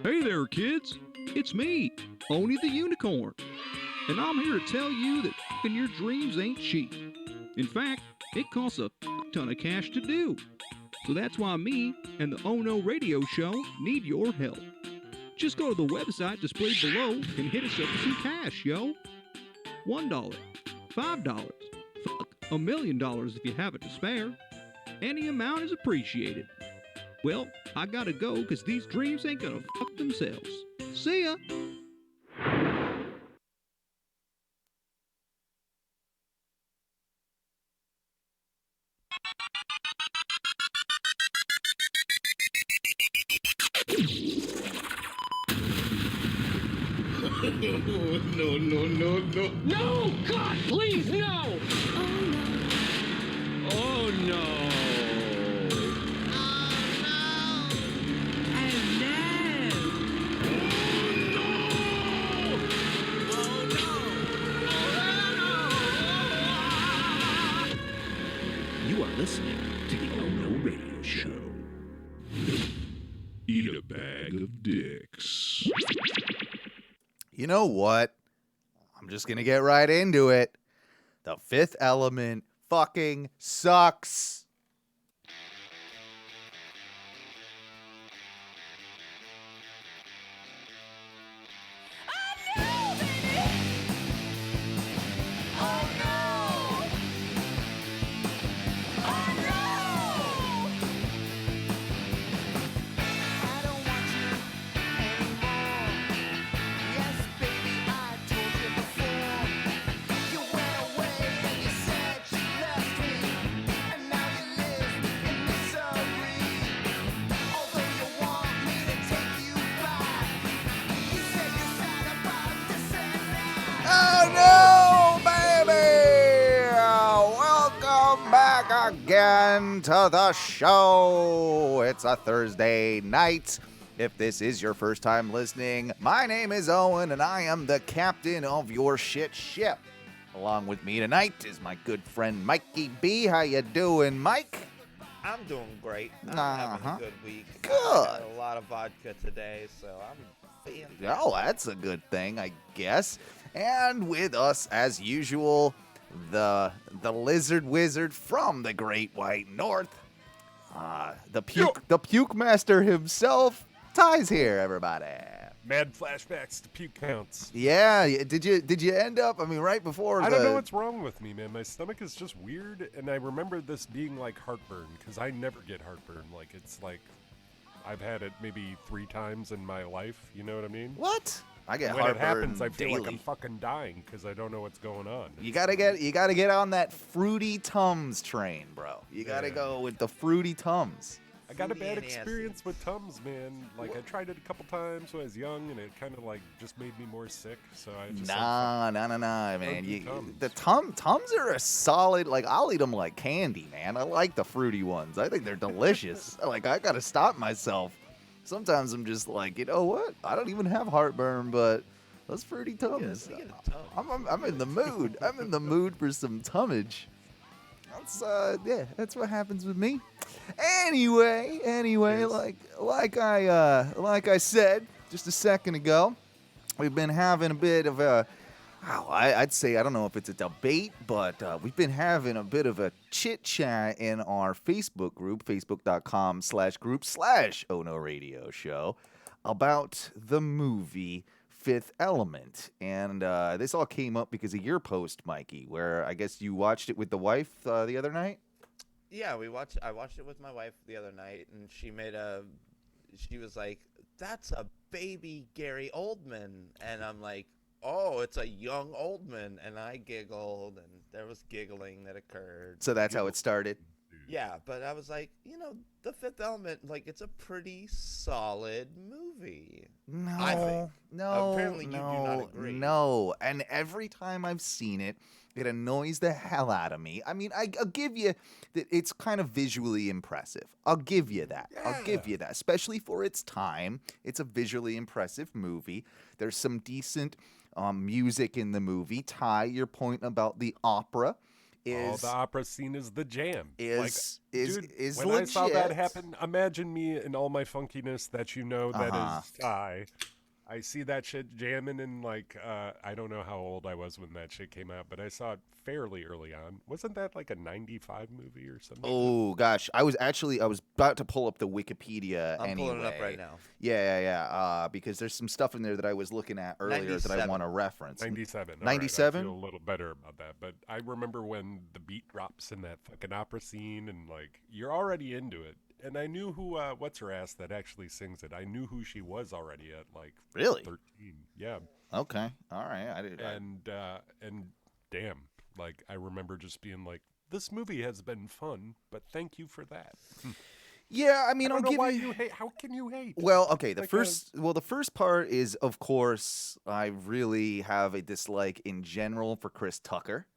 Hey there, kids. It's me, Oni the Unicorn. And I'm here to tell you that f***ing your dreams ain't cheap. In fact, it costs a ton of cash to do. So that's why me and the Oh No Radio Show need your help. Just go to the website displayed below and hit us up with some cash, yo. $1, $5, $1,000,000 if you have it to spare. Any amount is appreciated. Well, I gotta go because these dreams ain't gonna fuck themselves. See ya! No, no, no, no. No! God, please, no! Oh, no. You are listening to the Oh No Radio Show. Eat a bag of dicks. You know what? I'm just going to get right into it. The Fifth Element fucking sucks. Again to the show. It's a Thursday night. If this is your first time listening, my name is Owen and I am the captain of your shit ship. Along with me tonight is my good friend Mikey B. How you doing, Mike? I'm doing great. I'm having a good week. Good. I had a lot of vodka today, so I'm feeling Oh, that's a good thing, I guess. And with us, as usual, the lizard wizard from the Great White North, the puke master himself. Ty's here, everybody. Mad flashbacks to puke counts. Yeah, did you end up? I mean, right before I don't know what's wrong with me, man. My stomach is just weird, and I remember this being like heartburn because I never get heartburn. Like it's like I've had it maybe 3 times in my life. You know what I mean? What? I get when heartburn it happens, I feel daily. like I'm fucking dying because I don't know what's going on. You gotta get on that fruity Tums train, bro. You gotta go with the fruity Tums. I got a bad experience with Tums, man. Like I tried it a couple times when I was young, and it kind of like just made me more sick. So I just Nah, man. Tums. The Tums are a solid. Like I'll eat them like candy, man. I like the fruity ones. I think they're delicious. Like I gotta stop myself. Sometimes I'm just like, you know what? I don't even have heartburn, but those fruity Tums. I'm in the mood. I'm in the mood for some tummage. That's what happens with me. Anyway, like I said just a second ago, we've been having a bit of a, I'd say, I don't know if it's a debate, but we've been having a bit of a chit chat in our Facebook group, facebook.com/group/Oh No Radio Show, about the movie Fifth Element. And this all came up because of your post, Mikey, where I guess you watched it with the wife the other night. Yeah, I watched it with my wife the other night, and she was like, "That's a baby Gary Oldman," and I'm like, "Oh, it's a young Oldman," and I giggled, and there was giggling that occurred. So that's how it started. Yeah, but I was like, The Fifth Element, like, it's a pretty solid movie. No, I think. no, Apparently you do not agree. No. And every time I've seen it, it annoys the hell out of me. I mean, I'll give you that it's kind of visually impressive. I'll give you that. Yeah. I'll give you that. Especially for its time. It's a visually impressive movie. There's some decent music in the movie. Ty, your point about the opera is the opera scene is the jam. is Dude, is when legit. I saw that happen, imagine me and all my funkiness that you know that is Thai. I see that shit jamming in I don't know how old I was when that shit came out, but I saw it fairly early on. Wasn't that like a 95 movie or something? Oh gosh, I was about to pull up the Wikipedia. I'm anyway. pulling it up right now. Yeah. Because there's some stuff in there that I was looking at earlier that I 97. want to reference. 97. 97? I feel a little better about that, but I remember when the beat drops in that fucking opera scene, and you're already into it. And I knew who, what's her ass that actually sings it. I knew who she was already at Really? 13. Yeah. Okay. All right. I did. And damn, I remember just being like, this movie has been fun, but thank you for that. Yeah, I mean, I don't know give why you... you hate. How can you hate? Well, okay. The first part is, of course, I really have a dislike in general for Chris Tucker,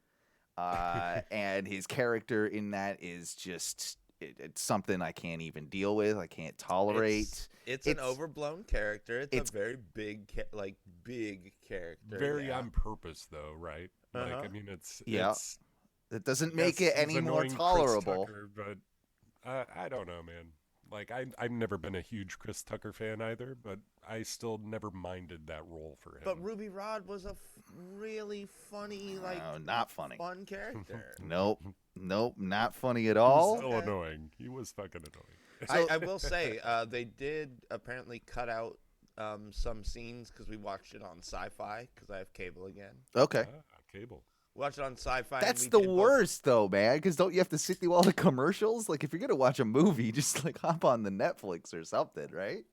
and his character in that is just it's something I can't even deal with. I can't tolerate. It's an overblown character. It's a very big, big character. Very on purpose, though, right? Uh-huh. I mean, it's It doesn't make it he's any more annoying Chris tolerable. Tucker, but I don't know, man. I've never been a huge Chris Tucker fan either, but I still never minded that role for him. But Ruby Rod was a really funny, No, not funny. fun character. Nope, not funny at He all. was still annoying. He was fucking annoying. I will say, they did apparently cut out some scenes because we watched it on Sci-Fi because I have cable again. Okay. Cable. Watched it on Sci-Fi. That's and the we did both. worst, though, man. Because don't you have to sit through all the commercials? If you're gonna watch a movie, just hop on the Netflix or something, right?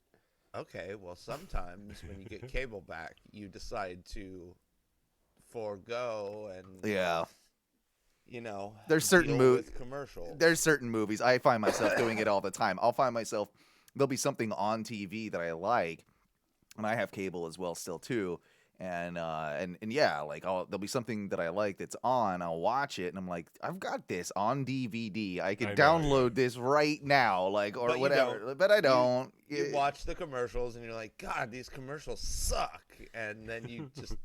Okay, well, sometimes when you get cable back, you decide to forego and There's certain deal with commercials. There's certain movies I find myself doing it all the time. I'll find myself there'll be something on TV that I like, and I have cable as well still too. And yeah, there'll be something that I like that's on. I'll watch it, and I'm like, I've got this on DVD. I can download this right now, or But whatever. But I don't. You watch the commercials, and you're like, God, these commercials suck. And then you just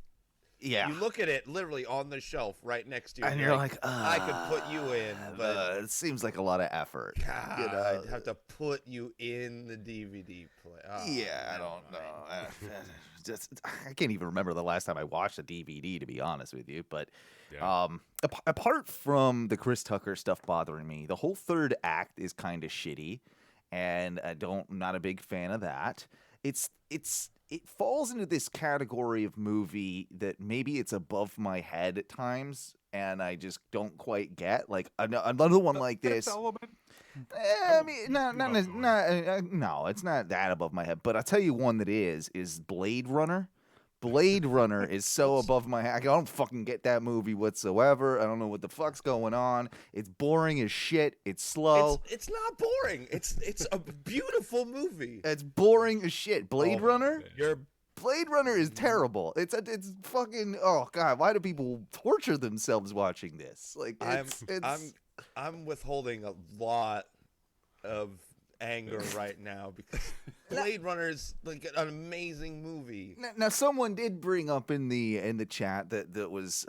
Yeah. you look at it literally on the shelf right next to you, And you're like, I could put you in, but it seems like a lot of effort. God, I'd have to put you in the DVD player. Oh, Yeah, I don't know. I can't even remember the last time I watched a DVD, to be honest with you. But apart from the Chris Tucker stuff bothering me, the whole third act is kind of shitty, and I'm not a big fan of that. It falls into this category of movie that maybe it's above my head at times, and I just don't quite get. Another one like this. I mean, no, it's not that above my head. But I'll tell you one that is Blade Runner. Blade Runner is so above my head. I don't fucking get that movie whatsoever. I don't know what the fuck's going on. It's boring as shit. It's slow. It's not boring. It's a beautiful movie. It's boring as shit. Blade Runner? You're Blade Runner is terrible. It's fucking, oh god, why do people torture themselves watching this? I'm withholding a lot of anger right now because Blade Runner is an amazing movie. Now someone did bring up in the chat that was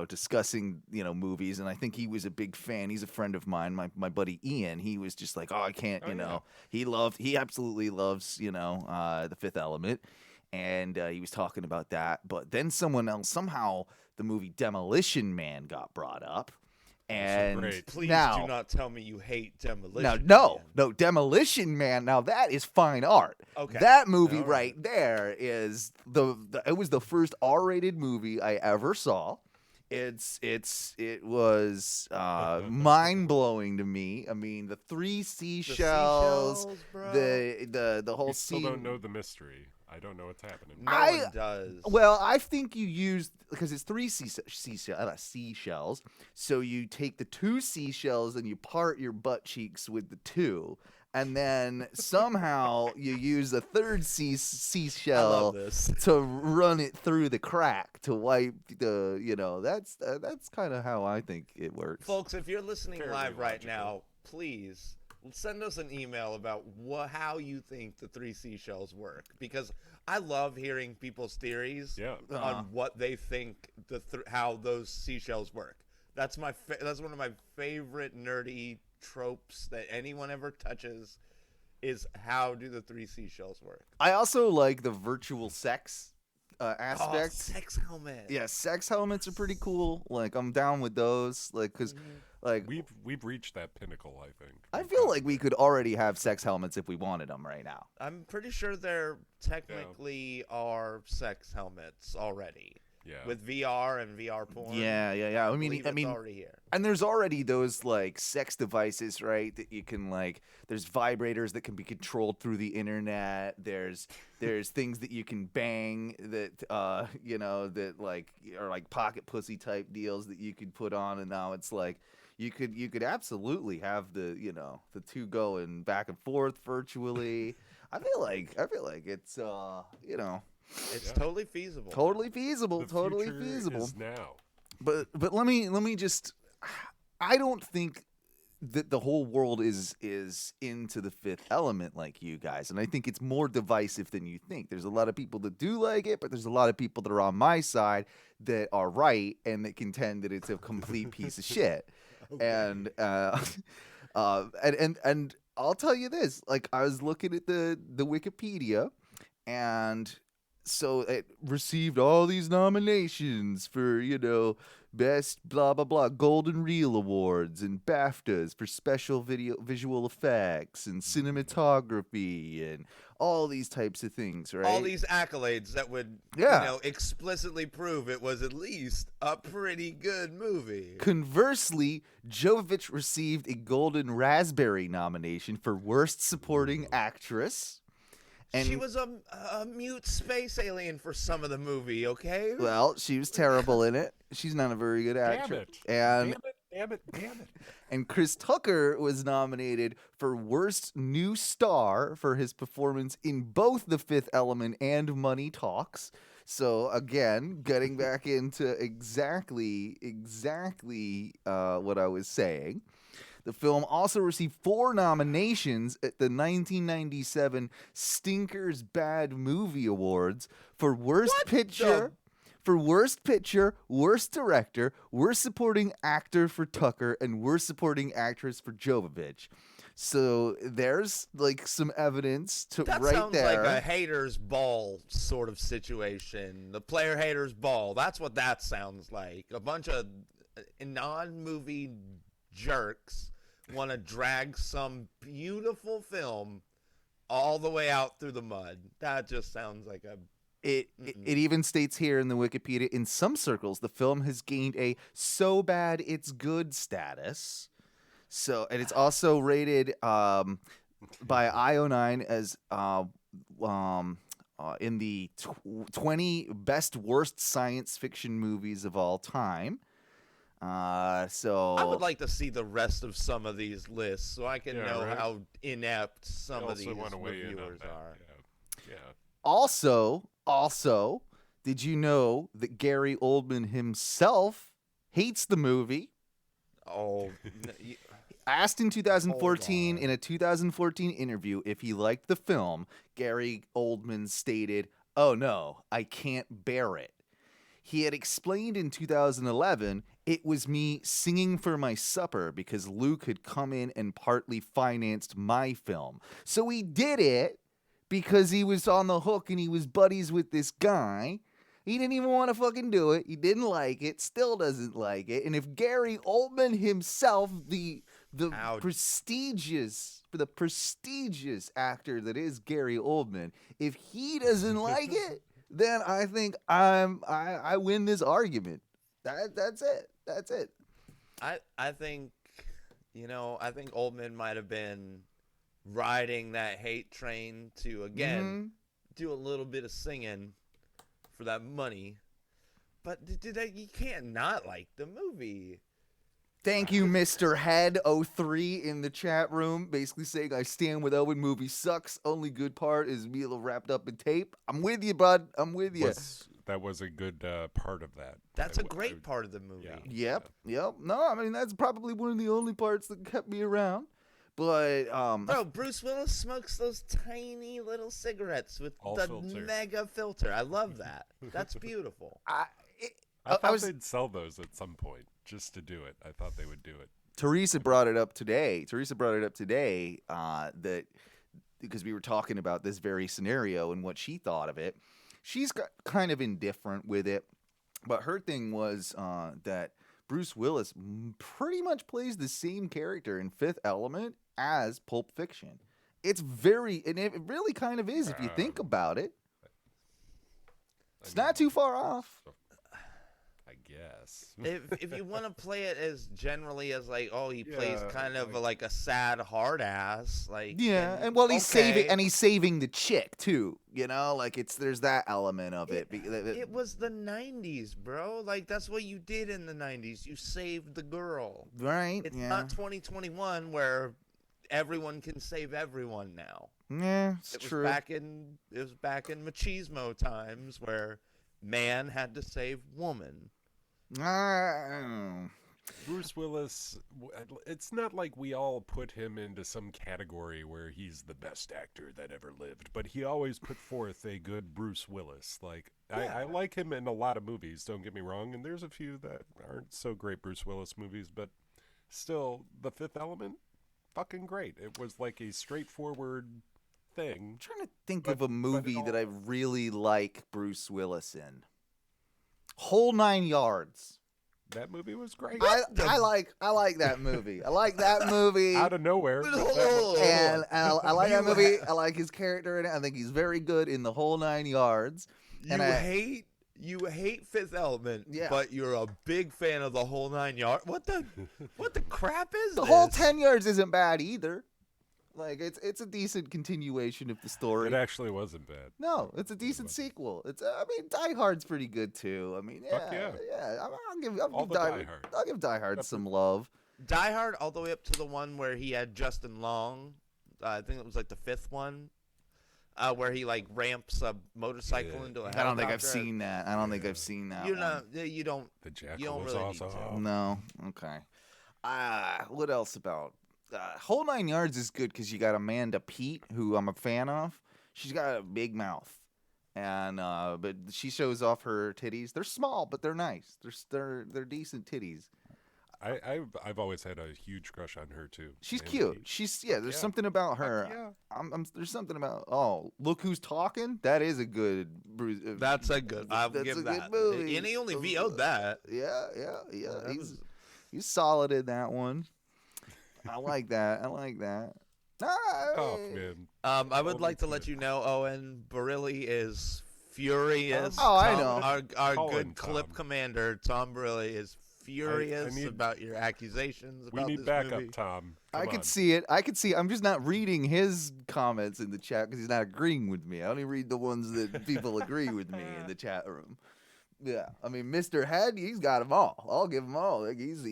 discussing movies, and I think he was a big fan. He's a friend of mine, my buddy Ian. He was just like, oh, I can't, he absolutely loves The Fifth Element, and he was talking about that. But then someone else, somehow the movie Demolition Man got brought up. And please now, do not tell me you hate Demolition. No, Demolition Man. Now that is fine art. Okay, that movie right there is it was the first R-rated movie I ever saw. It was mind blowing to me. I mean, the three seashells, the whole I scene. still don't know the mystery. I don't know what's happening. No one does. Well, I think you used, because it's three seashells. So you take the two seashells and you part your butt cheeks with the two, and then somehow you use a third seashell to run it through the crack to wipe that's kind of how I think it works. Folks, if you're listening Fairly live right logical. now, please send us an email about how you think the three seashells work, because I love hearing people's theories on what they think how those seashells work. That's that's one of my favorite nerdy tropes that anyone ever touches. Is how do the 3 seashells work? I also like the virtual sex aspect. Oh, sex helmet. Yeah, sex helmets are pretty cool. Like, I'm down with those. Like, cause like We've reached that pinnacle, I think. I feel like we could already have sex helmets if we wanted them right now. I'm pretty sure there technically are sex helmets already. Yeah. With VR and VR porn. Yeah. I mean, it's already here. And there's already those like sex devices, right? That you can like. There's vibrators that can be controlled through the internet. There's things that you can bang that that like are like pocket pussy type deals that you could put on, and now it's like you could absolutely have the two going back and forth virtually. I feel like it's It's totally feasible. Totally feasible. The Totally future feasible. is now. But let me just. I don't think that the whole world is into the Fifth Element like you guys, and I think it's more divisive than you think. There's a lot of people that do like it, but there's a lot of people that are on my side that are right and that contend that it's a complete piece of shit. Okay. And I'll tell you this: like, I was looking at the Wikipedia, and so it received all these nominations for, best blah, blah, blah, Golden Reel Awards and BAFTAs for special visual effects and cinematography and all these types of things, right? All these accolades that would, explicitly prove it was at least a pretty good movie. Conversely, Jovovich received a Golden Raspberry nomination for Worst Supporting Actress. And she was a mute space alien for some of the movie, okay? Well, she was terrible in it. She's not a very good actress. Damn it. And Chris Tucker was nominated for Worst New Star for his performance in both The Fifth Element and Money Talks. So, again, getting back into exactly what I was saying. The film also received 4 nominations at the 1997 Stinkers Bad Movie Awards for Worst Picture, Worst Director, Worst Supporting Actor for Tucker, and Worst Supporting Actress for Jovovich. So there's like some evidence to that right sounds there. like a haters ball sort of situation. The player haters ball. That's what that sounds like. A bunch of non-movie jerks want to drag some beautiful film all the way out through the mud. That just sounds like It even states here in the Wikipedia, in some circles, the film has gained a so bad it's good status. So, and it's also rated by IO9 as in the 20 best worst science fiction movies of all time. So I would like to see the rest of some of these lists so I can know how inept some of these reviewers are. Yeah. Also, did you know that Gary Oldman himself hates the movie? Oh, Asked in 2014 in a 2014 interview if he liked the film, Gary Oldman stated, "Oh no, I can't bear it." He had explained in 2011, "It was me singing for my supper because Luke had come in and partly financed my film. So he did it because he was on the hook and he was buddies with this guy. He didn't even want to fucking do it. He didn't like it, still doesn't like it. And if Gary Oldman himself, the prestigious actor that is Gary Oldman, if he doesn't like it, then I think I win this argument. That's it. I think Oldman might have been riding that hate train to again do a little bit of singing for that money, but you can't not like the movie. Thank you, Mr. Head03 in the chat room, basically saying, "I stand with Owen, movie sucks. Only good part is Mila wrapped up in tape." I'm with you, bud. I'm with you. That was a good part of that. That's a great part of the movie. Yep. No, I mean, that's probably one of the only parts that kept me around. But bro, Bruce Willis smokes those tiny little cigarettes with mega filter. I love that. That's beautiful. I thought they'd sell those at some point. just to do it. I thought they would do it. Teresa brought it up today. That because we were talking about this very scenario and what she thought of it. She's got kind of indifferent with it, but her thing was that Bruce Willis pretty much plays the same character in Fifth Element as Pulp Fiction. It's and it really kind of is if you think about it. It's not too far off. I guess. if you want to play it as generally as like, oh, he plays kind of like a sad hard ass, like and well, he's saving the chick too. You know, like there's that element of it. It was the 90s, bro. Like that's what you did in the 90s. You saved the girl. Right. It's not 2021 where everyone can save everyone now. Yeah, it's true. It was back in machismo times where man had to save woman. Bruce Willis, it's not like we all put him into some category where he's the best actor that ever lived, but he always put forth a good Bruce Willis. Like, I like him in a lot of movies, don't get me wrong, and there's a few that aren't so great Bruce Willis movies, but still, The Fifth Element, fucking great. It was like a straightforward thing. I'm trying to think of a movie that I really like Bruce Willis in. Whole 9 Yards. That movie was great. I like that movie. I like that movie. Out of nowhere. And I like that movie. I like his character in it. I think he's very good in The Whole 9 Yards. You hate Fifth Element, but you're a big fan of The Whole 9 Yards. What the crap is The this? Whole 10 Yards isn't bad either. Like it's a decent continuation of the story. It actually wasn't bad. No, it's a decent sequel. I mean, Die Hard's pretty good too. I mean, yeah. I'll give Die Hard some love. Die Hard all the way up to the one where he had Justin Long. I think it was like the fifth one, where he like ramps a motorcycle into a helicopter. I don't think I've seen that. You don't. The Jackal you don't was really also need to. No. Okay. What else about? Whole 9 Yards is good because you got Amanda Peet, who I'm a fan of. She's got a big mouth, and but she shows off her titties. They're small, but they're nice. They're decent titties. I've always had a huge crush on her too. She's cute. There's something about her. There's something about. Look Who's Talking. That is a good. That's a good. I'll give that. Good movie. And he only VO'd that. Yeah. He's solid in that one. I like that. Oh man. I would like to let you know, Owen, Barilli is furious. I know. Our Colin, good clip commander, Tom Barilli, is furious about your accusations about we need this backup, movie. Tom. I could see it. I'm just not reading his comments in the chat because he's not agreeing with me. I only read the ones that people agree with me in the chat room. Yeah, I mean, Mr. Head, he's got them all. I'll give him all. Like he's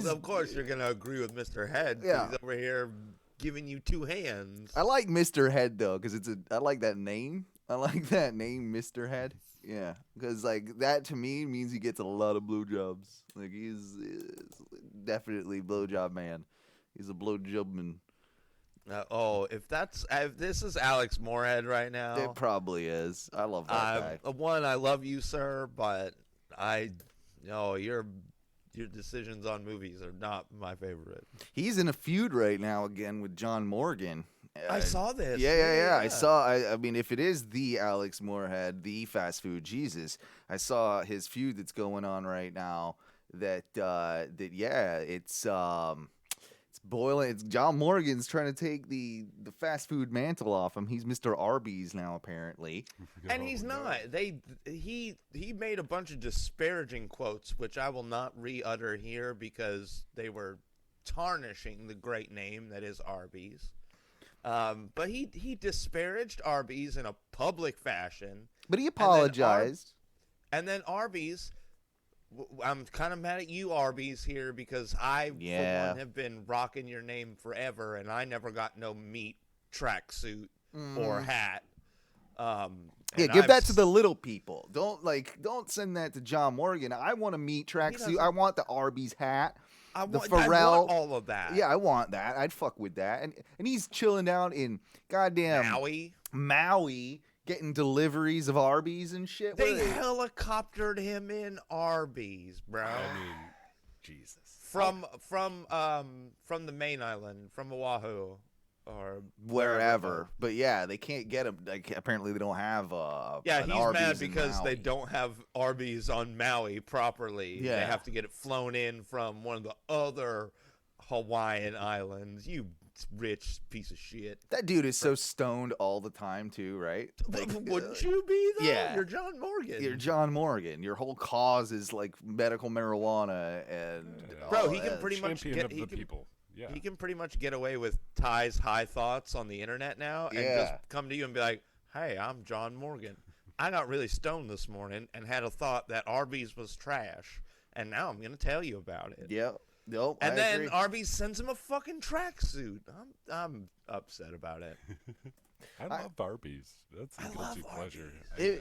of course you're gonna agree with Mr. Head. Yeah. He's over here giving you two hands. I like Mr. Head though, because I like that name. I like that name, Mr. Head. Yeah, because like that to me means he gets a lot of blowjobs. Like he's definitely blowjob man. He's a blowjobman. If this is Alex Moorhead right now, It probably is. I love that guy. One, I love you, sir, but your decisions on movies are not my favorite. He's in a feud right now again with John Morgan. I saw this. Yeah. I mean, if it is the Alex Moorhead, the fast food Jesus, I saw his feud that's going on right now. It's boiling. It's John Morgan's trying to take the fast food mantle off him. He's Mr. Arby's now, apparently. And he's not. He made a bunch of disparaging quotes, which I will not re-utter here because they were tarnishing the great name that is Arby's. But he disparaged Arby's in a public fashion. But he apologized. And then Arby's, I'm kind of mad at you, Arby's, here because I, for one, have been rocking your name forever, and I never got no meat tracksuit or hat. Give that to the little people. Don't send that to John Morgan. I want a meat tracksuit. I want the Arby's hat. I the want Pharrell, all of that. Yeah, I want that. I'd fuck with that. And he's chilling down in goddamn Maui, getting deliveries of Arby's and shit. They helicoptered him in Arby's, bro. I mean, Jesus. from the main island, from Oahu, or Wherever, but yeah, they can't get them. Like, apparently, they don't have Yeah, an he's Arby's mad in because they Maui. don't have Arby's on Maui properly. They Yeah. have to get it flown in from one of the other Hawaiian islands. You rich piece of shit. That dude is so stoned all the time too, right? Wouldn't you be though? yeah. You're John Morgan. You're John Morgan. Your whole cause is like medical marijuana and Bro, all he can that. pretty much Champion get of the people. Yeah. He can pretty much get away with Ty's high thoughts on the internet now and Yeah. just come to you and be like, "Hey, I'm John Morgan. I got really stoned this morning and had a thought that Arby's was trash, and now I'm gonna tell you about it." Yep. Nope. And I then agree. Arby's sends him a fucking tracksuit. I'm upset about it. I love Arby's. That's a I guilty love pleasure. Arby's.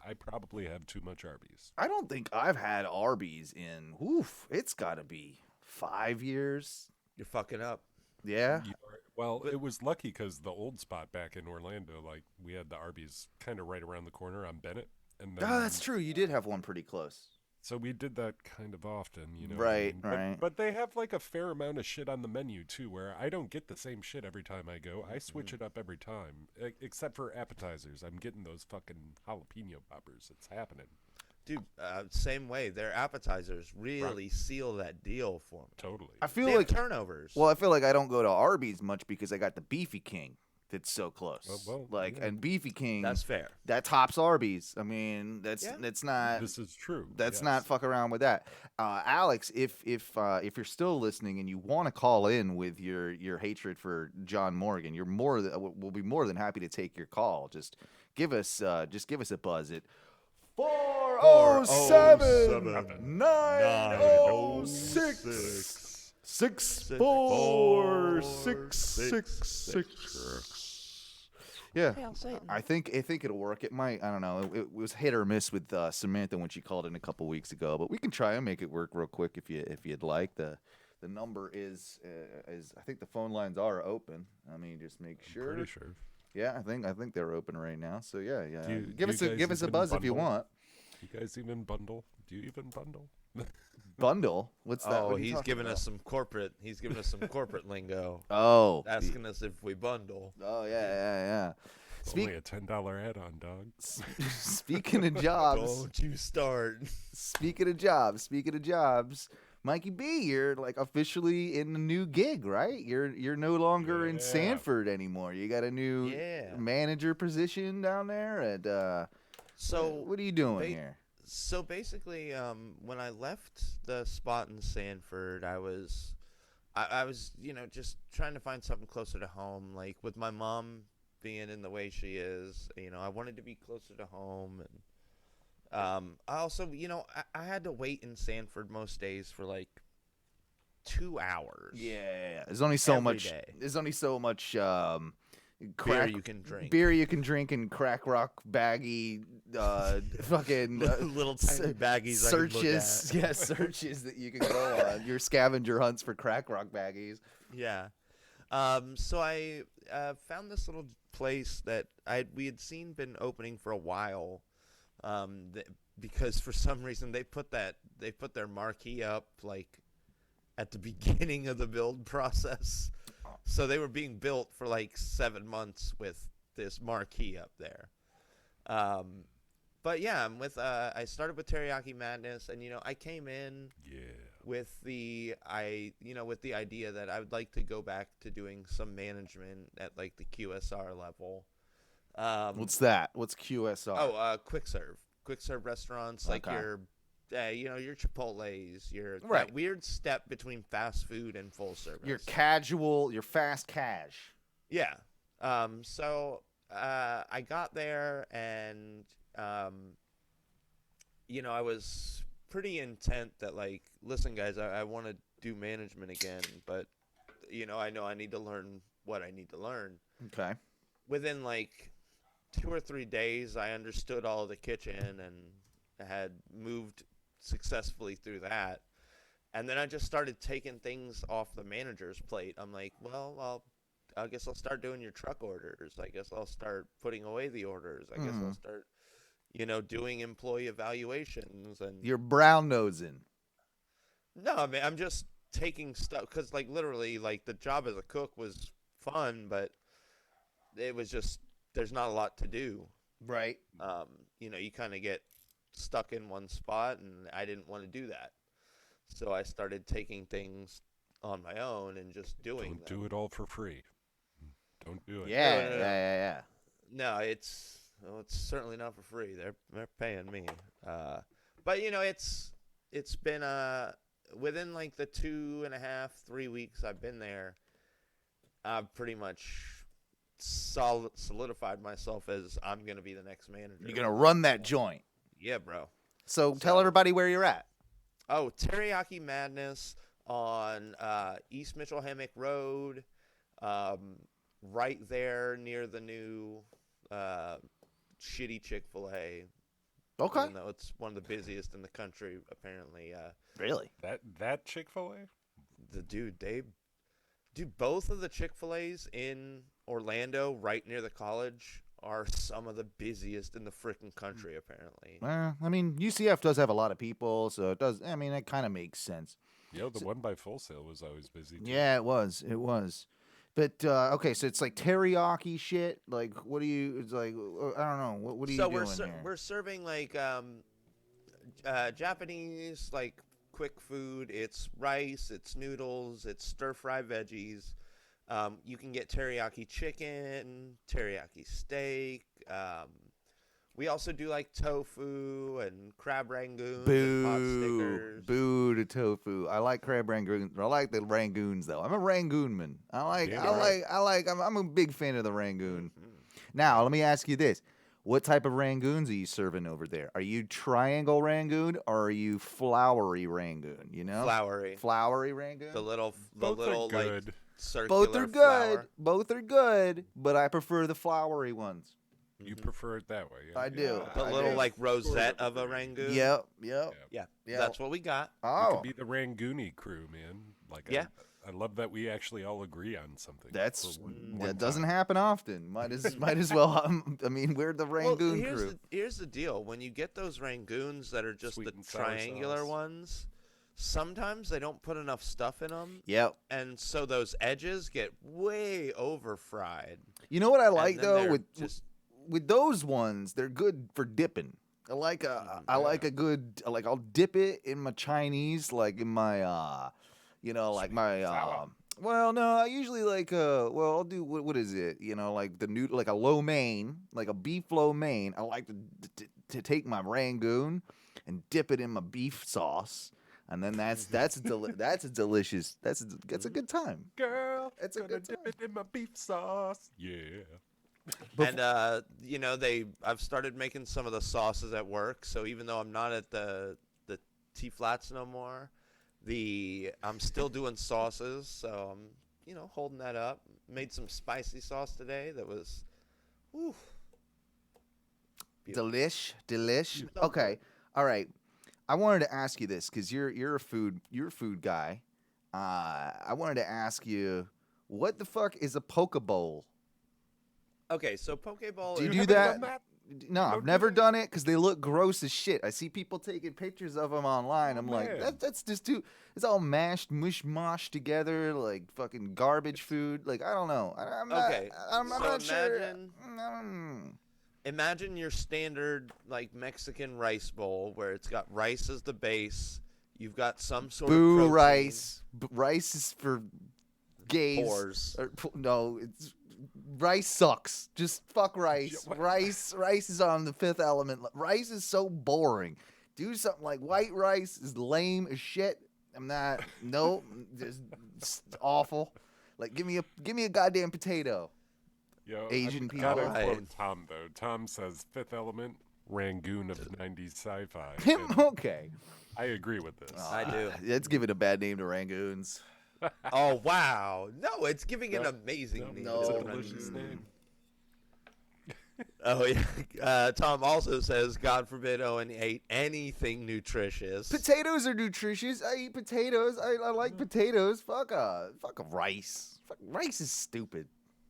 I probably have too much Arby's. I don't think I've had Arby's in. It's got to be 5 years. You're fucking up. Yeah. Well, it was lucky because the old spot back in Orlando, like we had the Arby's kind of right around the corner on Bennett, and then, Oh, that's true. You did have one pretty close. so we did that kind of often, you know. Right, But, right. but they have like a fair amount of shit on the menu too, where I don't get the same shit every time I go. I switch it up every time, except for appetizers. I'm getting those fucking jalapeno poppers. It's happening. Dude, same way. Their appetizers really seal that deal for me. Totally. I feel They have like turnovers. Well, I feel like I don't go to Arby's much because I got the Beefy King that's so close. Well, like yeah. and Beefy King That's fair. that tops Arby's. I mean, that's Yeah. not This is true. that's yes. not fuck around with that. Alex, if you're still listening and you want to call in with your hatred for John Morgan, we'll be more than happy to take your call. Just give us a buzz at 407 906 64666. Yeah, I think it'll work. It might. I don't know. It was hit or miss with Samantha when she called in a couple weeks ago, but we can try and make it work real quick if you'd like. The number is I think the phone lines are open. I mean, just make sure. Pretty sure. Yeah, I think they're open right now. So yeah. Do you Give us a guys buzz even if you bundle? want. You guys even bundle? Do you even bundle? Bundle? What's that? Oh, What are you he's talking giving about? us some corporate. He's giving us some corporate lingo. Oh, Asking us if we bundle. Oh yeah. Only a $10 add-on, dog. Speaking of jobs, Don't you start. speaking of jobs, Mikey B, you're like officially in a new gig, right? You're no longer in Yeah. Sanford anymore. You got a new manager position down there, and So what are you doing here? So basically, when I left the spot in Sanford, I was, just trying to find something closer to home. Like with my mom being in the way she is, I wanted to be closer to home, and I also, I had to wait in Sanford most days for like 2 hours. Yeah. There's only so Every much. day. There's only so much. Beer you can drink. Beer you can drink in crack rock baggy fucking little tiny baggies searches. I can look at. Yeah, searches that you can go on. Your scavenger hunts for crack rock baggies. Yeah. So I found this little place that we had seen been opening for a while, because for some reason they put their marquee up like at the beginning of the build process. So they were being built for like 7 months with this marquee up there. But yeah, I started with Teriyaki Madness, and I came in with the idea that I would like to go back to doing some management at like the QSR level. What's that? What's QSR? Oh, quick serve restaurants, like Okay. your Chipotle's, Right. that weird step between fast food and full service. Your casual, your fast cash. Yeah. So I got there, and I was pretty intent that, like, listen, guys, I want to do management again, but I know I need to learn what I need to learn. Okay. Within like 2 or 3 days, I understood all of the kitchen and had moved successfully through that. And then I just started taking things off the manager's plate. I'm like, well, I guess I'll start doing your truck orders. I guess I'll start putting away the orders. I guess I'll start, doing employee evaluations. And You're brown nosing. No, I mean, I'm just taking stuff because, like, literally, like, the job as a cook was fun, but it was just there's not a lot to do. Right. You kind of get stuck in one spot, and I didn't want to do that, so I started taking things on my own and just doing Don't do it all for free. Don't do it. Yeah, no. yeah. No, it's certainly not for free. They're paying me. But it's been within like the 2.5-3 weeks I've been there, I've pretty much solidified myself as I'm gonna be the next manager. You're gonna run that joint. Yeah, bro. So tell everybody where you're at. Oh, Teriyaki Madness on East Mitchell Hammock Road, right there near the new shitty Chick-fil-A. Okay. Even though it's one of the busiest in the country, apparently. Really? That Chick-fil-A? Both of the Chick-fil-A's in Orlando, right near the college, are some of the busiest in the frickin' country, apparently. I mean, UCF does have a lot of people, so it does. I mean, it kind of makes sense. Yo, the one by Full Sail was always busy, too. Yeah, it was. It was. But okay, so it's like teriyaki shit. Like, what do you? It's like I don't know. What are you doing here? We're serving like Japanese like quick food. It's rice, it's noodles, it's stir fry veggies. You can get teriyaki chicken, teriyaki steak. We also do like tofu and crab rangoons and pot stickers. Boo to tofu. I like crab rangoons. I like the rangoons though. I'm a rangoonman. I'm a big fan of the rangoon. Mm-hmm. Now, let me ask you this. What type of rangoons are you serving over there? Are you triangle rangoon or are you flowery rangoon? You know? Flowery rangoon? The little Both are like good. circular Both are good. flower. Both are good, but I prefer the flowery ones. You prefer it that way, yeah? I do. The I little do. like rosette of a rangoon. Yep. Yeah, that's what we got. We Oh, could be the Rangoony crew, man. Like, Yeah. I love that we actually all agree on something. that's for one that doesn't time. happen often. Might as well. I mean, we're the Rangoon crew. Here's the deal: when you get those rangoons that are just Sweet the and sour triangular sauce. ones, sometimes they don't put enough stuff in them, Yep. and so those edges get way over fried. You know what I And like then though they're with just with those ones, they're good for dipping. I like a good like I'll dip it in my Chinese, like in my like my sour. well no, I usually like I'll do what is it? Like the new like a lo mein, like a beef lo mein. I like to take my rangoon and dip it in my beef sauce. And then that's a delicious that's a good time. Girl, It's a gonna good dip time. it in my beef sauce. Yeah. And I've started making some of the sauces at work. So even though I'm not at the T Flats no more, I'm still doing sauces. So I'm holding that up. Made some spicy sauce today that was, oof. Delish. Okay, all right. I wanted to ask you this because you're a food guy. I wanted to ask you, what the fuck is a poke bowl? Okay, so Pokeball. Do you is- do that? done that? No, I've don't do never that? done it because they look gross as shit. I see people taking pictures of them online. I'm like, man. that's just too. It's all mashed, mush together, like fucking garbage food. Like I don't know. I'm not. Okay, I'm so not sure. imagine- Imagine your standard like Mexican rice bowl where it's got rice as the base. You've got some sort of Boo protein. rice. Rice is for gays. Whores. No, it's rice sucks. Just fuck rice. Rice is on the Fifth Element. Rice is so boring. Do something like white rice is lame as shit. I'm not. Nope. Just it's awful. Like give me a goddamn potato. Yo, Asian I people. gotta Alright. quote Tom though. Tom says Fifth Element, Rangoon of 90s sci-fi. and Okay. I agree with this. I do. Let's give it a bad name to Rangoons. Oh wow! No, it's giving an amazing name. no. It's a Oh, delicious name. Oh yeah. Tom also says, God forbid Owen ate anything nutritious. Potatoes are nutritious. I eat potatoes. I like potatoes. Fuck rice. Fuck, rice is stupid.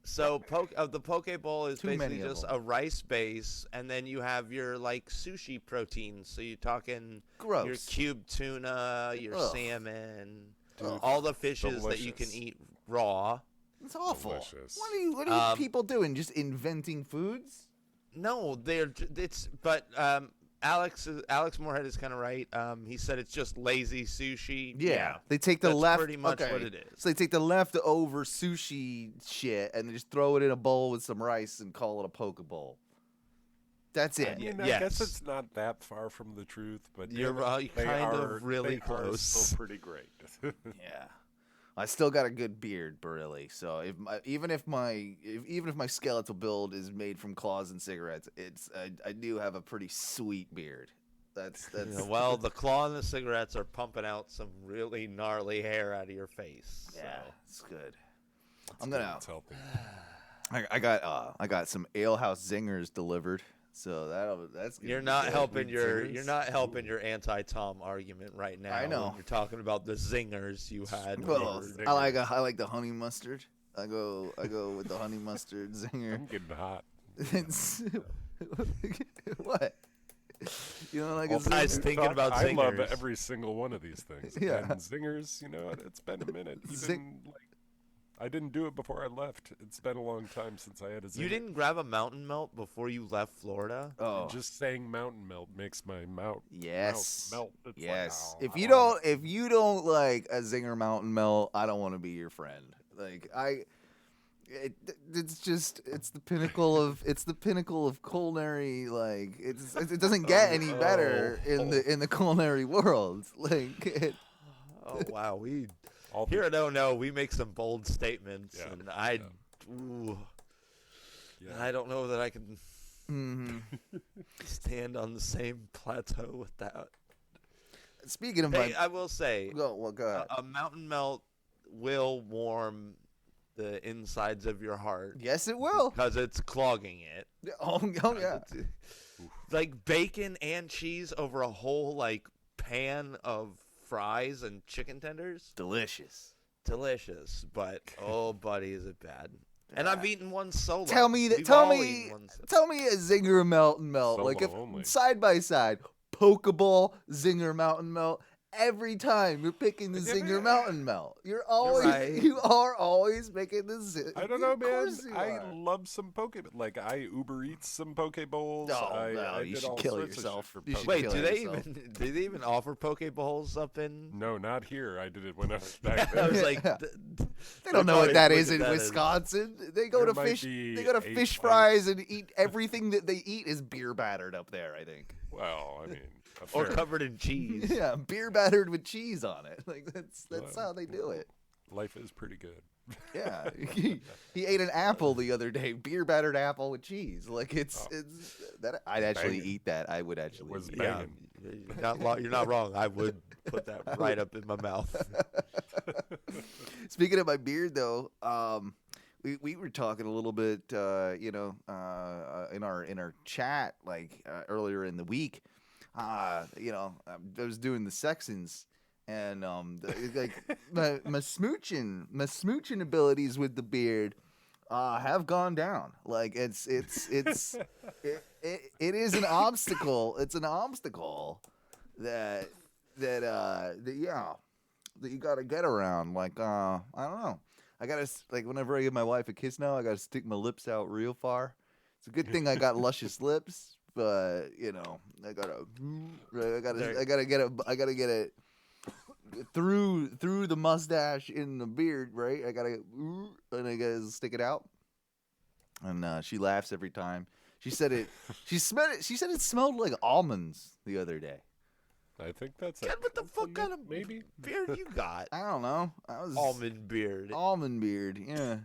So the poke bowl is Too basically many of just them. a rice base, and then you have your like sushi proteins. So you're talking your Gross. cube tuna, your Ugh. salmon, Ugh. all the fishes that you can Delicious. eat raw. It's awful. Delicious. What are you people doing? Just inventing foods? No, but Alex Moorhead is kind of right. He said it's just lazy sushi. Yeah, They take the that's pretty left. much what it is. So they take the leftover sushi shit and they just throw it in a bowl with some rice and call it a poke bowl. That's it. I mean, I Yes. guess it's not that far from the truth, but You're damn it, they kind of are- really they are close. still pretty great. Yeah. I still got a good beard, Barilli. So even if my skeletal build is made from claws and cigarettes, I do have a pretty sweet beard. That's Yeah, well, the claw and the cigarettes are pumping out some really gnarly hair out of your face. So. yeah, it's good. It's I'm good, gonna. it's healthy. I got some alehouse zingers delivered. So that's gonna You're be not good. helping Zingers? you're not helping your anti-Tom argument right now. I know. When you're talking about the zingers you had. Well, Zingers. I like the honey mustard. I go with the honey mustard zinger. I'm getting hot. It's what? You don't like a Well, guys, zinger? thinking about I love zingers. every single one of these things. Yeah. And zingers, you know, it's been a minute. Zing- Even, like, I didn't do it before I left. It's been a long time since I had a zinger. You didn't grab a mountain melt before you left Florida? Oh, Just saying mountain melt makes my mouth yes, melt. It's yes. like, If oh, you I wanna- don't, if you don't like a zinger mountain melt, I don't want to be your friend. Like it's the pinnacle of culinary. Like it doesn't get any better in the culinary world. Like Oh wow, we all the- here at Oh No, we make some bold statements, Yeah, and ooh, yeah. I don't know that I can mhm. stand on the same plateau with that. Speaking of Hey, I will say, go ahead. a mountain melt will warm the insides of your heart Yes, it will. because it's clogging it. Oh yeah. Like bacon and cheese over a whole like pan of fries and chicken tenders. Delicious. Delicious, but oh, buddy, is it bad? And I've eaten one solo. Tell me We've all eaten one solo. tell me a zinger mountain melt. Solo Like if only. side by side, Pokeball, zinger mountain melt. Every time you're picking the zinger mountain melt, you are always picking the zinger. I don't know, Of man. course you I are. love some poke. Like I Uber Eats some poke bowls. No, I you did should all kill sorts of shit yourself. for You should poke. Wait, kill do they yourself. even offer poke bowls up in? No, not here. I did it when I was back I was there. like, Yeah. th- They don't know what that is in that is. Wisconsin. They go There to might fish. be They go to 8 fish pints. fries and eat everything that they eat is beer battered up there. I think. Well, I mean, Or fair- covered in cheese. Yeah, beer battered with cheese on it. Like that's Well, how they do it. life is pretty good. Yeah, he ate an apple the other day, beer battered apple with cheese. Like it's that I'd actually Banging. eat that. I would actually. was eat Yeah, banging. you're not wrong. I would put that right up in my mouth. Speaking of my beard, though, we were talking a little bit, in our chat like earlier in the week. I was doing the Sexons, and like my smooching abilities with the beard have gone down. Like it is an obstacle. It's an obstacle that you gotta get around. Like I don't know. I gotta like whenever I give my wife a kiss now, I gotta stick my lips out real far. It's a good thing I got luscious lips, but I gotta get it through the mustache in the beard, right? I gotta stick it out. And she laughs every time. She said it. She said it smelled like almonds the other day. I think that's God, what the fuck kind of maybe. beard you got? I don't know. I was Almond beard. almond beard. Yeah.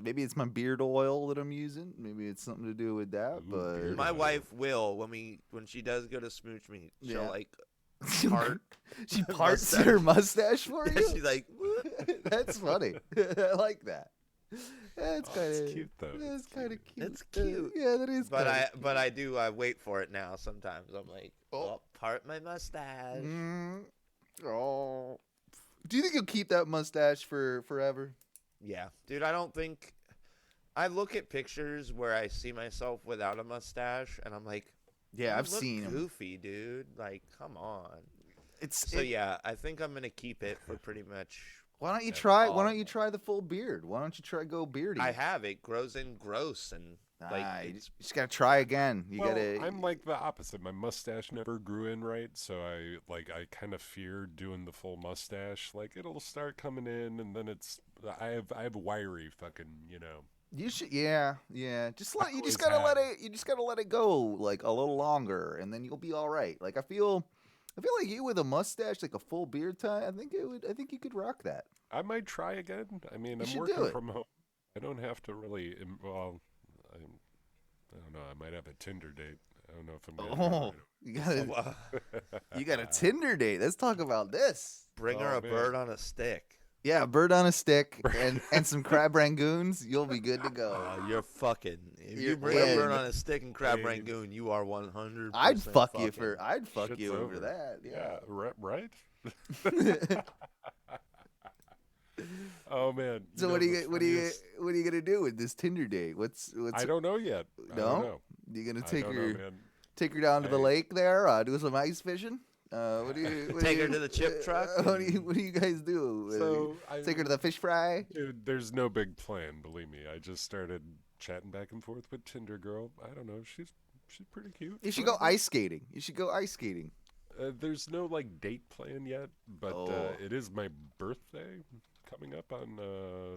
Maybe it's my beard oil that I'm using. Maybe it's something to do with that. Ooh, But beard My oil. wife will when she does go to smooch me, she'll Yeah. like part. she parts her mustache for you. She's like, "What?" That's funny. I like that. That's Oh, kind it's of cute, though. That's It's kind of cute. cute. It's cute. Yeah, that is. But I do wait for it now. Sometimes I'm like, Oh. part my mustache. Oh. Do you think you'll keep that mustache for forever? Yeah, dude, I don't think I look at pictures where I see myself without a mustache, and I'm like, Yeah, you I've look seen 'em. goofy, dude. Like, come on. It's So yeah, I think I'm gonna keep it for pretty much. Why don't you That's try? all. Why don't you try the full beard? Why don't you try go beardy? I have it grows in gross and like You it's just gotta try again. You well, gotta. I'm like the opposite. My mustache never grew in right, so I kind of fear doing the full mustache. Like it'll start coming in, and then I have wiry fucking, you know. You should, yeah. Just let you just always gotta let have. it. You just gotta let it go like a little longer, and then you'll be all right. Like I feel like you with a mustache, like a full beard tie. I think you could rock that. I might try again. I mean, You I'm should do working it. from home. I don't have to really. Well, I don't know. I might have a Tinder date. I don't know if I'm gonna. Oh, you got Wow. you got a Tinder date. Let's talk about this. Bring her Oh, a man. bird on a stick. Yeah, a bird on a stick and some crab rangoons. You'll be good to go. You're fucking. If You're you bring a bird in. on a stick and crab Dude. rangoon, you are 100. I'd fuck you Shit's you over over. that. Yeah, Yeah. right. Oh man. So know, what are the funniest- you gonna do with this Tinder date? What's I don't know yet. I No? don't know. you gonna I take don't her know, man. take her down to the Hey. lake there? Do some ice fishing? What do you what do Take her you- to the chip truck What do you guys do? So Take her to the fish fry? Dude, there's no big plan, believe me. I just started chatting back and forth with Tinder girl. I don't know. She's pretty cute. You should go whatever. ice skating. You should go ice skating. There's no like date plan yet, but Oh. it is my birthday coming up on.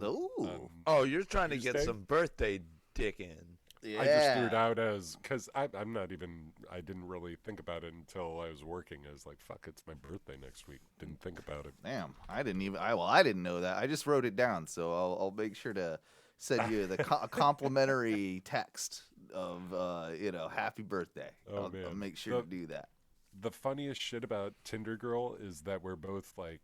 Ooh. Oh, you're trying to get Tuesday? some birthday dick in. Yeah. I just threw it out as because I'm not even. I didn't really think about it until I was working. I was like, "Fuck, it's my birthday next week." Didn't think about it. Damn, I didn't know that. I just wrote it down, so I'll make sure to send you the complimentary text of happy birthday. Oh, I'll man. make sure to do that. The funniest shit about Tinder girl is that we're both like,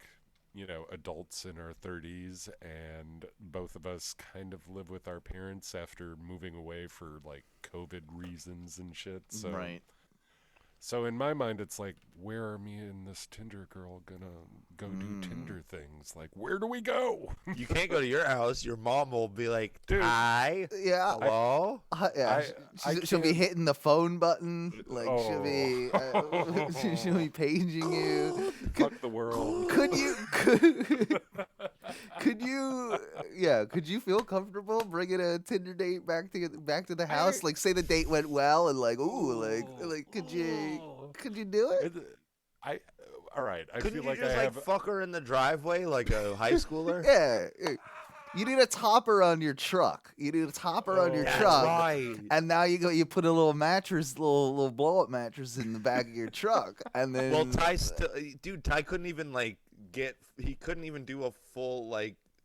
adults in our 30s, and both of us kind of live with our parents after moving away for like COVID reasons and shit. So Right. So in my mind, it's like, where are me and this Tinder girl gonna go do Tinder things? Like, where do we go? You can't go to your house. Your mom will be like, Dude. "Hi, Yeah. hello." Yeah, she'll be can't- hitting the phone button, like Oh. she'll be paging you. Fuck the world. Could you could you feel comfortable bringing a Tinder date back to the house? Like, say the date went well, and like, like could you do it? All right. I Couldn't feel you like just I have. fuck her in the driveway like a high schooler? Yeah. You need a topper on your truck. You need a topper on your That's truck. right. And now you put a little mattress, little blow up mattress in the back of your truck, and then Well, Ty couldn't even he couldn't even do a full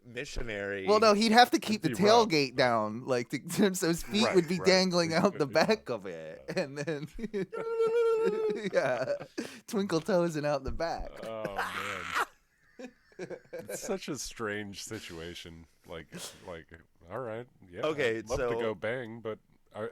missionary. Well, no, he'd have to keep the It'd be rough. tailgate down, like so his feet would be Right. dangling It out could the be back of it, and then yeah, twinkle toes and out the back. Oh man. It's such a strange situation. Like, all right, yeah. Okay, I'd love so- to go bang, but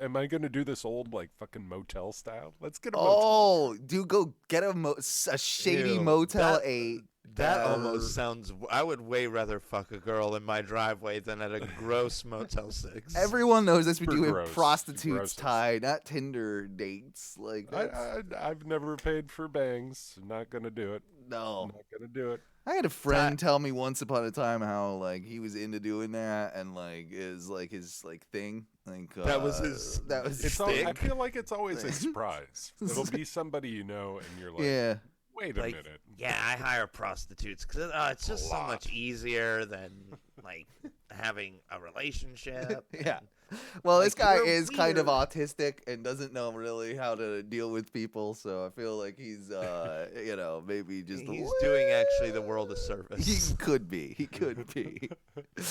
am I gonna do this old fucking motel style? Let's get a motel. Oh, dude, go get a shady Ew, Motel that- 8. That almost sounds. I would way rather fuck a girl in my driveway than at a gross Motel 6. Everyone knows that's what we Super do gross. with prostitutes, Gross. Ty, not Tinder dates. Like that's, I've never paid for bangs. Not gonna do it. no. Not gonna do it. I had a friend tell me once upon a time how he was into doing that and is his thing. That was his- That was It's his I Stick. feel like it's always a surprise. It'll be somebody you know, and you're like, yeah. wait a Like, minute. yeah, I hire prostitutes because it's just so much easier than having a relationship. Yeah. and- Well, this guy you're is kind of weird. autistic and doesn't know really how to deal with people, so I feel like he's maybe just He's doing actually the world a service. He could be. He could be.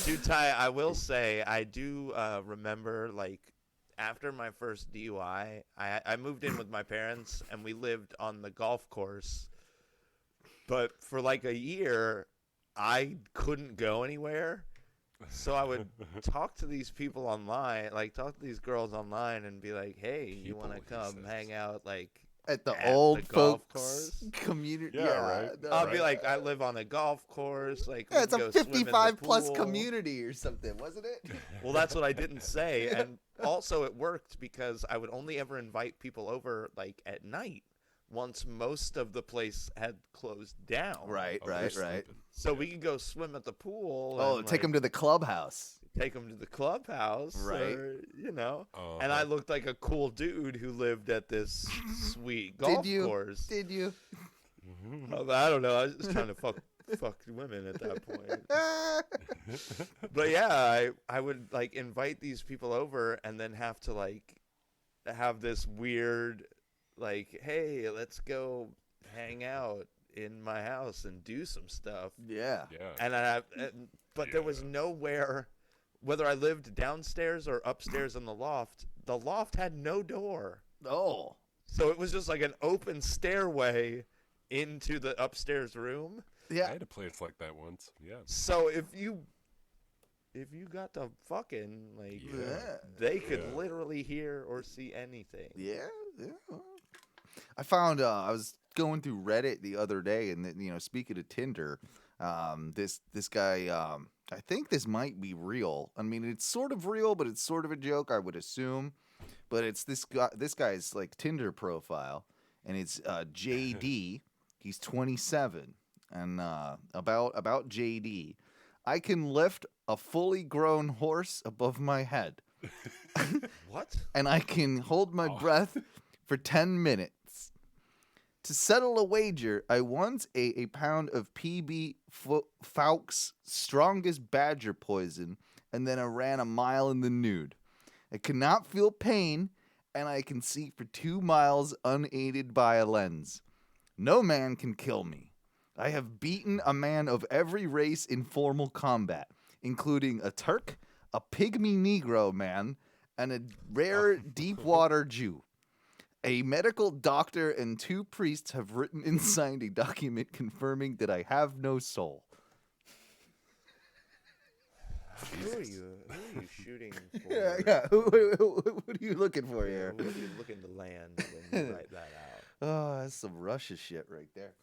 Dude, Ty, I will say I do remember after my first DUI, I moved in with my parents and we lived on the golf course. But for a year, I couldn't go anywhere. So I would talk to these people online, talk to these girls online and be like, "Hey, you want to People, he come says. hang out At the At old the golf folks course? community. Yeah, right. no, I'll be like, I live on a golf course. Like, we yeah, it's can a go swim in the 55 plus pool. community or something, wasn't it? Well, that's what I didn't say, and also it worked because I would only ever invite people over like at night, once most of the place had closed down. Right, Oh, they're right. sleeping. So we could go swim at the pool. Oh, and, take them to the clubhouse. take them to the clubhouse, Right. or, you know. Uh-huh. And I looked like a cool dude who lived at this sweet golf Did you? course. Did you? I don't know. I was just trying to fuck women at that point. But yeah, I would like invite these people over and then have to like have this weird like, hey, let's go hang out in my house and do some stuff. Yeah. Yeah. But there was nowhere, whether I lived downstairs or upstairs in the loft had no door. Oh. So it was just like an open stairway into the upstairs room. I Yeah. had a place like that once. Yeah. So if you got to fucking like, Yeah. they could Yeah. literally hear or see anything. Yeah. I found I was going through Reddit the other day, and speaking of Tinder, this guy, I think this might be real. I mean, it's sort of real, but it's sort of a joke, I would assume. But it's this guy's like Tinder profile, and it's JD. He's 27, and about JD, I can lift a fully grown horse above my head, What? and I can hold my breath for 10 minutes. To settle a wager, I want a pound of PB Fowk's strongest badger poison, and then I ran a mile in the nude. I cannot feel pain, and I can see for 2 miles unaided by a lens. No man can kill me. I have beaten a man of every race in formal combat, including a Turk, a pygmy Negro man, and a rare deep-water Jew. A medical doctor and 2 priests have written and signed a document confirming that I have no soul. Who are you shooting for? Yeah. What are you looking for Yeah, here? what are you looking to land when you write that out? Oh, that's some Russia shit right there.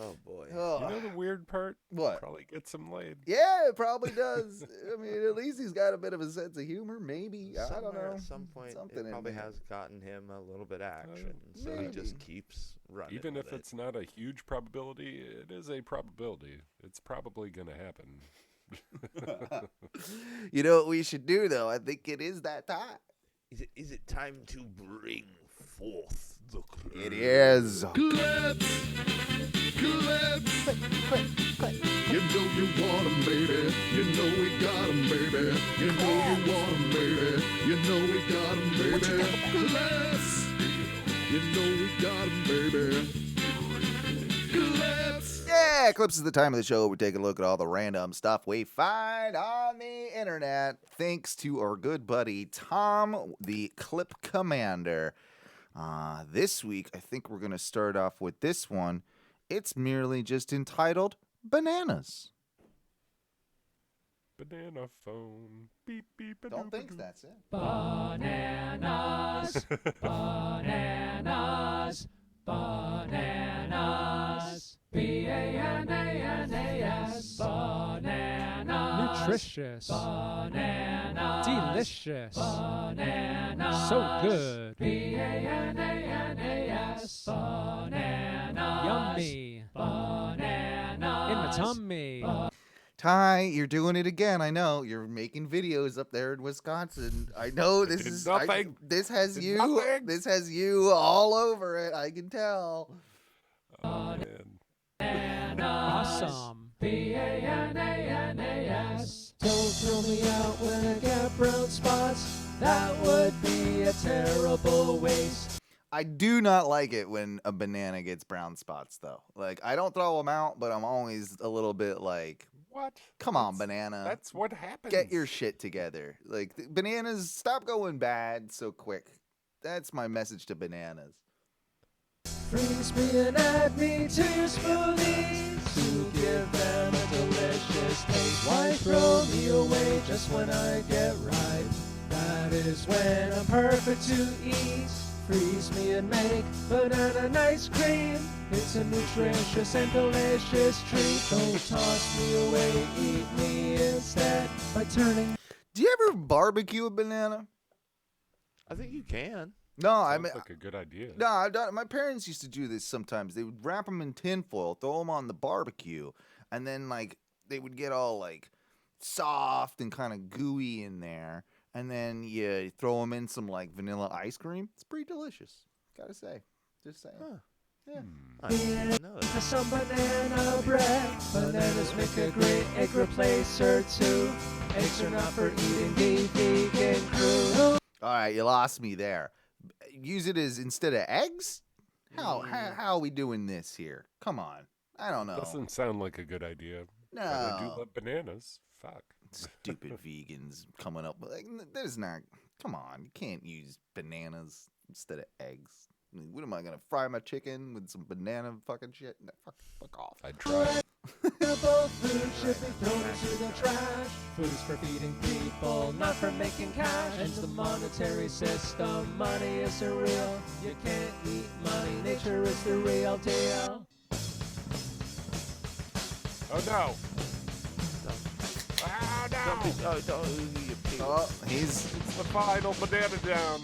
Oh boy. Oh, You know the weird part? what? Probably get some laid. Yeah, it probably does. I mean, at least he's got a bit of a sense of humor, maybe. I don't Somewhere know. At some point, Something it in probably there. has gotten him a little bit of action, so he just keeps running. Even with if it. it's not a huge probability, it is a probability. It's probably going to happen. You know what we should do, though? I think it is that time. Is it time to bring forth the It is. Clips. You know you want 'em, baby. You know we got 'em, baby. You know you want 'em, baby. You know we got 'em, baby. Clips. You know we got 'em, baby. Clips. Yeah, Clips is the time of the show where we take a look at all the random stuff we find on the internet. Thanks to our good buddy Tom, the Clip Commander. This week, I think we're going to start off with this one. It's merely just entitled Bananas. Banana phone. Beep, beep, Don't think that's it. Bananas, bananas, bananas. B-A-N-A-N-A-S. Bananas. Nutritious. Bananas. Delicious. Bananas. So good. B-A-N-A-N-A-S. Bananas. Yummy. Bananas. In my tummy. Ty, you're doing it again. I know you're making videos up there in Wisconsin. I know this Did is nothing. this has Did you. nothing. This has you all over it. I can tell. Oh, man. Awesome. B-A-N-A-N-A-S. Don't throw me out when I get brown spots. That would be a terrible waste. I do not like it when a banana gets brown spots, though. Like, I don't throw them out, but I'm always a little bit like, What? come on, banana. That's what happens. Get your shit together. Like, bananas, stop going bad so quick. That's my message to bananas. Freeze me and add me to your smoothies to give them a delicious taste. Why throw me away just when I get ripe? That is when I'm perfect to eat. Freeze me and make banana and ice cream. It's a nutritious and delicious treat. Don't toss me away, eat me instead by turning. Do you ever barbecue a banana? I think you can. No, I Sounds mean, like a good idea. no, I've done. My parents used to do this sometimes. They would wrap them in tinfoil, throw them on the barbecue, and then like they would get all like soft and kind of gooey in there, and then you throw them in some like vanilla ice cream. It's pretty delicious, gotta say. Just saying. Huh. Yeah. I didn't know that. Some banana bread. Bananas make a great egg replacer too. Eggs are not for eating the vegan crew. All right, you lost me there. Use it as instead of eggs? How are we doing this here? Come on. I don't know. Doesn't sound like a good idea. But I do No. love bananas. Fuck. Stupid vegans coming up with like there's not. Come on, you can't use bananas instead of eggs. I mean, what am I gonna fry my chicken with some banana fucking shit? No, fuck off. I'd try. Both food should be thrown into the trash. Food is for feeding people, not for making cash. And the monetary system, money is surreal. You can't eat money, nature is the real deal. Oh no! Ah Don't be, no! don't you pig. Oh, he's It's the final banana down.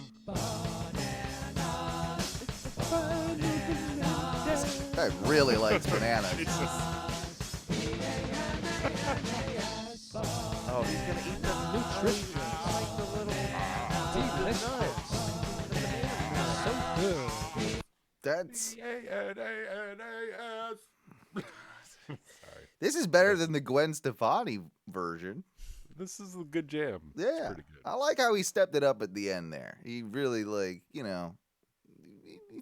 that really likes bananas. Jesus. Oh, he's gonna eat the nutrition. Like the little Delicious. So good. That's B-A-N-A-N-A-S. Sorry. this is better than the Gwen Stefani version. This is a good jam. It's Yeah, pretty good. I like how he stepped it up at the end there. He really like he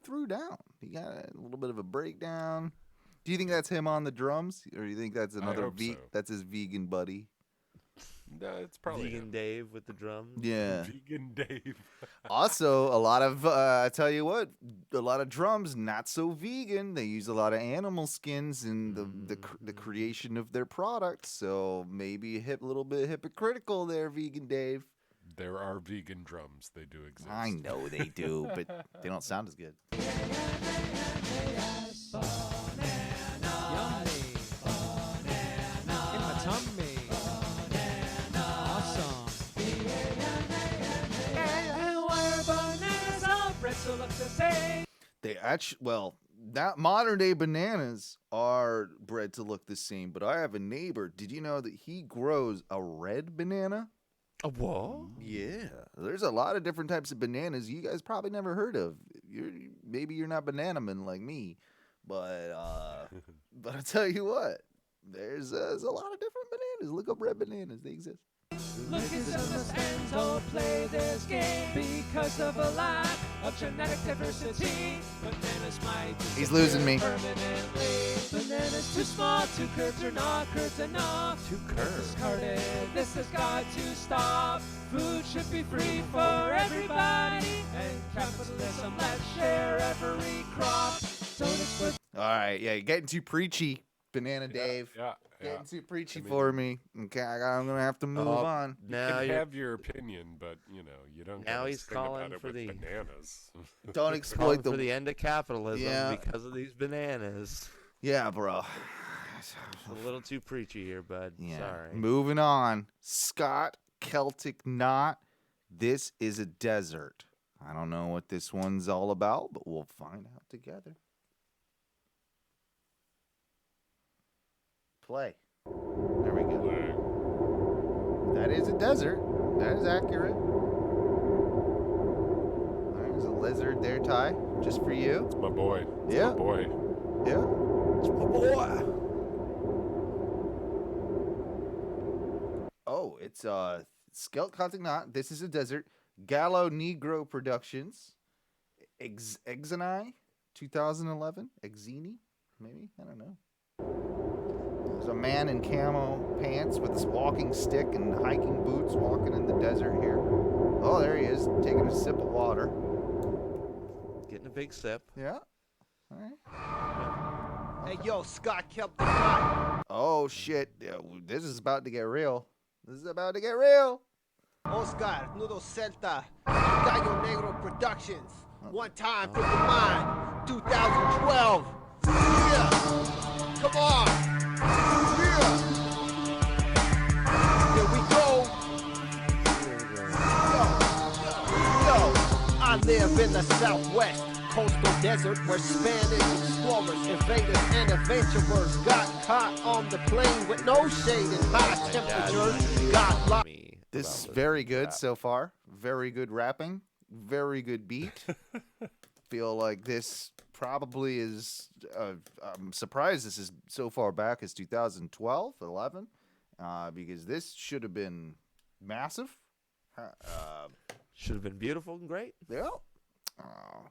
threw down. He got a little bit of a breakdown. Do you think that's him on the drums, or do you think that's another hope so. that's his vegan buddy? No, it's probably vegan him. Dave with the drums. Yeah. Vegan Dave. Also, a lot of I tell you what, a lot of drums not so vegan. They use a lot of animal skins in the creation of their products. So maybe a little bit hypocritical there, Vegan Dave. There are vegan drums. They do exist. I know they do, but they don't sound as good. Yummy. In my tummy. Awesome. And why are bananas all bred to look the same? They actually, well, not modern day bananas are bred to look the same, but I have a neighbor. Did you know that he grows a red banana? A what? Yeah, there's a lot of different types of bananas you guys probably never heard of. Maybe you're not banana man like me, but I tell you what, there's a lot of different bananas. Look up red bananas; they exist. Lucas and the Stens don't play this game because of a lack of genetic diversity. Bananas might He's losing me. permanently. Bananas too small, too curved or not curved enough. Too curved. Discarded. This has got to stop. Food should be free for everybody. And capitalism, let's share every crop. Don't exploit. All right, yeah, you're getting too preachy, Banana Dave. Yeah. Getting too preachy I mean- for me. Okay, I'm gonna have to move on. You Now can you're have your opinion, but you don't. Now gotta he's sing about calling it for with the- bananas. Don't exploit calling the for the end of capitalism Yeah. because of these bananas. yeah, bro. It's a little too preachy here, bud. Yeah. Sorry. Moving on. Scott Celtic Knot. This is a desert. I don't know what this one's all about, but we'll find out together. Play. There we go. That is a desert. That is accurate. There's a lizard there, Ty. Just for you. My boy. It's Yeah. My boy. Yeah. It's my boy. Oh, it's Skelt Celtic Knot. This is a desert. Gallo Negro Productions. Exeni, 2011. Exeni, maybe? I don't know. There's a man in camo pants with his walking stick and hiking boots walking in the desert here. Oh, there he is, taking a sip of water. Getting a big sip. Yeah. All right. Hey, yo, Scott kept the knot. Oh, shit. Yeah, this is about to get real. This is about to get real. Oscar, Nudo Celta, Gallo Negro Productions. One time for your mind. 2012. Yeah. Come on. Yeah. Here we go. Yo. I live in the Southwest coastal desert where Spanish explorers, invaders, and adventurers got caught on the plane with no shade and high temperatures. Got lost. This is very good so far. Very good rapping. Very good beat. Feel like this probably is. I'm surprised this is so far back as 2012, 11, because this should have been massive. Should have been beautiful and great. Yeah.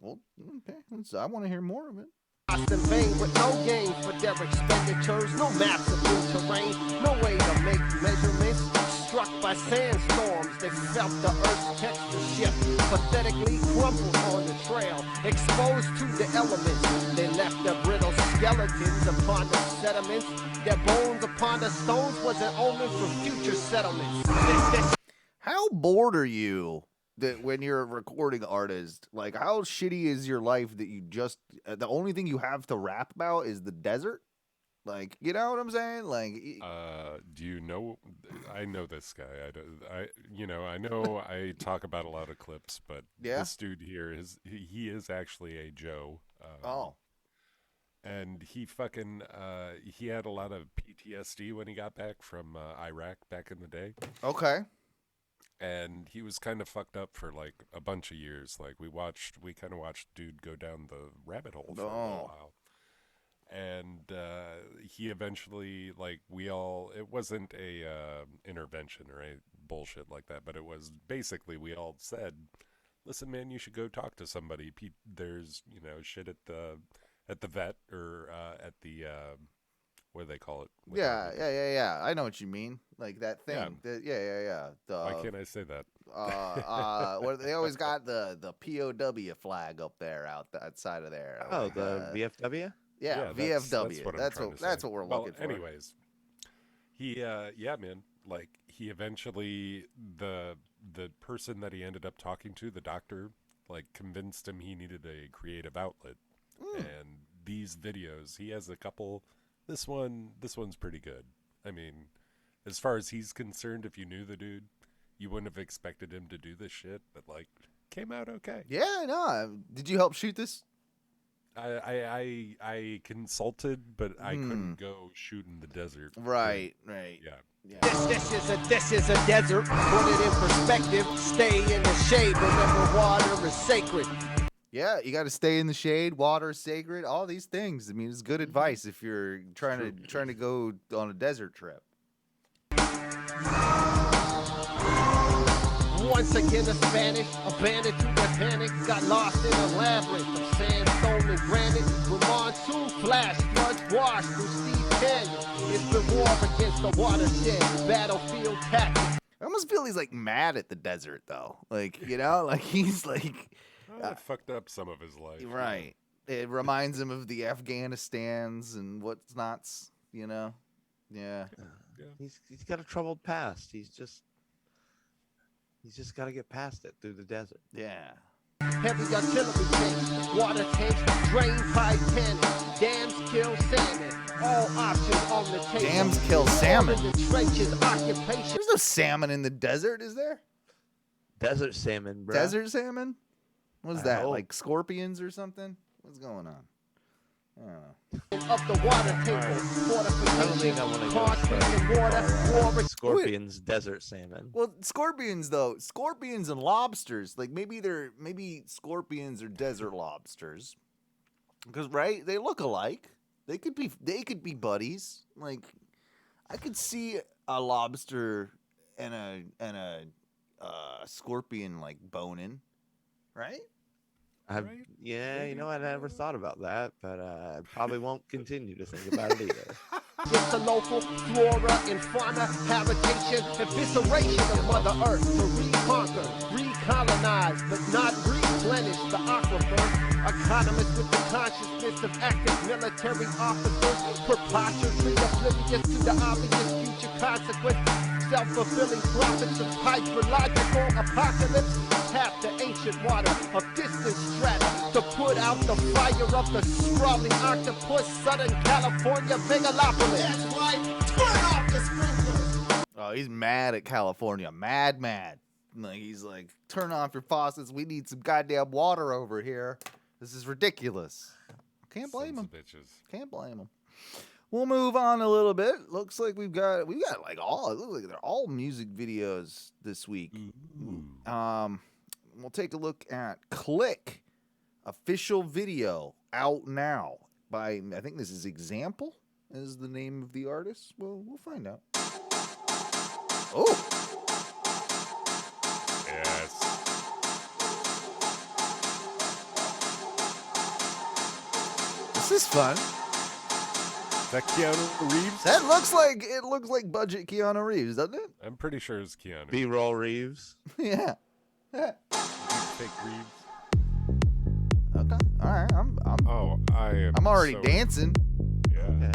Well, okay. I want to hear more of it. Lost in vain with no gain for their expenditures, no maps of new terrain, no way to make measurements. Struck by sandstorms, they felt the earth's texture shift, pathetically crumpled on the trail, exposed to the elements. They left their brittle skeletons upon the sediments, their bones upon the stones was an omen for future settlements. How bored are you that when you're a recording artist? Like, how shitty is your life that you just the only thing you have to rap about is the desert? Like, you know what I'm saying? Like, do you know? I know this guy. I know I talk about a lot of clips, but yeah? This dude here he is actually a Joe. And he fucking he had a lot of PTSD when he got back from Iraq back in the day. Okay. And he was kind of fucked up for like a bunch of years. Like we kind of watched dude go down the rabbit hole for a little while. And he eventually, like, it wasn't a intervention or a bullshit like that, but it was basically we all said, listen, man, you should go talk to somebody. There's, shit at the vet or at the, what do they call it? Yeah. I know what you mean. Like that thing. Yeah. Why can't I say that? Well, they always got the POW flag up there outside of there. Oh, the VFW? Yeah, VFW. That's what we're looking for. Anyways, he man, like he eventually the person that he ended up talking to, the doctor, like convinced him he needed a creative outlet. And these videos, he has a couple. This one's pretty good. I mean, as far as he's concerned, if you knew the dude, you wouldn't have expected him to do this shit, but like came out okay. Yeah, no. Did you help shoot this? I consulted, but I couldn't go shoot in the desert. Right. Yeah. This is a desert. Put it in perspective. Stay in the shade. Remember, water is sacred. Yeah, you got to stay in the shade. Water is sacred. All these things. I mean, it's good advice if you're trying to go on a desert trip. Once again, the Spanish, abandoned to their panic, got lost in a labyrinth of sandstone and granite. With monsoon flash, floods washed through steep canyon. It's been war against the watershed, battlefield tactics. I almost feel he's like mad at the desert though. Like, like he's like it fucked up some of his life. Right. It reminds him of the Afghanistans and what's nots, Yeah. He's got a troubled past. He's just got to get past it through the desert. Yeah. Heavy artillery tanks, water tanks, drain pipe cannons, dams kill salmon. All options on the table. Dams kill salmon. In the trenches, occupation. There's no salmon in the desert, is there? Desert salmon, bro. Desert salmon? What's that? Like scorpions or something? What's going on? I don't know. Of the water table, fortification, water, scorpions, desert salmon. Well, scorpions though, scorpions and lobsters, like maybe scorpions are desert lobsters, because right, they look alike. They could be buddies. Like, I could see a lobster and a scorpion like boning, right? Yeah, I never thought about that, but I probably won't continue to think about it either. With the local flora and fauna, habitation, evisceration of Mother Earth to reconquer, recolonize, but not replenish the aquifer. Economists with the consciousness of active military officers, preposterously oblivious to the obvious future consequence. Self-fulfilling prophets of hyperlogical apocalypse. tap the ancient water of distant strata to put out the fire of the sprawling octopus, Southern California megalopolis. That's right, turn off the sprinklers. Oh, he's mad at California. Mad. Like, he's like, turn off your faucets. We need some goddamn water over here. This is ridiculous. Can't blame him. Bitches. Can't blame him. We'll move on a little bit. Looks like we've got like all. It looks like they're all music videos this week. We'll take a look at Click, official video out now by, I think this is Example is the name of the artist. Well, we'll find out. Oh. Yes. This is fun. Is that Keanu Reeves? That looks like budget Keanu Reeves, doesn't it? I'm pretty sure it's Keanu. B-roll Reeves. Yeah. Fake Reeves. Okay. All right. I'm already so- dancing. Yeah. Okay.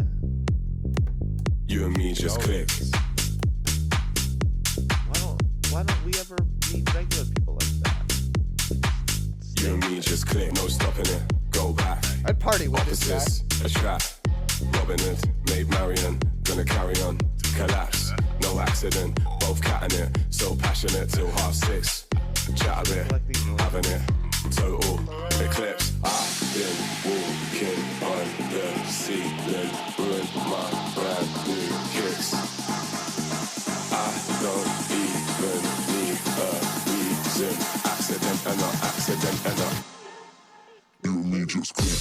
You and me just click. Why don't we ever meet regular people like that? You and me just click. No stopping it. Go back. I'd party with this guy. Opposites attract. Robin Hood, Maid Marian. Gonna carry on. Collapse. No accident. Both catting it. So passionate till 6:30. Chat a bit. Having it. Total eclipse. I've been walking on the ceiling. Ruined my brand new kicks. I don't even need a reason. Accident and not accident and not. You and me just click.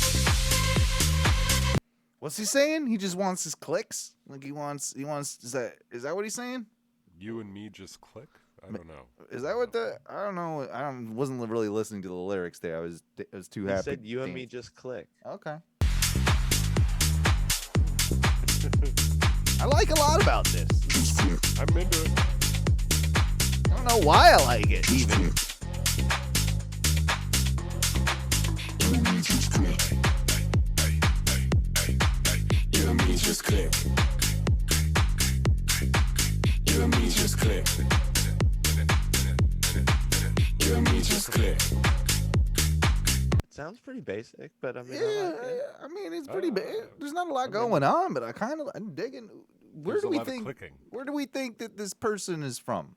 What's he saying? He just wants his clicks? Like he wants is that what he's saying? You and me just click? I don't know. Is that what I don't know. Wasn't really listening to the lyrics there. I was too He happy. said you and me dance. just click. Okay. I like a lot about this. I'm into it. I don't know why I like it even. You and me just click. You and me just click. You and me just click. It sounds pretty basic, but I mean, Yeah, I like it. I mean it's pretty big. There's not a lot going on, but I'm digging. There's a lot of clicking. Where do we think that this person is from?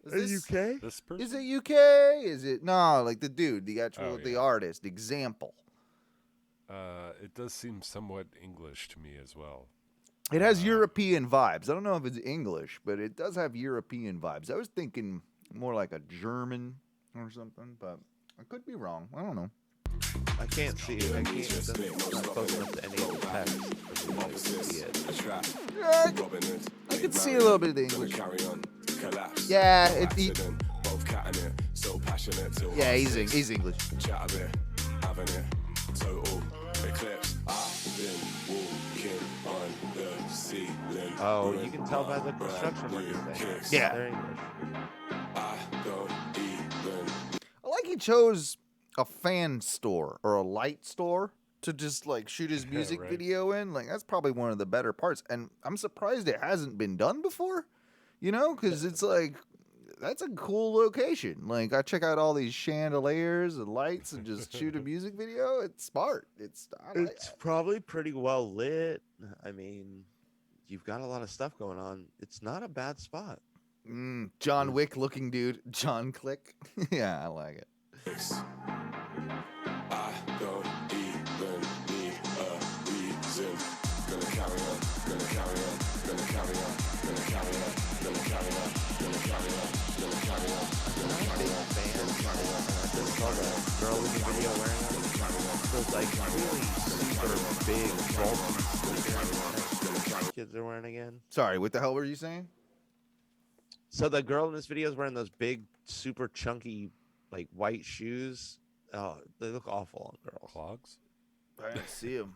Is this, UK? This person? Is it UK? Is it no? Like the dude, the actual, the yeah. artist, Example. It does seem somewhat English to me as well. It has European vibes. I don't know if it's English, but it does have European vibes. I was thinking more like a German or something, but I could be wrong. I don't know. I can't see it. I can't. It's not close enough to any of the text for me to see it. Yeah, I can see a little bit of the English. Yeah, yeah, he's English. Chat a bit, having it, total eclipse. I've been walking on the ceiling. Oh, you can tell by the construction workers there. Yeah. They're English. I don't even. I like he chose a fan store or a light store to just like shoot his music right. video in. Like that's probably one of the better parts, and I'm surprised it hasn't been done before. You know, because it's like that's a cool location. Like I check out all these chandeliers and lights and just shoot a music video. It's smart. It's Probably pretty well lit. I mean, you've got a lot of stuff going on. It's not a bad spot. John Wick looking dude. John Click. Yeah, I like it. I don't even need a reason. Gonna carry on, gonna carry on, gonna carry on, gonna carry on, gonna carry on, gonna carry on, gonna carry on, gonna carry on, Gonna carry on. I just saw the girl in the video wearing those like really super big bulky kids are wearing again. Sorry, what the hell were you saying? So the girl in this video is wearing those big, super chunky, like white shoes. Oh, they look awful on girls. Clogs? I didn't see him.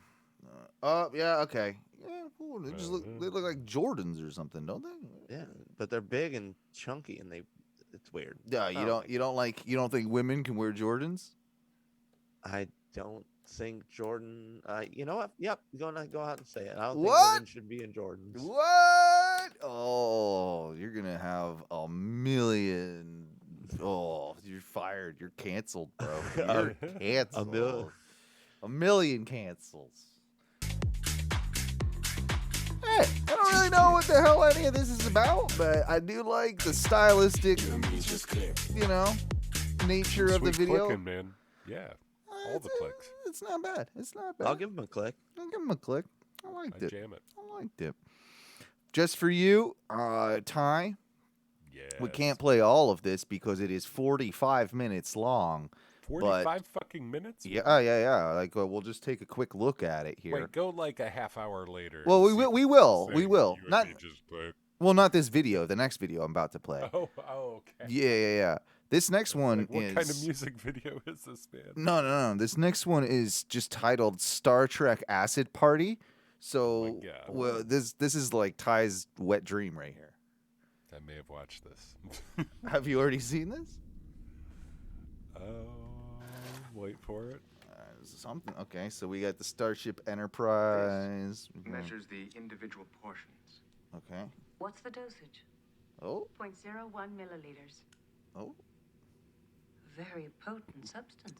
Oh, yeah, okay. Yeah, cool. They just they look like Jordans or something, don't they? Yeah, but they're big and chunky, and it's weird. Yeah, you don't think women can wear Jordans? I don't think Jordan. You know what? Yep, go out and say it. I don't What? think women should be in Jordans. What? Oh, you're gonna have a million Oh, you're fired. You're canceled, bro. You're canceled. million. A million cancels. Hey, I don't really know what the hell any of this is about, but I do like the stylistic, nature of the Sweet video. clicking, man. Yeah, all the clicks. It's not bad. It's not bad. I'll give him a click. I'll give him a click. I liked I it. jam it. I liked it. Just for you, Ty. Yeah. We can't play all of this because it is 45 minutes long. 45 fucking minutes? Yeah. Like, we'll just take a quick look at it here. Wait, go like a half hour later. Well, and we see will. if We it's will. the We same. will. You and Not. me just play. Well, not this video. The next video I'm about to play. Oh, okay. Yeah. This next one Like, what is. kind of music video is this, man? No. This next one is just titled "Star Trek Acid Party." So, God. well, this is like Ty's wet dream right here. I may have watched this. Have you already seen this? Wait for it. Something. Okay, so we got the Starship Enterprise. Measures the individual portions. Okay. What's the dosage? Oh. 0.01 milliliters. Oh. Very potent substance.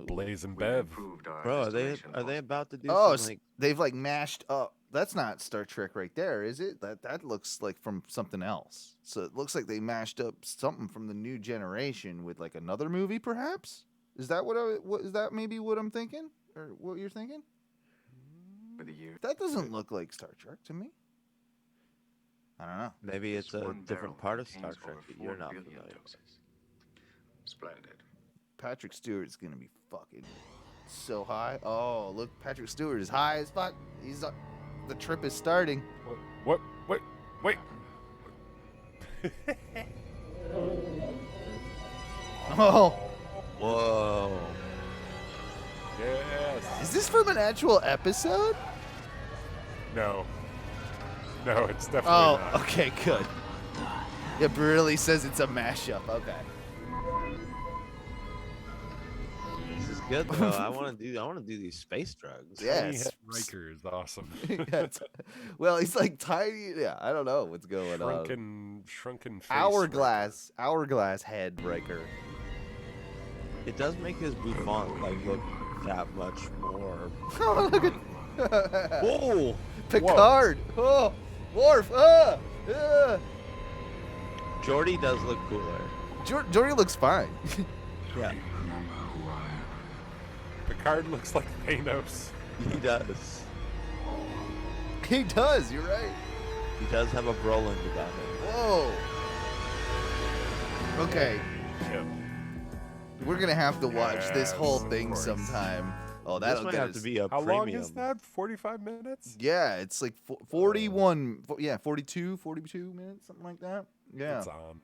Blazing We've Bev. improved our Bro, are they distillation about to do Oh, some, like... they've like mashed up. That's not Star Trek right there, is it? That looks like from something else. So it looks like they mashed up something from the new generation with like another movie, perhaps. Is that is that maybe what I'm thinking, or what you're thinking? with a year? That doesn't look like Star Trek to me. I don't know. Maybe it's a One different barrel part of contains Star Trek over that you're 4 not billion familiar with. doses. Splendid. Patrick Stewart's gonna be fucking so high. Oh, look, Patrick Stewart is high as fuck. He's the trip is starting. What? Wait. Oh, Whoa. Yes. is this from an actual episode? No, it's definitely Oh, not. okay, good. It really says it's a mashup. Okay. This is good though. I want to do these space drugs. Yes. Tiny Riker is awesome. Well, he's like tiny. Yeah, I don't know what's going on. Shrunken face. Hourglass head breaker. It does make his bouffant like look that much more. Oh, look at Whoa! Picard. Oh, Worf. Jordy does look cooler. Jordy looks fine. Yeah, Picard looks like Thanos. he does. He does. You're right. He does have a Brolin about him. Whoa. Okay, Yeah. we're gonna have to watch this whole Yes, of thing course. sometime. Oh, This that'll might get have us. to be a How premium. long is that? 45 minutes? Yeah, it's like 41. Yeah, 42 minutes, something like that. Yeah. It's on.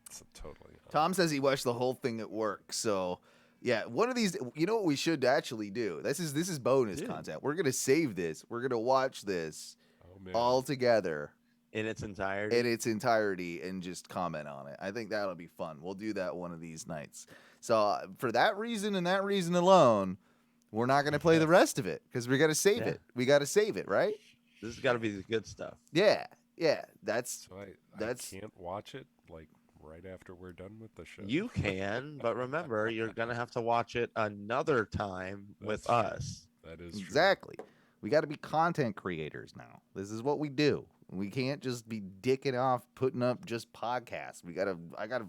It's totally on. Tom says he watched the whole thing at work. So, yeah, one of these. You know what we should actually do? This is bonus content. We're gonna save this. We're gonna watch this Oh, man. all together in its entirety. in its entirety and just comment on it. I think that'll be fun. We'll do that one of these nights. So for that reason and that reason alone, we're not gonna play the rest of it because we gotta save Yeah. it. We gotta save it, right? This has got to be the good stuff. Yeah. That's So I that's- can't watch it like right after we're done with the show. You can, but remember, you're gonna have to watch it another time with That's true. us. That is true. exactly. We got to be content creators now. This is what we do. We can't just be dicking off putting up just podcasts.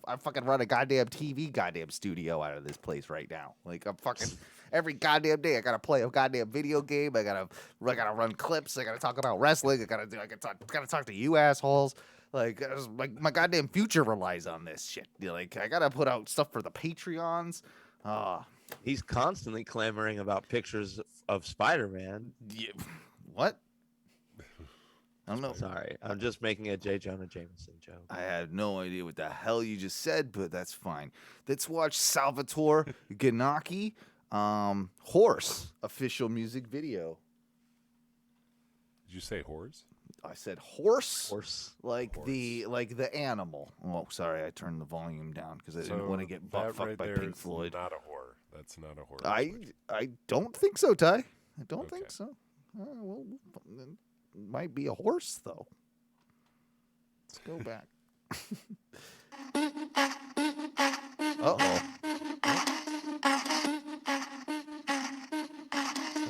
I fucking run a goddamn TV goddamn studio out of this place right now. Like I'm fucking every goddamn day I gotta play a goddamn video game. I gotta run clips. I gotta talk about wrestling. I gotta talk to you assholes. Like my goddamn future relies on this shit. Like I gotta put out stuff for the Patreons. He's constantly clamoring about pictures of Spider-Man. Yeah, what? I don't know. Sorry, I'm just making a J. Jonah Jameson joke. I have no idea what the hell you just said, but that's fine. Let's watch Salvatore Ganacchi, Horse official music video. Did you say horse? I said horse, Horse. like the animal. Oh, sorry, I turned the volume down because I didn't want to get butt that fucked right by there Pink is Floyd. Not a horror. That's not a horror. I don't think so, Ty. I don't Okay. think so. Well, it might be a horse though. Let's go back. Uh-oh.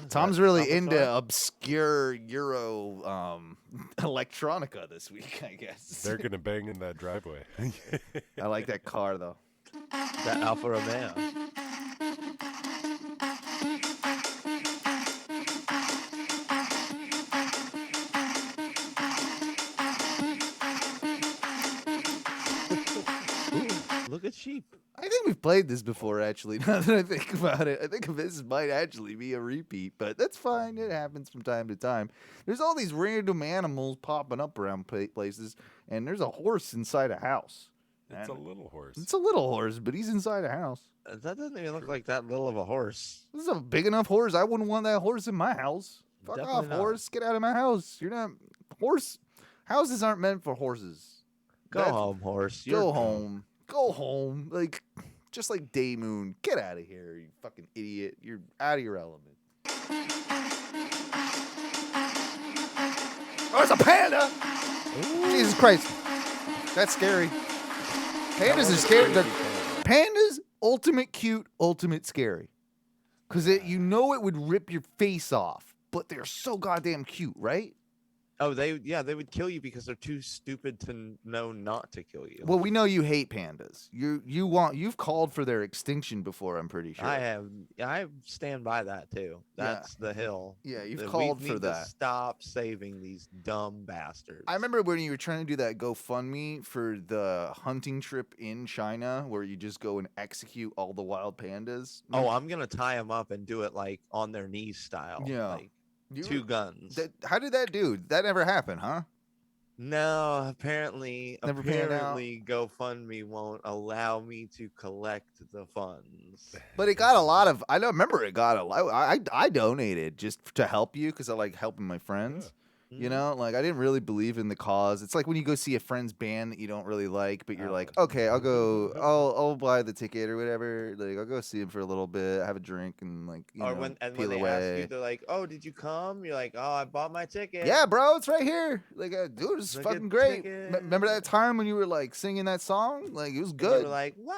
Tom's really into obscure Euro electronica this week, I guess. They're gonna bang in that driveway. I like that car though. That Alfa Romeo. Look at sheep. I think we've played this before, actually. Now that I think about it, I think this might actually be a repeat, but that's fine. It happens from time to time. There's all these random animals popping up around places, and there's a horse inside a house. It's a little horse. It's a little horse, but he's inside a house. That doesn't even look like that little of a horse. This is a big enough horse. I wouldn't want that horse in my house. Fuck Definitely off, not. horse. Get out of my house. You're not... Houses aren't meant for horses. Go home, horse. Go home. Go home. Like, just like Day Moon. Get out of here, you fucking idiot. You're out of your element. Oh, it's a panda! Jesus Christ. That's scary. Pandas are scary. Pandas, ultimate cute, ultimate scary. Because you know it would rip your face off, but they're so goddamn cute, right? Oh, they would kill you because they're too stupid to know not to kill you. Well, we know you hate pandas. You've called for their extinction before, I'm pretty sure. I have. I stand by that too. That's the hill. Yeah, you've that called we for need that. To stop saving these dumb bastards. I remember when you were trying to do that GoFundMe for the hunting trip in China, where you just go and execute all the wild pandas. Oh, I'm gonna tie them up and do it like on their knees style. Yeah. Like, two guns. How did that do? That never happened, huh? No, apparently Never panned out. GoFundMe won't allow me to collect the funds. But it got a lot of. I don't remember it got a lot. I donated just to help you because I like helping my friends. You know, like I didn't really believe in the cause. It's like when you go see a friend's band that you don't really like, but you're like, okay, I'll buy the ticket or whatever. Like I'll go see him for a little bit, have a drink, and like When peel they away. ask you, they're like, "Oh, did you come?" You're like, "Oh, I bought my ticket." Yeah, bro, it's right here. Like, dude, it's Look at fucking great. ticket. Remember that time when you were like singing that song? Like, it was And good. You were like, "What?"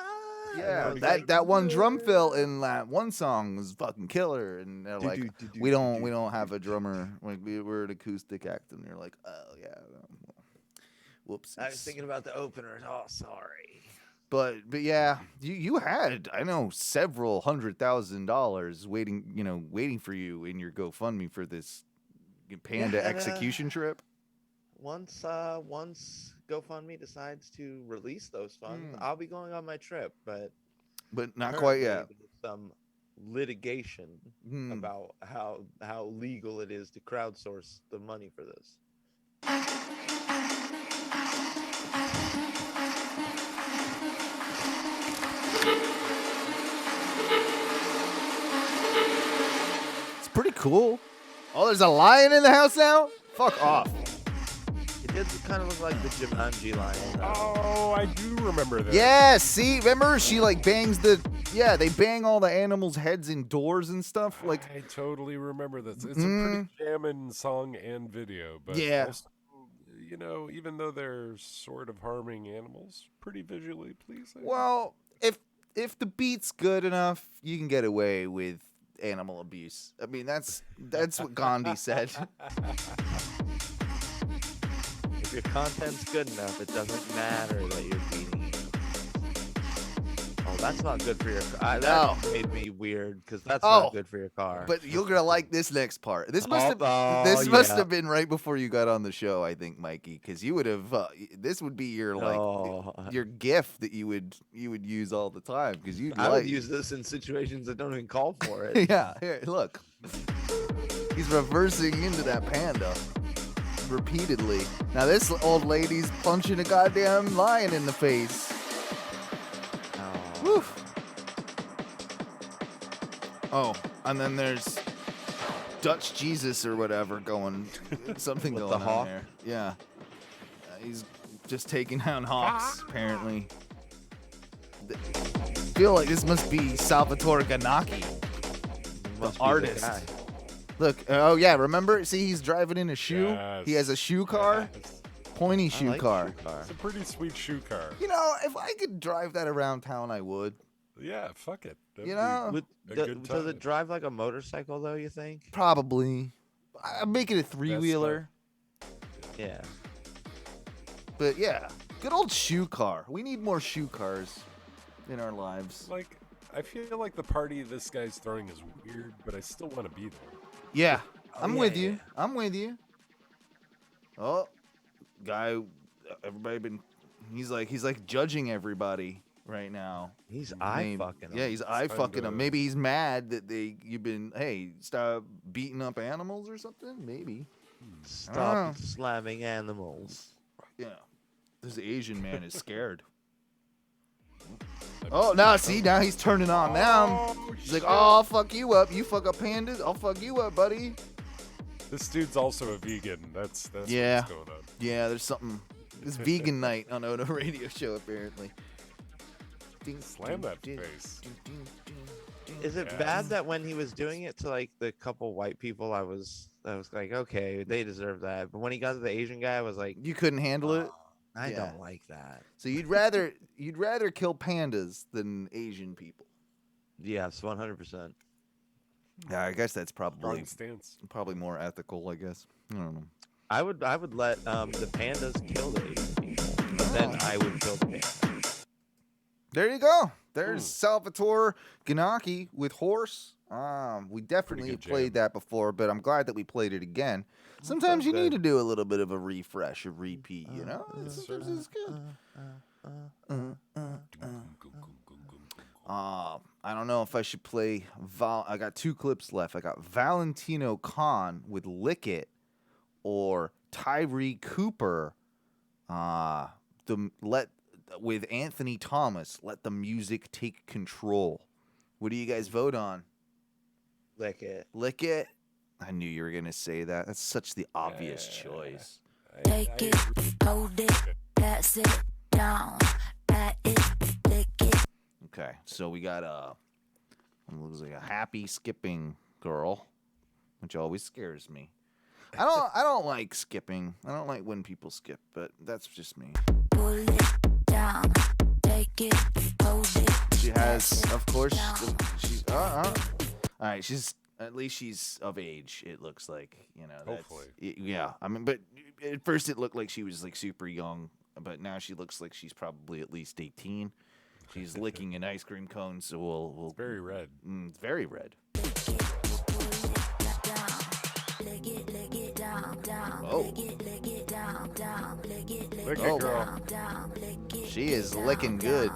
Yeah, And I was that like, one drum fill in that one song was fucking killer. And they're like, we don't have a drummer. Like, we're an acoustic act, and they're like, oh yeah, whoops. I was thinking about the openers. Oh, sorry. But yeah, you had, I know, several $100,000 waiting for you in your GoFundMe for this panda execution trip. Once GoFundMe decides to release those funds, I'll be going on my trip. But not quite yet. there's some litigation about how legal it is to crowdsource the money for this. It's pretty cool. Oh, there's a lion in the house now? Fuck off. It did kind of look like the Jumanji lion. Oh, I do remember that. Yeah, see, remember she like bangs they bang all the animals' heads in doors and stuff. Like I totally remember this. It's a pretty jamming song and video, but Yeah. also, even though they're sort of harming animals, pretty visually pleasing. Well, if the beat's good enough, you can get away with animal abuse. I mean, that's what Gandhi said. If your content's good enough, it doesn't matter that you're beating animals. Oh, that's not good for your car. That made me weird because that's not good for your car. But you're gonna like this next part. This must have been right before you got on the show, I think, Mikey, because you would have. This would be your your gift that you would use all the time because I would use this in situations that don't even call for it. Yeah, here, look. He's reversing into that panda repeatedly. Now this old lady's punching a goddamn lion in the face. Woo. Oh, and then there's Dutch Jesus or whatever something With going the on hawk? there. Yeah. He's just taking down hawks, apparently. I feel like this must be Salvatore Ganacchi, the artist. Look, oh yeah, remember? See, he's driving in a shoe. Yes. He has a shoe car. Pointy shoe car. It's a pretty sweet shoe car. You know, if I could drive that around town, I would. Yeah, fuck it. That'd You be know? a good Does time. it drive like a motorcycle though? You think? Probably. I'm making it a 3-wheeler. Yeah. But yeah, good old shoe car. We need more shoe cars in our lives. Like, I feel like the party this guy's throwing is weird, but I still want to be there. Yeah, Oh, I'm with you. I'm with you. Oh, guy, everybody been. He's like judging everybody right now. He's eye fucking. Yeah, he's eye fucking them. Maybe he's mad that you've been. Hey, stop beating up animals or something. Maybe. Stop slamming animals. Yeah, this Asian man is scared. Oh, now see, now he's turning on. Now he's like, oh, I'll fuck you up. You fuck up pandas, I'll fuck you up, buddy. This dude's also a vegan. That's Yeah. what's going on. Yeah, there's something. It's vegan night on a radio show, apparently. Slam that face. Is it bad that when he was doing it to like the couple white people, I was like, okay, they deserve that. But when he got to the Asian guy, I was like, You couldn't handle it? I Yeah. don't like that. So you'd rather kill pandas than Asian people. Yes, 100%. Yeah, I guess that's probably Strong stance. probably more ethical, I guess. I don't know. I would let the pandas kill the Asian people, and then I would kill the pandas. There you go. There's Salvatore Ganaki with Horse. We definitely good played jam. that before, but I'm glad that we played it again. Sometimes you need to do a little bit of a refresh, a repeat, you know? Sometimes it's good. I don't know if I should play I got 2 clips left. I got Valentino Khan with Lick It or Tyree Cooper with Anthony Thomas, Let the Music Take Control. What do you guys vote on? Lick it. Lick It? I knew you were going to say that. That's such the obvious choice. Take it, hold it, pass it down, pat it, lick it. Okay, so we got looks like a happy skipping girl, which always scares me. I don't like skipping. I don't like when people skip, but that's just me. Pull it down, take it, hold it. She has, of course, she's all right. At least she's of age. It looks like, you know. Hopefully. Yeah. I mean, but at first it looked like she was like super young, but now she looks like she's probably at least 18. She's licking an ice cream cone, so we'll. It's very red. It's very red. Oh. Lick it, girl. She is licking good.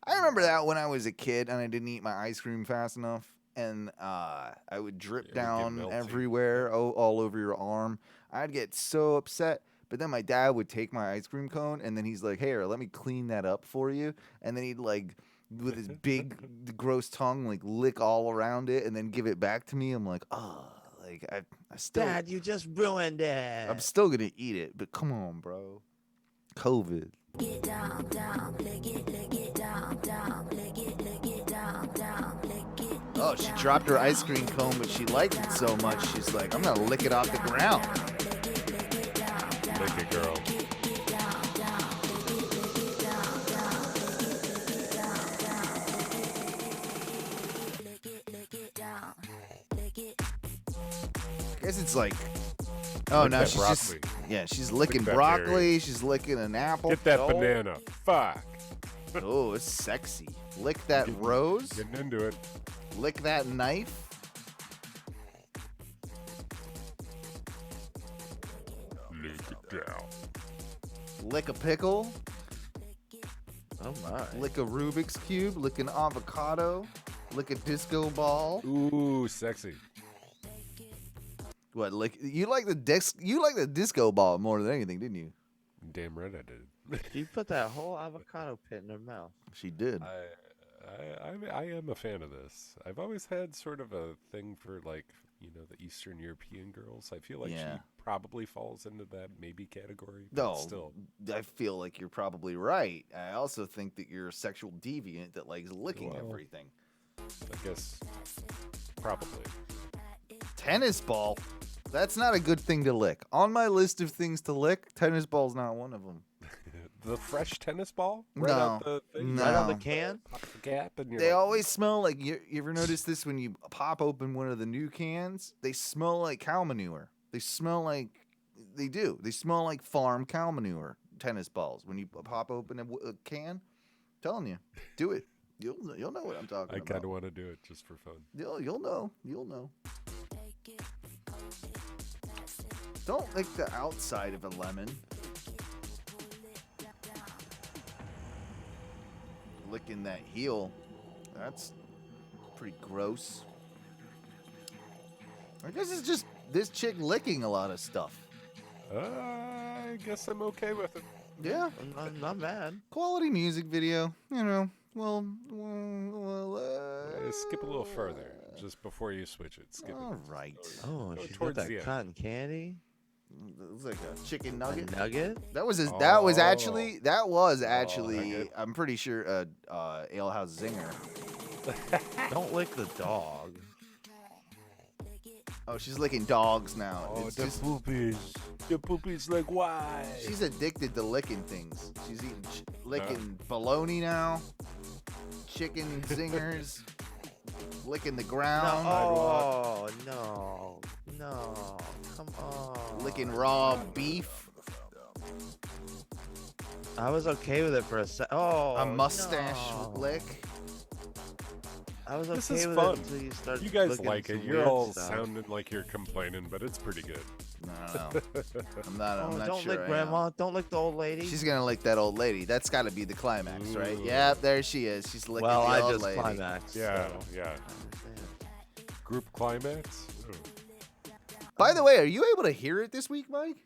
I remember that when I was a kid and I didn't eat my ice cream fast enough, and I would drip down everywhere, all over your arm. I'd get so upset. But then my dad would take my ice cream cone, and then he's like, "Here, let me clean that up for you." And then he'd like, with his big, gross tongue, like lick all around it, and then give it back to me. I'm like, oh, like I still. Dad, you just ruined it. I'm still gonna eat it, but come on, bro. COVID. Oh, she dropped her ice cream cone, but she liked it so much, she's like, I'm gonna lick it off the ground. Lick it, girl. I guess it's like, oh, Lick now that she's broccoli. she's licking that broccoli, berry. she's licking an apple. Get that banana. Fuck. Oh, it's sexy. Lick that rose. Getting into it. Lick that knife. Lick it down. Lick a pickle. Oh my. Lick a Rubik's Cube. Lick an avocado. Lick a disco ball. Ooh, sexy. What? Lick? You like the disco ball more than anything, didn't you? Damn right I did. You put that whole avocado pit in her mouth. She did. I am a fan of this. I've always had sort of a thing for, like, you know, the Eastern European girls. I feel like she probably falls into that maybe category. But No, still. I feel like you're probably right. I also think that you're a sexual deviant that likes licking everything. I guess probably. Tennis ball. That's not a good thing to lick. On my list of things to lick, tennis ball's not one of them. The fresh tennis ball? No. Out the thing? No. Right out the can? gap, and you're They like, always smell like you ever notice this when you pop open one of the new cans? They smell like cow manure. They smell like they do. They smell like farm cow manure. Tennis balls when you pop open a can. I'm telling you, do it. You'll know what I'm talking I about. kind of want to do it just for fun. You'll know. You'll know. Don't lick the outside of a lemon. Licking that heel. That's pretty gross. I guess it's just this chick licking a lot of stuff. I guess I'm okay with it. Yeah. I'm not mad. Quality music video, you know. Well, skip a little further, just before you switch it. Skip all it. right. Oh, Go she's got towards that the end. cotton candy. It was like a chicken nugget. A nugget? That was Oh. that was actually nugget. I'm pretty sure Ale House Zinger. Don't lick the dog. Oh, she's licking dogs now. Oh, It's the just- poopies. The poopies like why? she's addicted to licking things. She's eating licking bologna now. Chicken zingers. Licking the ground. Oh, no. Come on. Licking raw beef. I was okay with it for a sec. Oh, A mustache no. lick. I was This okay is with fun. it until you started You guys looking like some it. You're weird all stuff. sounding like you're complaining, but it's pretty good. No. I'm not Don't sure. lick I am. grandma. Don't lick the old lady. She's gonna lick that old lady. That's got to be the climax, right? Ooh. Yep, there she is. She's licking well, the I old just lady. climaxed. Yeah, so. yeah. I understand. Group climax? Ooh. By the way, are you able to hear it this week, Mike?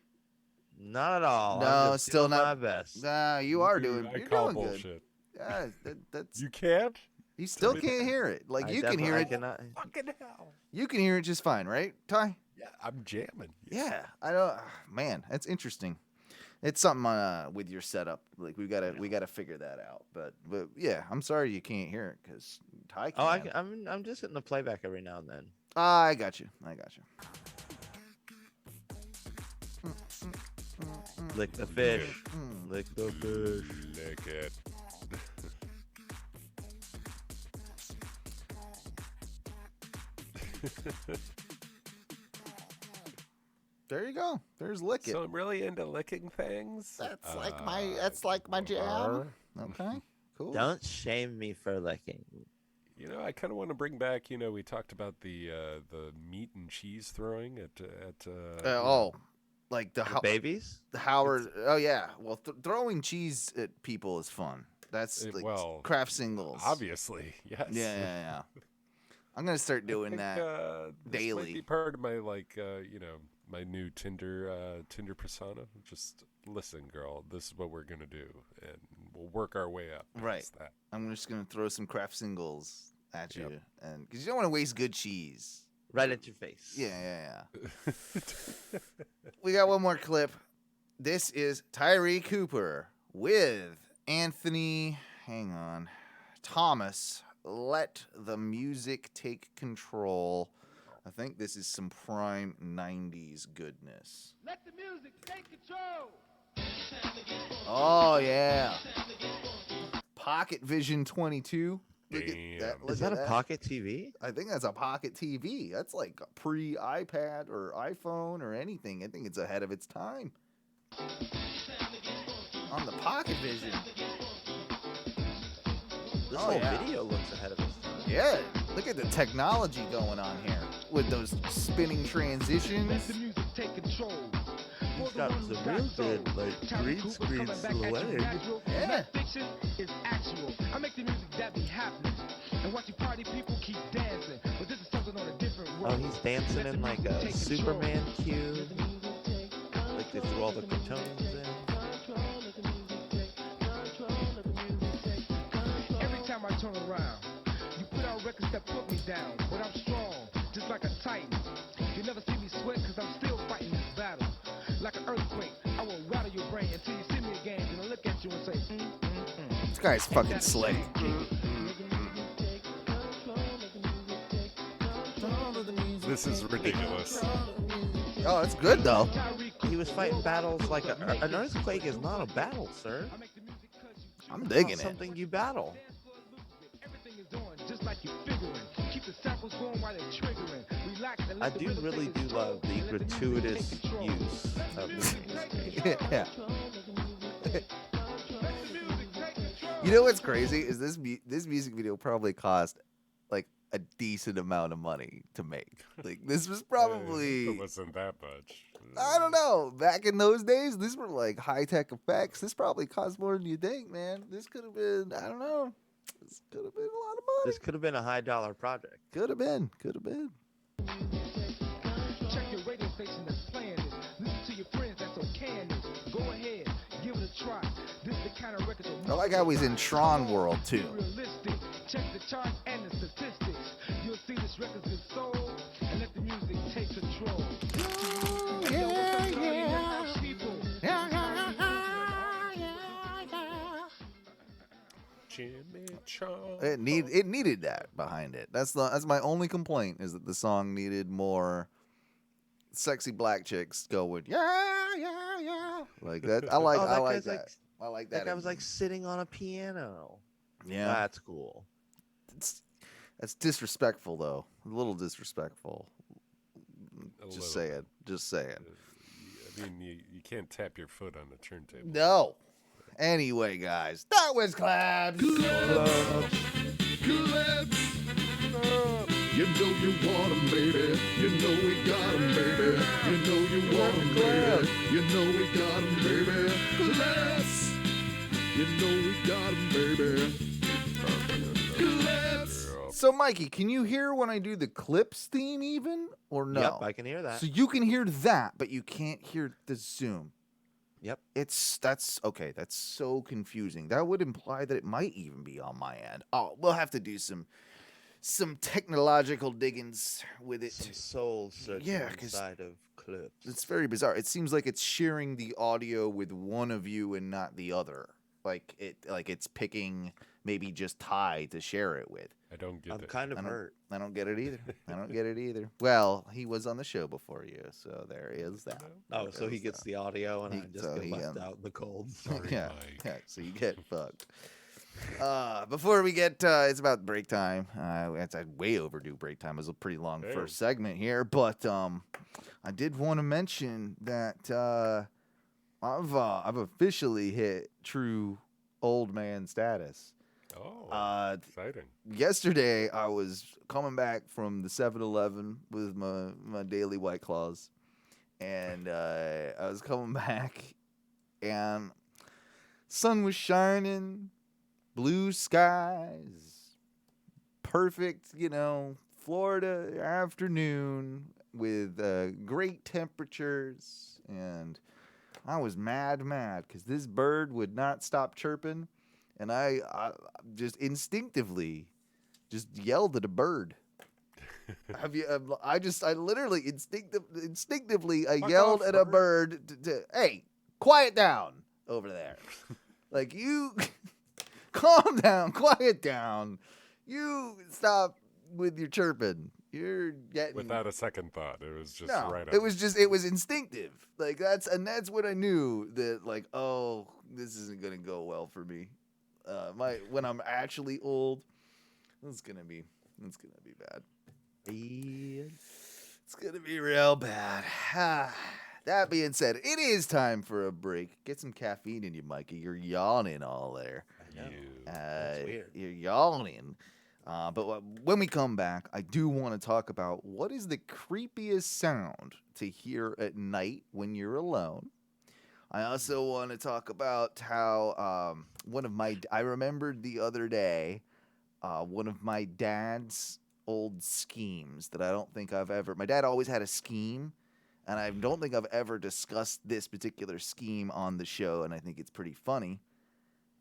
Not at all. No, I'm just still doing not. my best. Nah, you are doing. I You're call doing good. bullshit. Yeah, that's. You can't? You still Tell me can't that. hear it. Like I you can hear definitely it. cannot- Fucking hell. You can hear it just fine, right, Ty? Yeah, I'm jamming. Yeah, I don't. Man, that's interesting. It's something with your setup. Like we gotta figure that out. But yeah, I'm sorry you can't hear it because Ty can. Oh, I'm just hitting the playback every now and then. I got you. Lick the fish. Lick the fish. Lick it. There you go. There's lick it. So I'm really into licking things. That's like my jam. Okay, cool. Don't shame me for licking. You know, I kind of want to bring back. You know, we talked about the meat and cheese throwing at like the babies. The Howard. Oh yeah. Well, throwing cheese at people is fun. That's like well, craft singles. Obviously, yes. Yeah. I'm gonna start doing that this daily. might be part of my my new Tinder persona. Just listen, girl. This is what we're gonna do, and we'll work our way up. Right. That. I'm just gonna throw some craft singles at you, and because you don't want to waste good cheese. Right at your face. Yeah. We got one more clip. This is Tyree Cooper with Anthony. Hang on, Thomas. Let the music take control. I think this is some prime 90s goodness. Let the music take control. Oh, yeah. Pocket Vision 22. Look at that. Is that a pocket TV? I think that's a pocket TV. That's like pre-iPad or iPhone or anything. I think it's ahead of its time. On the Pocket Vision. This whole video looks ahead of its time. Yeah, look at the technology going on here with those spinning transitions. Let the music take control. He's got some real good, like, green screen silhouetting. Yeah. Fiction is actual. I make the music that be happening. And watch you party people keep dancing. But this is something on a different Oh, world. he's dancing in like a Superman cube. Like they threw all the cartoons in. Every time I turn around, you put out records that put me down. But I'm strong, just like a titan. You never see me sweat because I'm still fighting this battle. Like an earthquake, I will rattle your brain until you see me again. And I look at you and say, This guy's fucking slick. This is ridiculous. Oh, it's good though. He was fighting battles like an earthquake is not a battle, sir. I'm digging It's it. something you battle. like you're figuring. Keep the samples going while they're triggering. Relax and I let the do rhythm really take do control, love the and let the music gratuitous take control. use of the Yeah. You know what's crazy is this music video probably cost like a decent amount of money to make. Like this was probably It wasn't that much. I don't know. Back in those days, these were like high tech effects. This probably cost more than you think, man. This could have been I don't know. This could have been a lot of money. This could have been a high dollar project. Could have been. Could have been. Check your radio station that's playing this. Listen to your friends that's okay in this. Go ahead, give it a try. This is the kind of record that I like how he's in Tron World too. realistic. Check the charts and the statistics. You'll see this record's been sold and let the music take control. Jimmy Chong. It needed that behind it. That's my only complaint is that the song needed more sexy black chicks going yeah like that. I like that. I like that. That guy was like sitting on a piano. Yeah, That's cool. That's disrespectful though. A little disrespectful. Just say it. Just say it. I mean, you can't tap your foot on the turntable. No. Anyway, guys, that was Clabs. Clabs. You know you want 'em, baby. You know we got 'em, baby. You know you want 'em, baby. You know we got 'em, baby. Clabs. You know we got 'em, baby. Clabs. So, Mikey, can you hear when I do the clips theme even or no? Yep, I can hear that. So you can hear that, but you can't hear the zoom. Yep. That's okay. That's so confusing. That would imply that it might even be on my end. Oh, we'll have to do some technological diggings with it. Some soul searching inside of clips. It's very bizarre. It seems like it's sharing the audio with one of you and not the other. Like it's picking maybe just Ty to share it with. I don't get it. I'm kind of hurt. I don't get it either. I don't get it either. Well, he was on the show before you, so there is that. Oh, so he gets the audio and I just so get he, left out in the cold. Sorry, yeah, Mike. yeah, so you get fucked. Before we get, it's about break time. It's a way overdue break time. It was a pretty long first segment here, but I did want to mention that I've officially hit true old man status. Oh, exciting. Yesterday, I was coming back from the 7-Eleven with my daily White Claws, and I was coming back, and sun was shining, blue skies, perfect, Florida afternoon with great temperatures, and I was mad because this bird would not stop chirping. And I just instinctively just yelled at a bird. I literally instinctively yelled at a bird to hey, quiet down over there. Like, you calm down, quiet down. You stop with your chirping. You're getting without a second thought. It was just no, right up. it was instinctive. Like that's when I knew that like, oh, this isn't gonna go well for me. When I'm actually old, it's gonna be bad. It's gonna be real bad. That being said, it is time for a break. Get some caffeine in you, Mikey. You're yawning all there. I know. That's weird. You're yawning. But when we come back, I do want to talk about what is the creepiest sound to hear at night when you're alone. I also want to talk about how I remembered the other day one of my dad's old schemes that I don't think my dad always had a scheme, and I don't think I've ever discussed this particular scheme on the show, and I think it's pretty funny.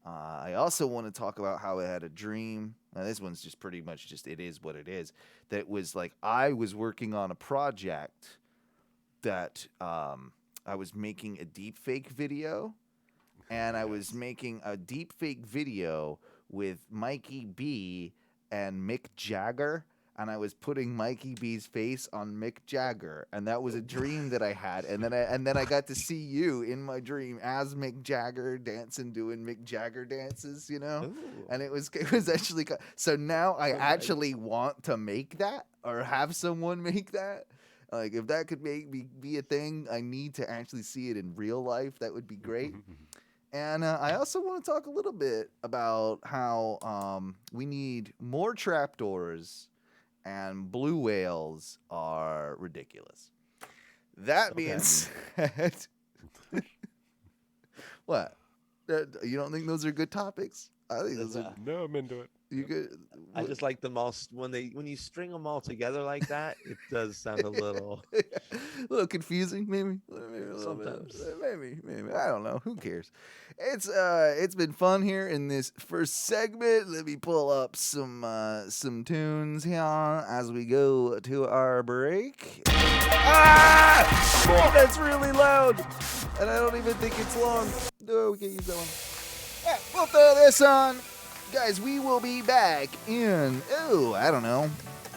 I also want to talk about how I had a dream. Now, this one's just pretty much it is what it is. That was like I was working on a project that I was making a deep fake video, and I was making a deep fake video with Mikey B and Mick Jagger. and I was putting Mikey B's face on Mick Jagger, and that was a dream that I had. And then I got to see you in my dream as Mick Jagger dancing, doing Mick Jagger dances, you know. Ooh. And it was actually so now I actually want to make that or have someone make that. Like if that could be a thing, I need to actually see it in real life. That would be great. And I also want to talk a little bit about how we need more trapdoors, and blue whales are ridiculous. That being said, what? You don't think those are good topics? I think those are. No, I'm into it. You good? I just like them all when you string them all together like that. It does sound a little confusing, maybe. Sometimes. Maybe. I don't know. Who cares? It's been fun here in this first segment. Let me pull up some tunes here as we go to our break. Ah! That's really loud, and I don't even think it's long. No, we can't use that one. Yeah, we'll throw this on. Guys, we will be back in, I don't know.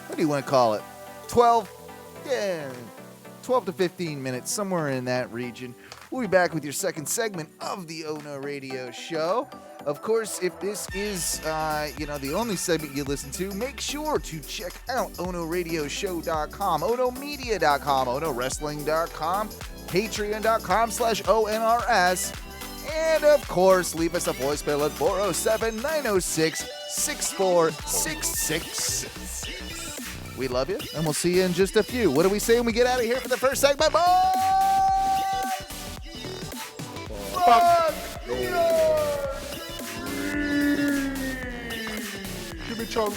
What do you want to call it? 12 to 15 minutes, somewhere in that region. We'll be back with your second segment of the Ono Radio Show. Of course, if this is, the only segment you listen to, make sure to check out OnoRadioshow.com, OnoMedia.com, OnoWrestling.com, Patreon.com/ONRS. And, of course, leave us a voicemail at 407-906-6466. We love you, and we'll see you in just a few. What do we say when we get out of here for the first segment, boys? Fuck Give me chunk.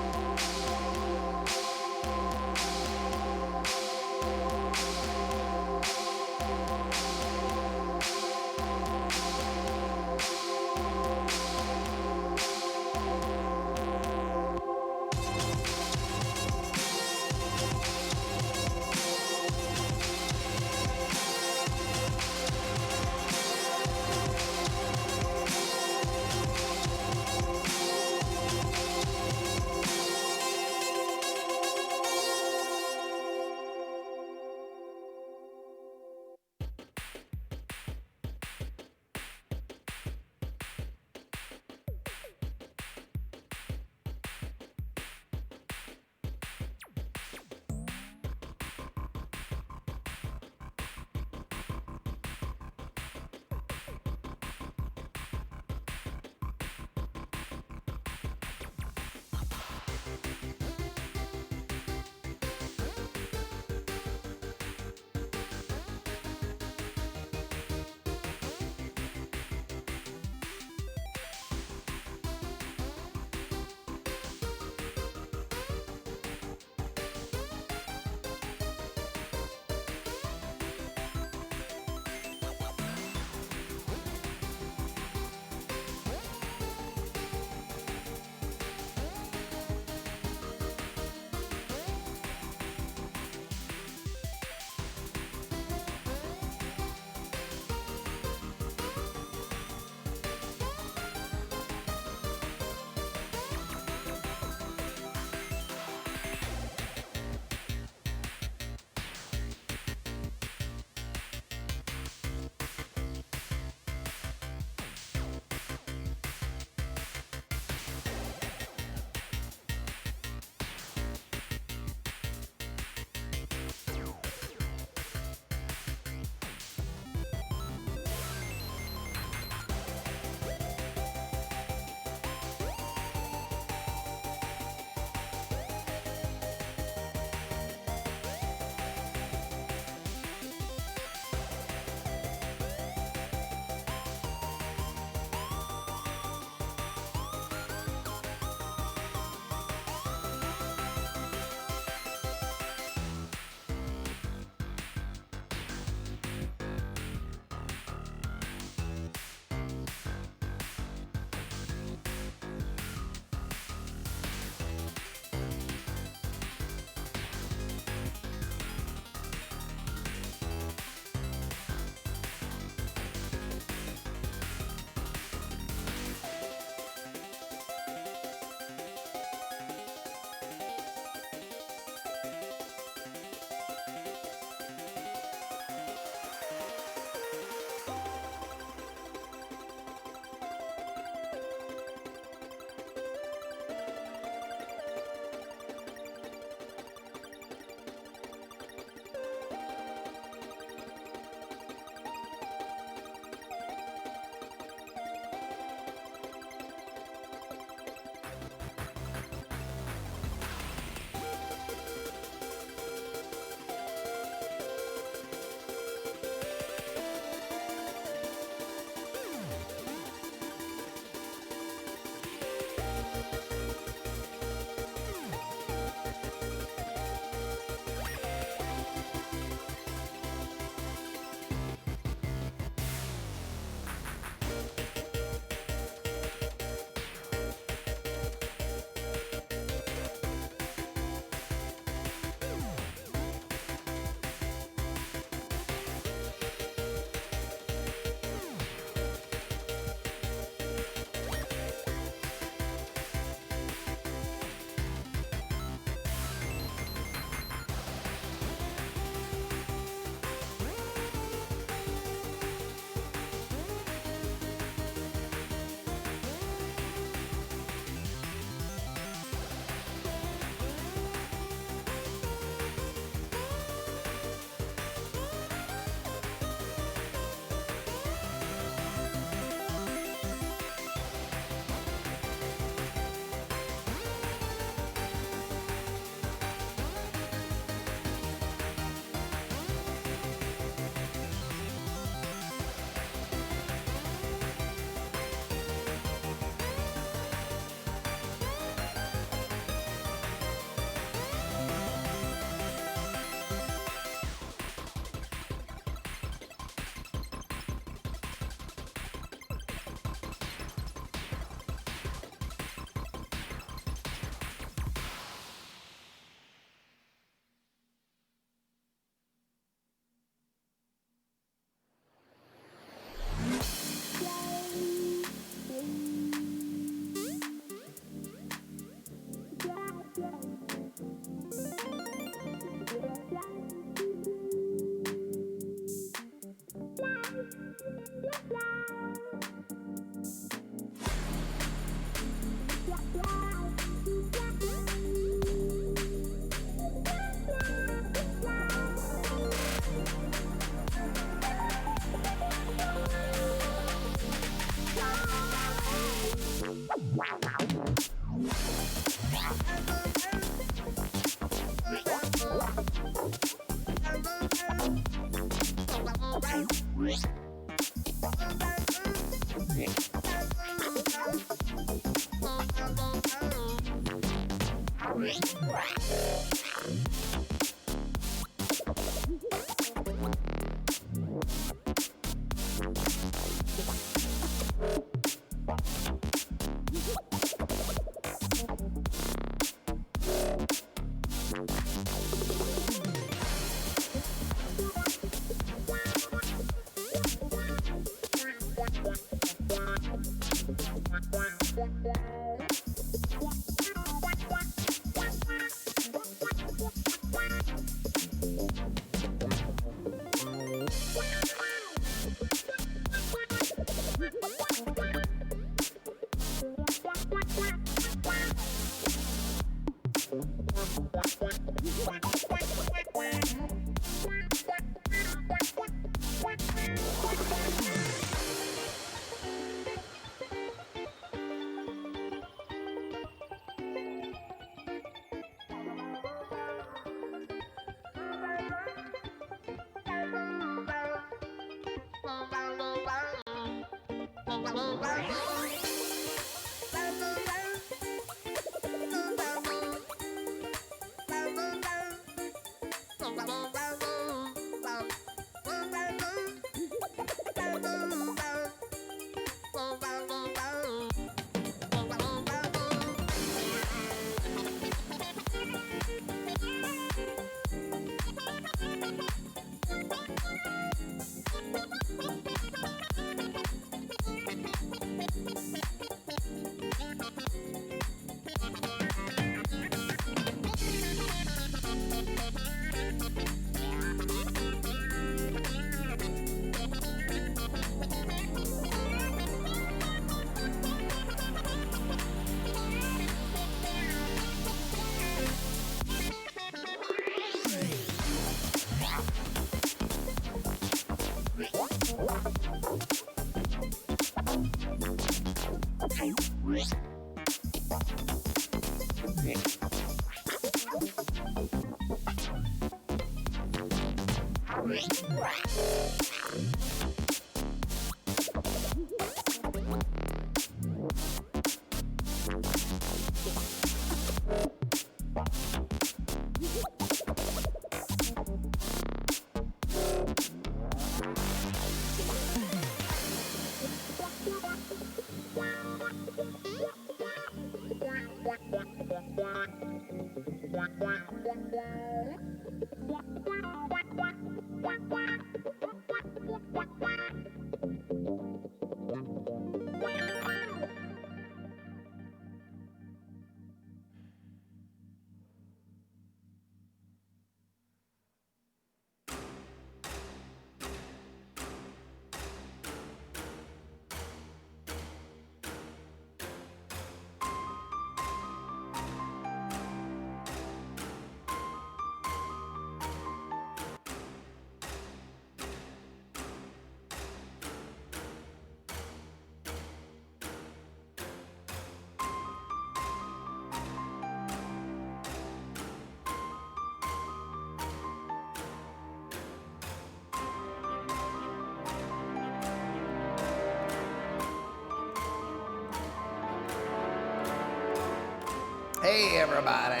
Hey, everybody.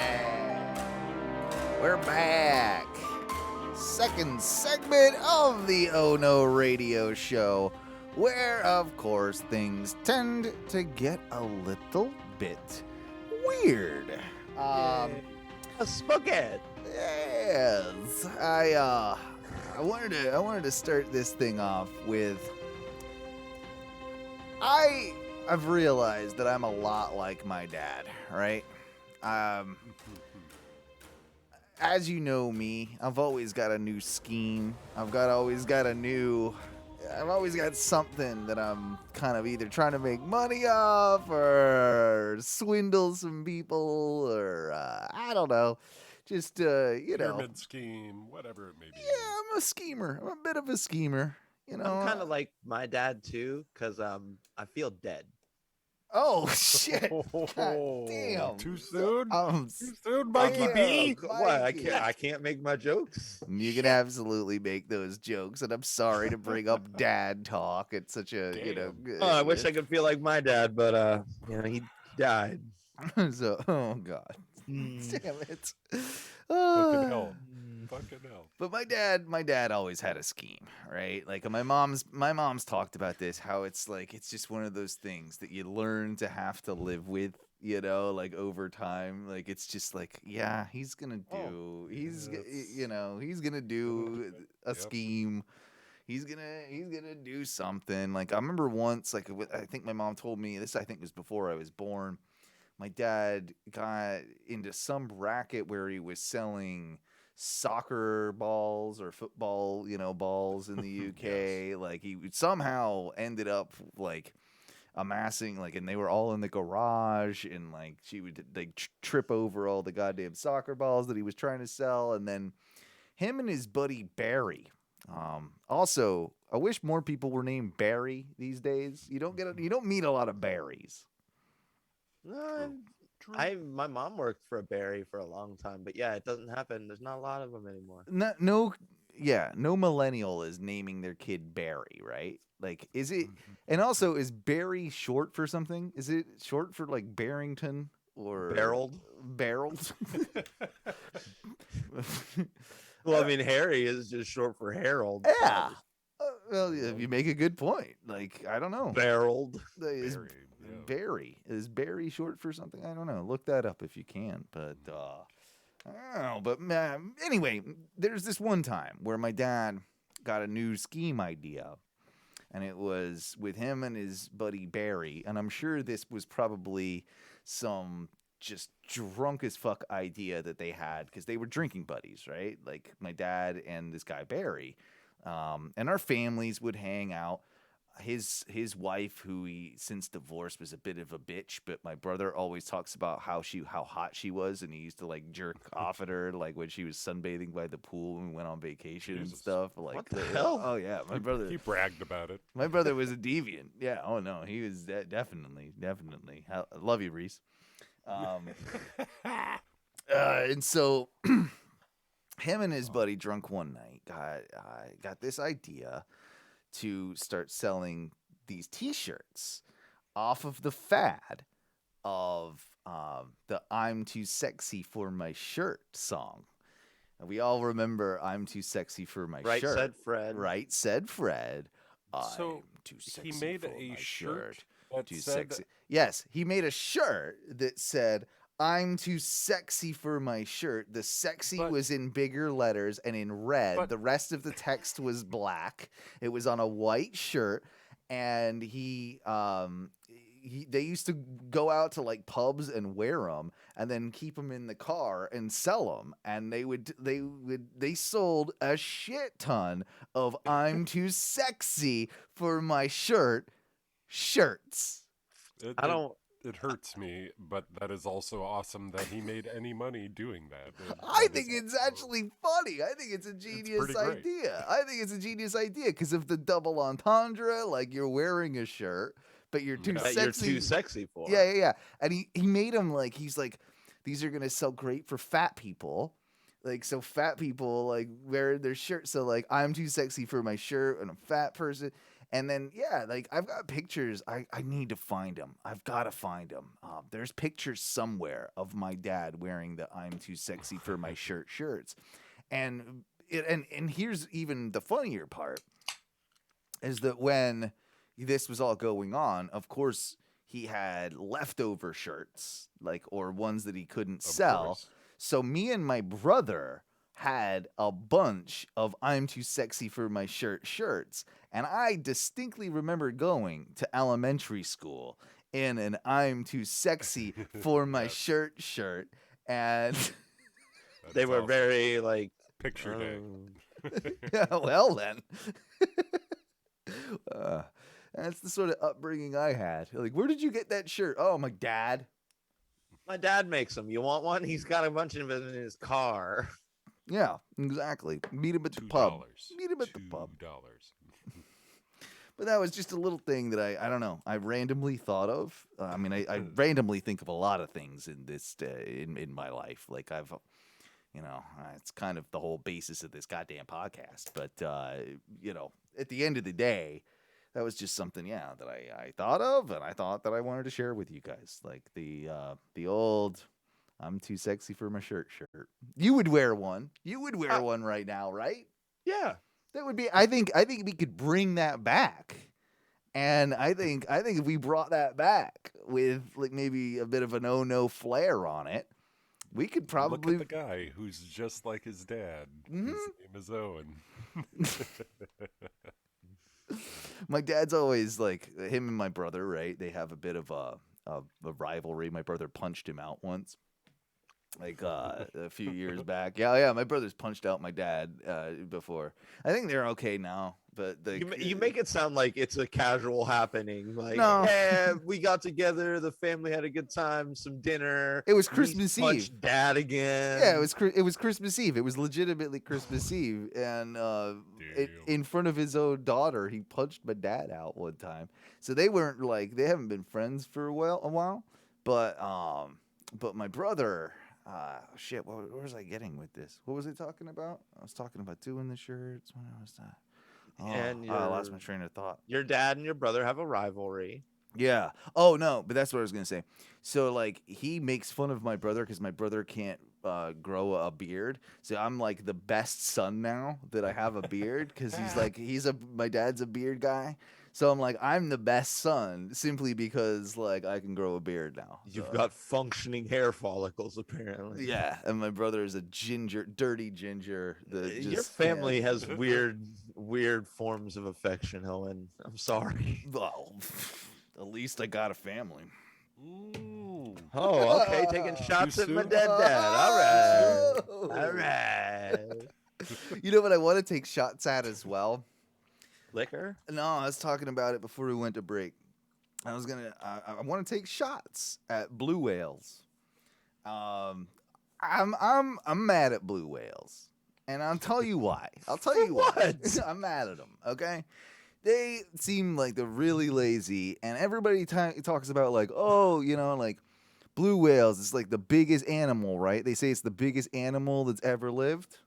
We're back. Second segment of the Oh No radio show, where, of course, things tend to get a little bit weird. Spookhead. Yes. I wanted to start this thing off with I've realized that I'm a lot like my dad, right? As you know me, I've always got a new scheme. I've always got something that I'm kind of either trying to make money off or swindle some people or I don't know. Just, Pyramid scheme, whatever it may be. Yeah, I'm a schemer. I'm a bit of a schemer. You know, I'm kind of like my dad too, because I feel dead. Oh shit! God damn. Too soon? I'm Too soon, Mikey B. What? I can't make my jokes. You can absolutely make those jokes, and I'm sorry to bring up dad talk. It's such a Oh, I wish I could feel like my dad, but he died. So, oh god, damn it. Fucking hell. Fucking hell. But my dad always had a scheme, right? Like my mom's talked about this, how it's like it's just one of those things that you learn to have to live with, like over time. Like it's just like, yeah, he's gonna do he's gonna do a scheme. He's gonna do something. Like I remember once, like I think my mom told me this. I think was before I was born. My dad got into some racket where he was selling soccer balls or football, balls in the UK. Yes. Like he somehow ended up like amassing and they were all in the garage, and like she would trip over all the goddamn soccer balls that he was trying to sell, and then him and his buddy Barry. Also, I wish more people were named Barry these days. You don't meet a lot of Barrys. My mom worked for a Barry for a long time, but yeah, it doesn't happen. There's not a lot of them anymore. No millennial is naming their kid Barry, right? Like, is it? And also, is Barry short for something? Is it short for like Barrington or Barreled? Barreled. Well, I mean, Harry is just short for Harold. Yeah. Well, you make a good point. Like, I don't know. Barreled. Is Barry short for something? I don't know. Look that up if you can. But I don't know. But anyway, there's this one time where my dad got a new scheme idea, and it was with him and his buddy Barry. And I'm sure this was probably some just drunk as fuck idea that they had because they were drinking buddies, right? Like my dad and this guy Barry, and our families would hang out. His wife, who he since divorced, was a bit of a bitch, but my brother always talks about how hot she was, and he used to like jerk off at her like when she was sunbathing by the pool when we went on vacation and stuff. Like what the hell? Oh yeah, my brother. He bragged about it. My brother was a deviant. Yeah. Oh no, he was definitely. I love you, Reese. And so him and his buddy drunk one night got this idea to start selling these t-shirts off of the fad of the "I'm Too Sexy for My Shirt" song. And we all remember "I'm Too Sexy for My Right Shirt." Right said Fred. So I'm too sexy he made for a my shirt that too said, sexy. Yes, he made a shirt that said "I'm too sexy for my shirt." The sexy was in bigger letters and in red. The rest of the text was black. It was on a white shirt, and they used to go out to like pubs and wear them, and then keep them in the car and sell them. And they sold a shit ton of "I'm too sexy for my shirt" shirts. It hurts me, but that is also awesome that he made any money doing that. I think it's actually funny. I think it's a genius idea. I think it's a genius idea because of the double entendre. Like you're wearing a shirt, but you're too sexy. You're too sexy for. Yeah. And he made them like he's like, these are gonna sell great for fat people. Like so, fat people like wear their shirts. So like, I'm too sexy for my shirt, and a fat person. And then, yeah, like I've got pictures. I need to find them. I've got to find them. There's pictures somewhere of my dad wearing the "I'm Too Sexy for My Shirt" shirts. And here's even the funnier part is that when this was all going on, of course, he had leftover shirts, or ones that he couldn't sell. So me and my brother had a bunch of "I'm Too Sexy for My Shirt" shirts. And I distinctly remember going to elementary school in an "I'm Too Sexy for My Shirt" shirt. And they were very like picture day. Yeah, well then. That's the sort of upbringing I had. Like, where did you get that shirt? Oh, my dad. My dad makes them. You want one? He's got a bunch of them in his car. Yeah, exactly. Meet him at the pub. Meet him at the pub. But that was just a little thing that I don't know. I randomly thought of. I randomly think of a lot of things in this in my life. Like it's kind of the whole basis of this goddamn podcast. But at the end of the day, that was just something, that I thought of, and I thought that I wanted to share with you guys. Like the old "I'm too sexy for my shirt" shirt. You would wear one. You would wear one right now, right? Yeah. That would be. I think we could bring that back, and I think if we brought that back with like maybe a bit of an no flair on it, we could probably look at the guy who's just like his dad. Mm-hmm. His name is Owen. My dad's always like him and my brother, right? They have a bit of a rivalry. My brother punched him out once. Like a few years back. Yeah, my brother's punched out my dad before. I think they're okay now, but you make it sound like it's a casual happening. Like, No. yeah, we got together, the family had a good time, some dinner. It was Christmas Eve. Punched dad again. Yeah, it was Christmas Eve. It was legitimately Christmas Eve, and in front of his own daughter, he punched my dad out one time. So they haven't been friends for a while, but my brother. Shit, where was I getting with this? What was I talking about? I was talking about doing the shirts. When was that? And I lost my train of thought. Your dad and your brother have a rivalry. Yeah. Oh, no, but that's what I was going to say. So, like, he makes fun of my brother because my brother can't grow a beard. So I'm, like, the best son now that I have a beard because my dad's a beard guy. So I'm like, I'm the best son simply because, like, I can grow a beard now. You've got functioning hair follicles, apparently. Yeah, and my brother is a dirty ginger. Your family has weird forms of affection, Owen. I'm sorry. Well, at least I got a family. Oh, okay, taking shots at my dead dad. All right. You know what I want to take shots at as well? Liquor? No, I was talking about it before we went to break. I want to take shots at blue whales. I'm mad at blue whales, and I'll tell you why. Why. I'm mad at them. Okay, they seem like they're really lazy, and everybody talks about like, like blue whales is like the biggest animal, right? They say it's the biggest animal that's ever lived.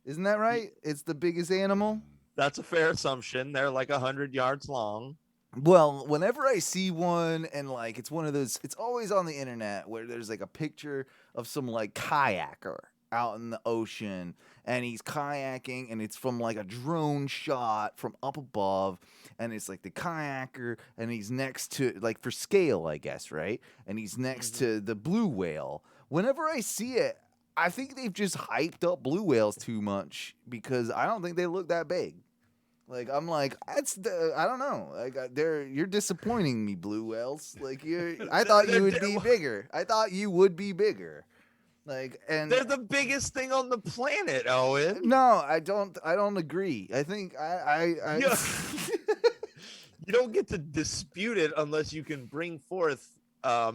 Isn't that right? It's the biggest animal. That's a fair assumption. They're like 100 yards long. Well, whenever I see one and like it's one of those, it's always on the internet where there's like a picture of some like kayaker out in the ocean and he's kayaking and it's from like a drone shot from up above and it's like the kayaker and he's next to like for scale, I guess, right? And he's next to the blue whale. Whenever I see it, I think they've just hyped up blue whales too much because I don't think they look that big. Like I'm like I don't know. Like you're disappointing me, blue whales. Like I thought you would be bigger. I thought you would be bigger. Like and they're the biggest thing on the planet, Owen. No, I don't agree. I think you don't get to dispute it unless you can bring forth a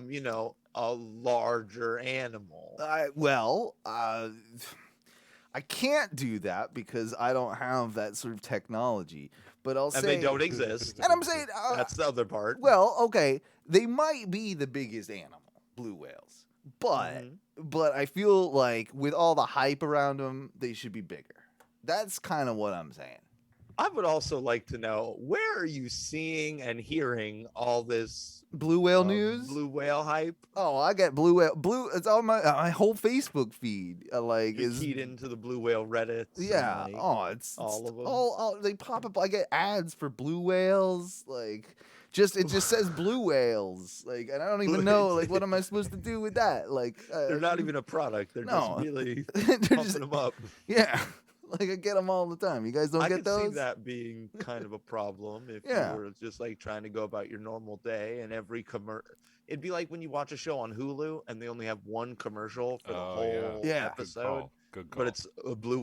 larger animal. I can't do that because I don't have that sort of technology. But I'll say they don't exist. And I'm saying that's the other part. Well, okay, they might be the biggest animal, blue whales, but I feel like with all the hype around them, they should be bigger. That's kind of what I'm saying. I would also like to know, where are you seeing and hearing all this blue whale news? Blue whale hype? Oh, I got blue whale. It's on my whole Facebook feed. Is keyed into the blue whale Reddit. Yeah. It's all of them. All they pop up. I get ads for blue whales. Like it just says blue whales. Like, and I don't even know like what am I supposed to do with that? Like they're not even a product. They're just really pumping them up. Yeah. Like I get them all the time. You guys don't get those? I could see that being kind of a problem if you were just like trying to go about your normal day and every it'd be like when you watch a show on Hulu and they only have one commercial for the whole episode. Good call. But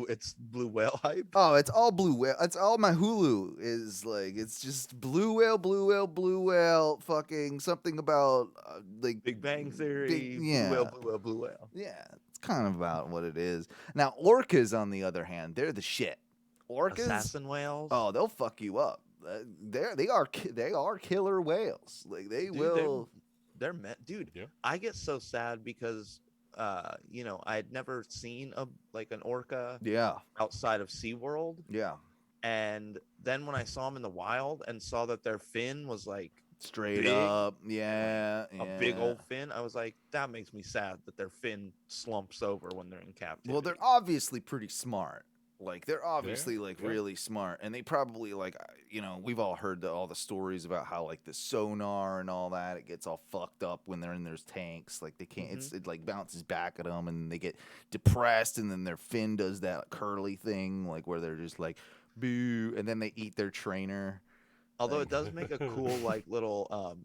it's blue whale hype. Oh, it's all blue whale. It's all my Hulu is like. It's just blue whale. Fucking something about like Big Bang Theory. Blue whale. Yeah. Kind of about what it is. Now, orcas, on the other hand, they're the shit. Orcas, assassin whales. Oh, they'll fuck you up. they are killer whales. Like they Dude, will. They're dude. Yeah. I get so sad because I'd never seen an orca Yeah. outside of SeaWorld. Yeah. And then when I saw them in the wild and saw that their fin was like Straight big, up. Yeah. a big old fin, I was like, that makes me sad that their fin slumps over when they're in captivity. Well, they're obviously pretty smart. Like they're obviously Yeah. really smart, and they probably we've all heard all the stories about how like the sonar and all that it gets all fucked up when they're in those tanks. Like they can't, it like bounces back at them, and they get depressed, and then their fin does that curly thing, like where they're just like boo, and then they eat their trainer. Although it does make a cool little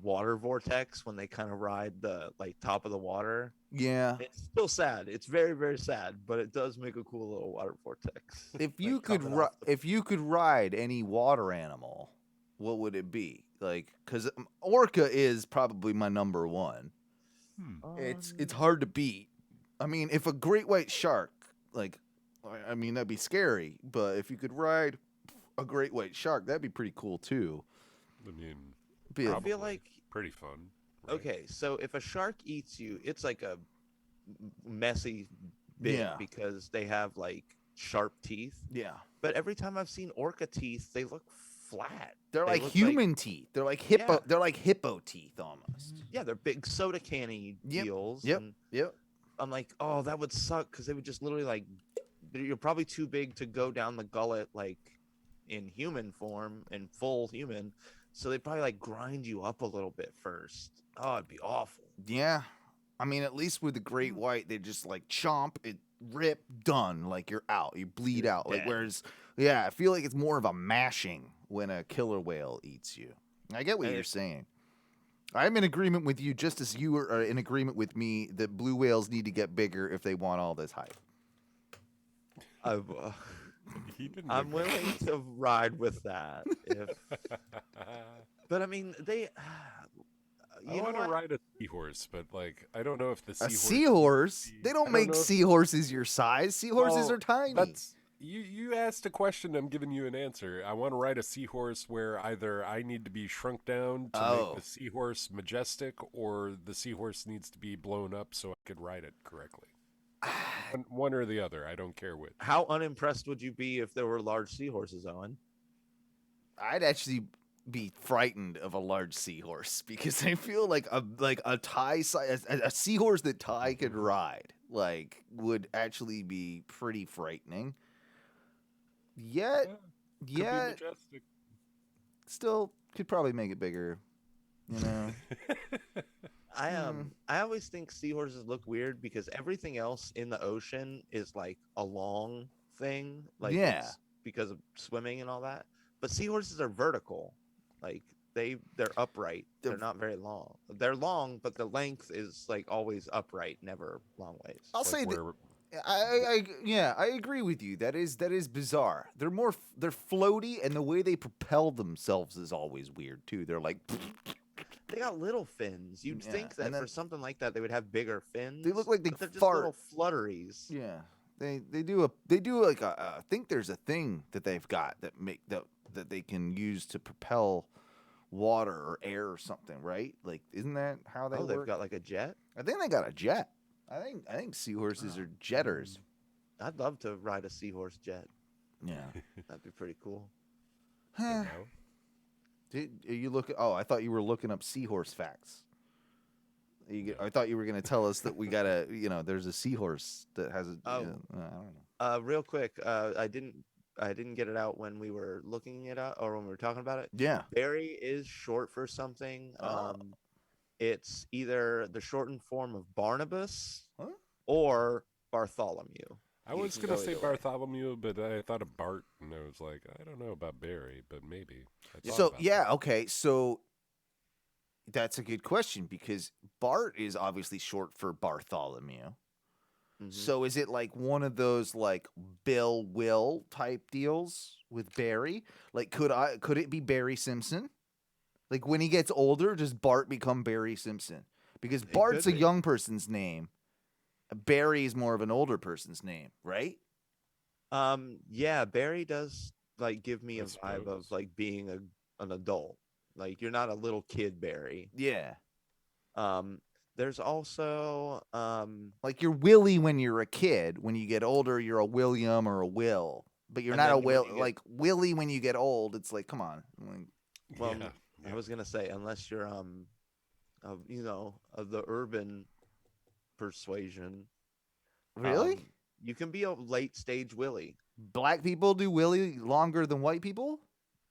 water vortex when they kind of ride the top of the water. Yeah. It's still sad. It's very, very sad, but it does make a cool little water vortex. If you could ride any water animal, what would it be? Like, because orca is probably my number one. It's hard to beat. I mean, if a great white shark, that'd be scary. But if you could ride a great white shark, that'd be pretty cool too. I mean, I feel like pretty fun. Right? Okay, so if a shark eats you, it's like a messy bit because they have like sharp teeth. Yeah. But every time I've seen orca teeth, they look flat. They're like human teeth. They're like hippo. Yeah. They're like hippo teeth almost. Yeah, they're big soda canny deals. Yep. Yep. I'm like, oh, that would suck because they would just literally you're probably too big to go down the gullet in human form and full human, so they probably grind you up a little bit first. Oh, it'd be awful. Yeah, I mean, at least with the great white, they just chomp it, rip, done. Like you're out, you bleed out. Dead. Whereas, I feel like it's more of a mashing when a killer whale eats you. I get what you're saying. I'm in agreement with you, just as you are in agreement with me that blue whales need to get bigger if they want all this hype. I'm willing to ride with that. But I mean, I want to ride a seahorse, but I don't know if the seahorse. A seahorse? They don't make seahorses your size. Seahorses are tiny. You asked a question. I'm giving you an answer. I want to ride a seahorse where either I need to be shrunk down to make the seahorse majestic, or the seahorse needs to be blown up so I could ride it correctly. One or the other. I don't care which. How unimpressed would you be if there were large seahorses, Owen? I'd actually be frightened of a large seahorse because I feel like a Thai a seahorse that Thai could ride would actually be pretty frightening. Yet still could probably make it bigger. I always think seahorses look weird because everything else in the ocean is a long thing, it's because of swimming and all that. But seahorses are vertical, they're upright. They're not very long. They're long, but the length is always upright, never long ways. I'll say that. I agree with you. That is bizarre. They're floaty, and the way they propel themselves is always weird too. They're they got little fins. You'd think that for something like that they would have bigger fins. They look like they're just fart. little flutteries. Yeah, they do I think there's a thing that they've got that they can use to propel water or air or something, right? Isn't that how they work? They've got a jet? I think they got a jet. I think seahorses are jetters. I'd love to ride a seahorse jet. Yeah. That'd be pretty cool. You look? Oh, I thought you were looking up seahorse facts. I thought you were going to tell us that we got there's a seahorse that has a. I don't know. Real quick, I didn't get it out when we were looking it up or when we were talking about it. Yeah. Barry is short for something. It's either the shortened form of Barnabas or Bartholomew. I was going to say Bartholomew, but I thought of Bart, and I was like, I don't know about Barry, but maybe. Okay. So that's a good question because Bart is obviously short for Bartholomew. Mm-hmm. So is it one of those Bill Will type deals with Barry? Could it be Barry Simpson? When he gets older, does Bart become Barry Simpson? Because Bart's a young person's name. Barry is more of an older person's name, right? Yeah, Barry does like give me a vibe of like being an adult. Like you're not a little kid Barry. Yeah. There's also like you're Willie when you're a kid. When you get older, you're a William or a Will. But you're And not a then when Will. you get- Like Willie when you get old, it's like, come on. Like, well, I was gonna say unless you're you know, of the urban persuasion. Really? You can be a late stage Willie. Black people do Willie longer than white people?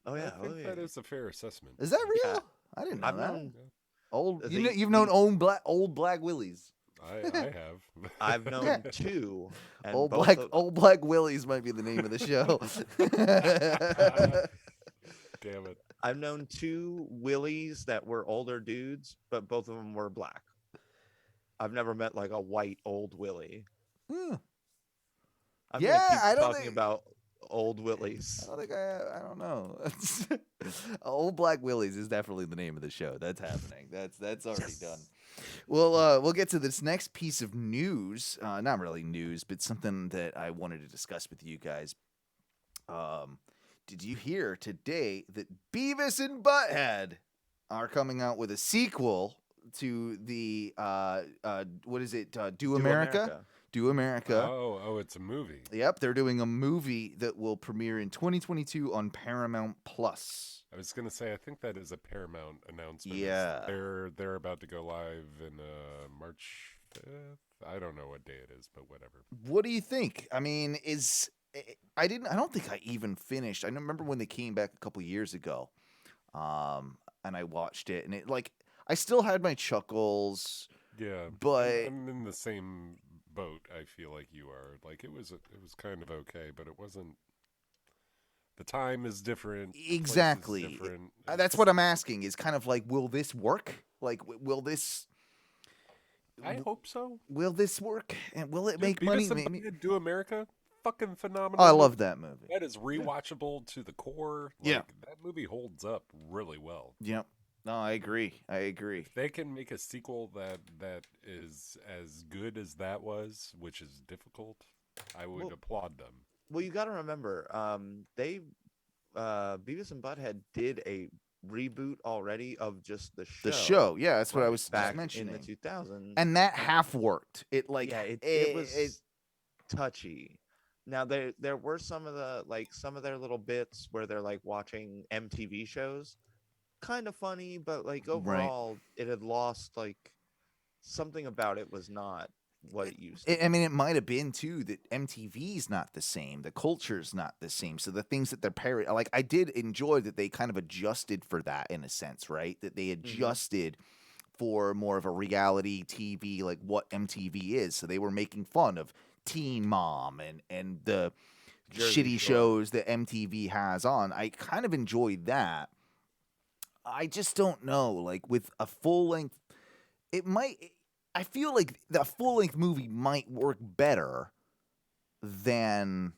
Oh yeah, I think that is a fair assessment. Is that real? Yeah. I didn't know I've that. known- Old, the- you've known old black Willies. I have. I've known two. And Old both black of- old black Willies might be the name of the show. Damn it. I've known two Willies that were older dudes, but both of them were black. I've never met like a white old Willie. Hmm. I'm Yeah, gonna keep I don't talking think- about old Willies. I don't think I don't know. Old Black Willies is definitely the name of the show. That's happening. That's already done. Well, we'll get to this next piece of news. Not really news, but something that I wanted to discuss with you guys. Did you hear today that Beavis and Butthead are coming out with a sequel to the what is it? Do America? Do America. Oh, it's a movie. Yep, they're doing a movie that will premiere in 2022 on Paramount Plus. I was gonna say, I think that is a Paramount announcement. Yeah. They're about to go live in March 5th. I don't know what day it is, but whatever. What do you think? I mean, I don't think I even finished. I remember when they came back a couple years ago, and I watched it, and I still had my chuckles. Yeah, but I'm in the same boat. I feel like you are. Like it was kind of okay, but it wasn't. The time is different. the place is Exactly. different. That's what I'm asking. Is kind of like, will this work? Like, will this? I hope so. Will this work? And will it Dude, make Beavis money? and Butthead Do America, fucking phenomenal. Oh, I movie. love that movie. That is rewatchable to the core. Yeah. Like, that movie holds up really well. Yep. No, I agree. If they can make a sequel that is as good as that was, which is difficult, I would applaud them. Well, you got to remember, they Beavis and Butthead did a reboot already of just the show. The show, yeah, that's what I was just back mentioning. in the 2000s, And that half worked. It it was touchy. Now there were some of their little bits where they're like watching MTV shows, kind of funny, but like overall it had lost like something about it was not what it used to. I mean, it might have been too that MTV's not the same, the culture's not the same. So the things that they're I did enjoy that they kind of adjusted for that in a sense, right? That they adjusted for more of a reality TV, like what MTV is. So they were making fun of Teen Mom and the Jersey shitty Shore. shows that MTV has on. I kind of enjoyed that. I just don't know, like with a full length, I feel like the full length movie might work better than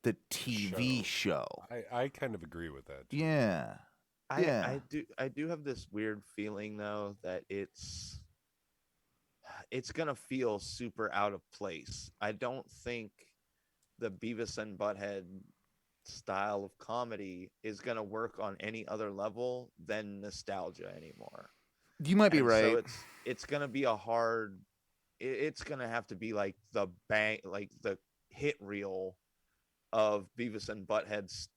the TV show. I kind of agree with that. Yeah. I do have this weird feeling though that it's gonna feel super out of place. I don't think the Beavis and Butthead style of comedy is gonna work on any other level than nostalgia anymore. You might be And right. So it's gonna be a hard. It's gonna have to be like the the hit reel of Beavis and Butthead's,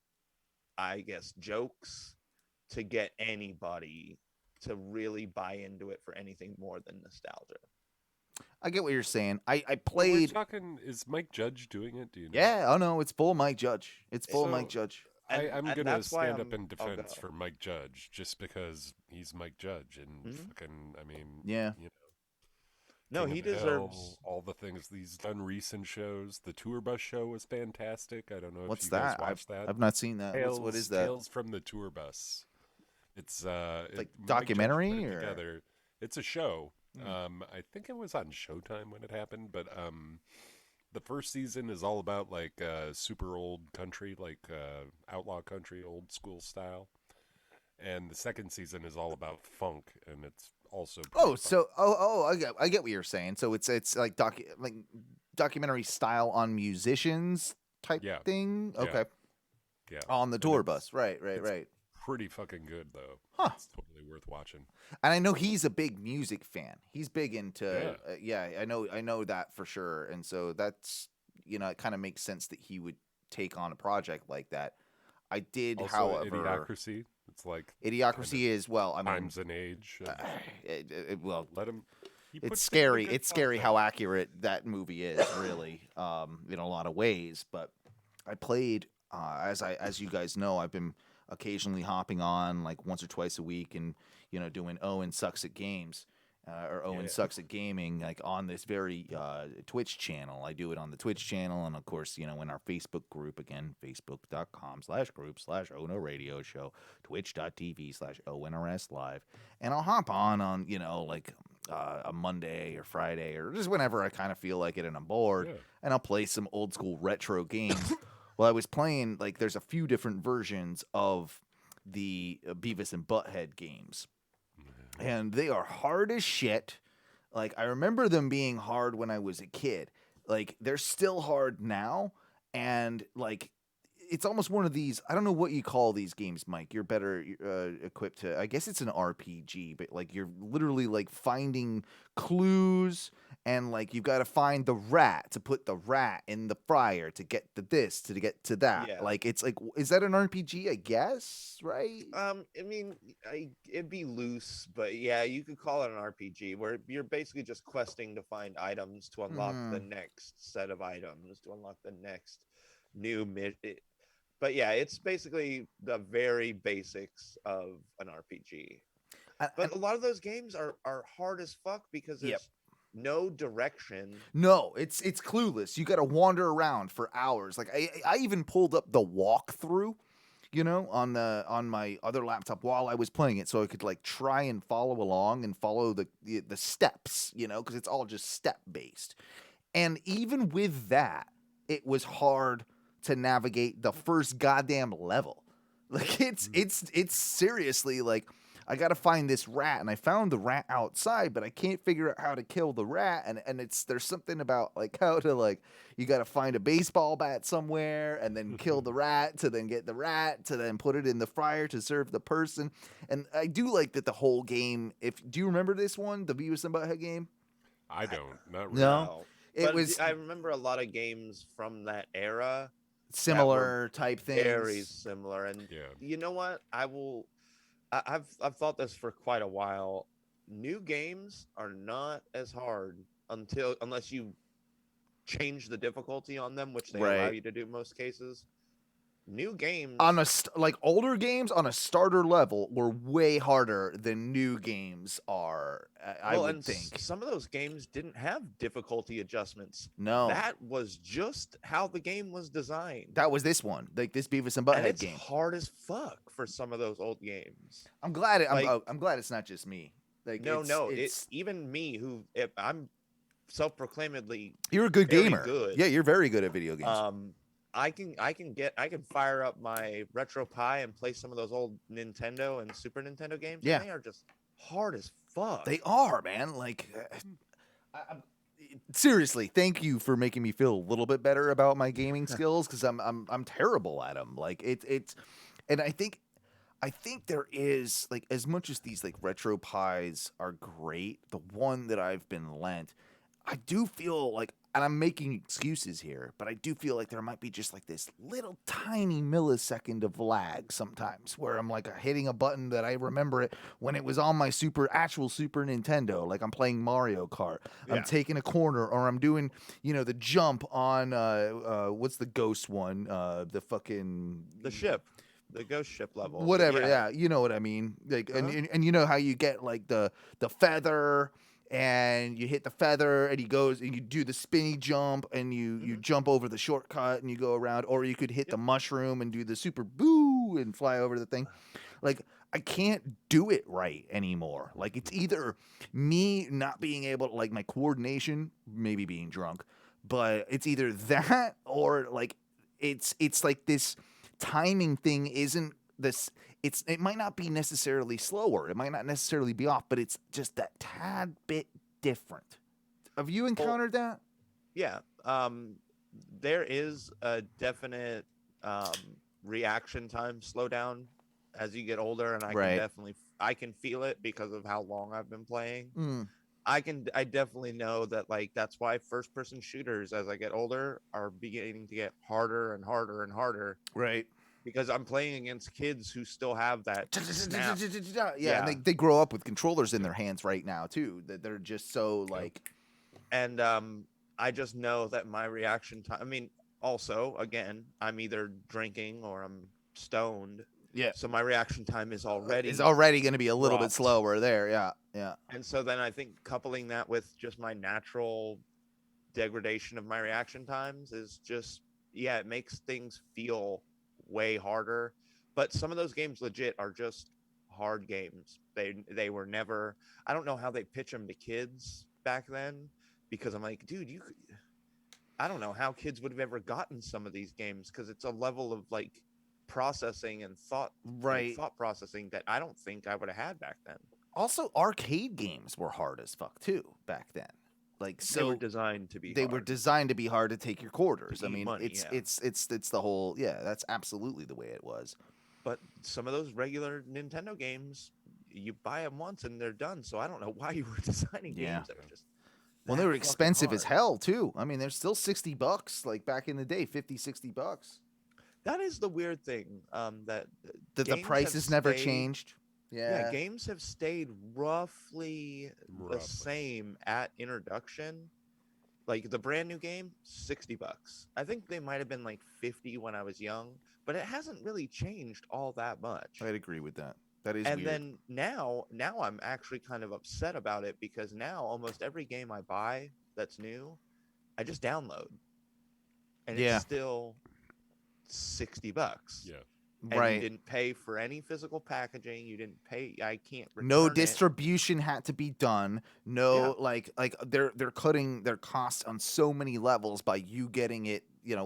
I guess, jokes to get anybody to really buy into it for anything more than nostalgia. I get what you're saying. I We're played. talking. Is Mike Judge doing it? Do you know? Yeah. Oh no, it's full Mike Judge. It's full So- Mike Judge. I'm and gonna that's why stand up I'm- in oh, defense go. for Mike Judge, just because he's Mike Judge, and fucking, I mean, Yeah. you know, No, King he of the deserves- Hill, all the things he's done. Recent shows, the tour bus show was fantastic. I don't know What's if you that? guys watched that. I've not seen that. What is that? Tales from the Tour Bus. It's Like Mike Judge documentary, put it or? together. It's a show. I think it was on Showtime when it happened, but the first season is all about like super old country, like outlaw country, old school style, and the second season is all about funk, and it's also I get what you're saying. So it's like documentary style on musicians type Yeah. thing. Yeah. Okay. Yeah. On the And tour it's- bus. Right. it's Pretty fucking good though. Huh. It's totally worth watching. And I know he's a big music fan. He's big into Yeah. I know that for sure. And so that's it kind of makes sense that he would take on a project like that. I did, Also, however, Idiocracy. It's like Idiocracy is I mean, times and age. well, let him. It's scary. It's scary how accurate that movie is, really, in a lot of ways. But I played, as you guys know, I've been occasionally hopping on like once or twice a week and doing Owen sucks at games. Or Owen sucks at gaming, like on this very Twitch channel. I do it on the Twitch channel, and of course, in our Facebook group, again, facebook.com/group/Ono Radio Show, twitch.tv/ONRS Live, and I'll hop on like a Monday or Friday or just whenever I kind of feel like it and I'm bored, and I'll play some old school retro games. Well, I was playing there's a few different versions of the Beavis and Butthead games. And they are hard as shit. Like, I remember them being hard when I was a kid. Like, they're still hard now. And, like, it's almost one of these, I don't know what you call these games, Mike. You're better equipped to, I guess it's an RPG, but, like, you're literally, like, finding clues. And, like, you've got to find the rat to put the rat in the fryer to get to this, to get to that. Yeah. Like, it's like, is that an RPG? I guess, right? I mean, it'd be loose, but yeah, you could call it an RPG where you're basically just questing to find items to unlock the next set of items, to unlock the next new But yeah, it's basically the very basics of an RPG. But a lot of those games are hard as fuck because there's no direction. No, it's clueless. You got to wander around for hours. Like I even pulled up the walkthrough, on my other laptop while I was playing it, so I could like try and follow along and follow the steps, because it's all just step based. And even with that, it was hard to navigate the first goddamn level. Like it's seriously like, I got to find this rat, and I found the rat outside, but I can't figure out how to kill the rat. And there's something about like how to like, you got to find a baseball bat somewhere and then kill the rat to then get the rat to then put it in the fryer to serve the person. And I do like that the whole game. Do you remember this one, the Beavis and Butthead game? I don't. Not really. No. I remember a lot of games from that era. Similar type things. Very similar. And you know what? I've thought this for quite a while. New games are not as hard unless you change the difficulty on them, which they allow you to do in most cases. New games on older games on a starter level were way harder than new games are. I would think some of those games didn't have difficulty adjustments. No, that was just how the game was designed. That was this one, like this Beavis and Butthead it's game. Hard as fuck for some of those old games. I'm glad I'm glad it's not just me. Like it's even me I'm self-proclaimedly. You're a good gamer. Good. Yeah, you're very good at video games. I can fire up my RetroPie and play some of those old Nintendo and Super Nintendo games. Yeah, and they are just hard as fuck. They are, man. Like, seriously, thank you for making me feel a little bit better about my gaming skills, because I'm terrible at them. Like it's, and I think there is, like, as much as these like RetroPies are great, the one that I've been lent, I do feel like, and I'm making excuses here, but I do feel like there might be just like this little tiny millisecond of lag sometimes where I'm like hitting a button that I remember it when it was on my actual Super Nintendo. Like I'm playing Mario Kart, I'm taking a corner, or I'm doing, the jump on, what's the ghost one? The ship. The ghost ship level. Whatever, yeah, you know what I mean. Like, and you know how you get like the feather, and you hit the feather, and he goes, and you do the spinny jump, and you jump over the shortcut, and you go around, or you could hit the mushroom and do the super boo and fly over the thing. Like, I can't do it right anymore. Like, it's either me not being able to, like, my coordination, maybe being drunk, but it's either that, or like it's like this timing thing isn't this. It might not be necessarily slower. It might not necessarily be off, but it's just that tad bit different. Have you encountered that? Yeah. There is a definite reaction time slow down as you get older, and Right. I can feel it because of how long I've been playing. Mm. I definitely know that, like, that's why first person shooters as I get older are beginning to get harder and harder and harder, Right. because I'm playing against kids who still have that snap. Yeah, and they grow up with controllers in their hands right now too. That they're just so like. And I just know that my reaction time. I mean, also, again, I'm either drinking or I'm stoned. Yeah. So my reaction time is already going to be a little bit dropped. slower there. Yeah. Yeah. And so then I think coupling that with just my natural degradation of my reaction times is just, yeah, it makes things feel way harder. But some of those games legit are just hard games. They were never, I don't know how they pitch them to kids back then, because I'm like, dude, I don't know how kids would have ever gotten some of these games, because it's a level of like processing and thought processing that I don't think I would have had back then. Also, arcade games were hard as fuck too back then. Like, so they were designed to be. They were designed to be hard to take your quarters. I mean, money, it's the whole. Yeah, that's absolutely the way it was. But some of those regular Nintendo games, you buy them once and they're done. So I don't know why you were designing games that were just. Well, they were expensive as hell too. I mean, they're still $60, like back in the day, $50-$60. That is the weird thing. That the prices never changed. Yeah, games have stayed roughly the same at introduction. Like the brand new game, $60. I think they might have been like 50 when I was young, but it hasn't really changed all that much. I'd agree with that. That is and weird. Then now I'm actually kind of upset about it, because now almost every game I buy that's new, I just download. And it's still $60. Yeah. And you didn't pay for any physical packaging. You didn't pay. I can't return no it. distribution had to be done. No, like they're cutting their costs on so many levels by you getting it,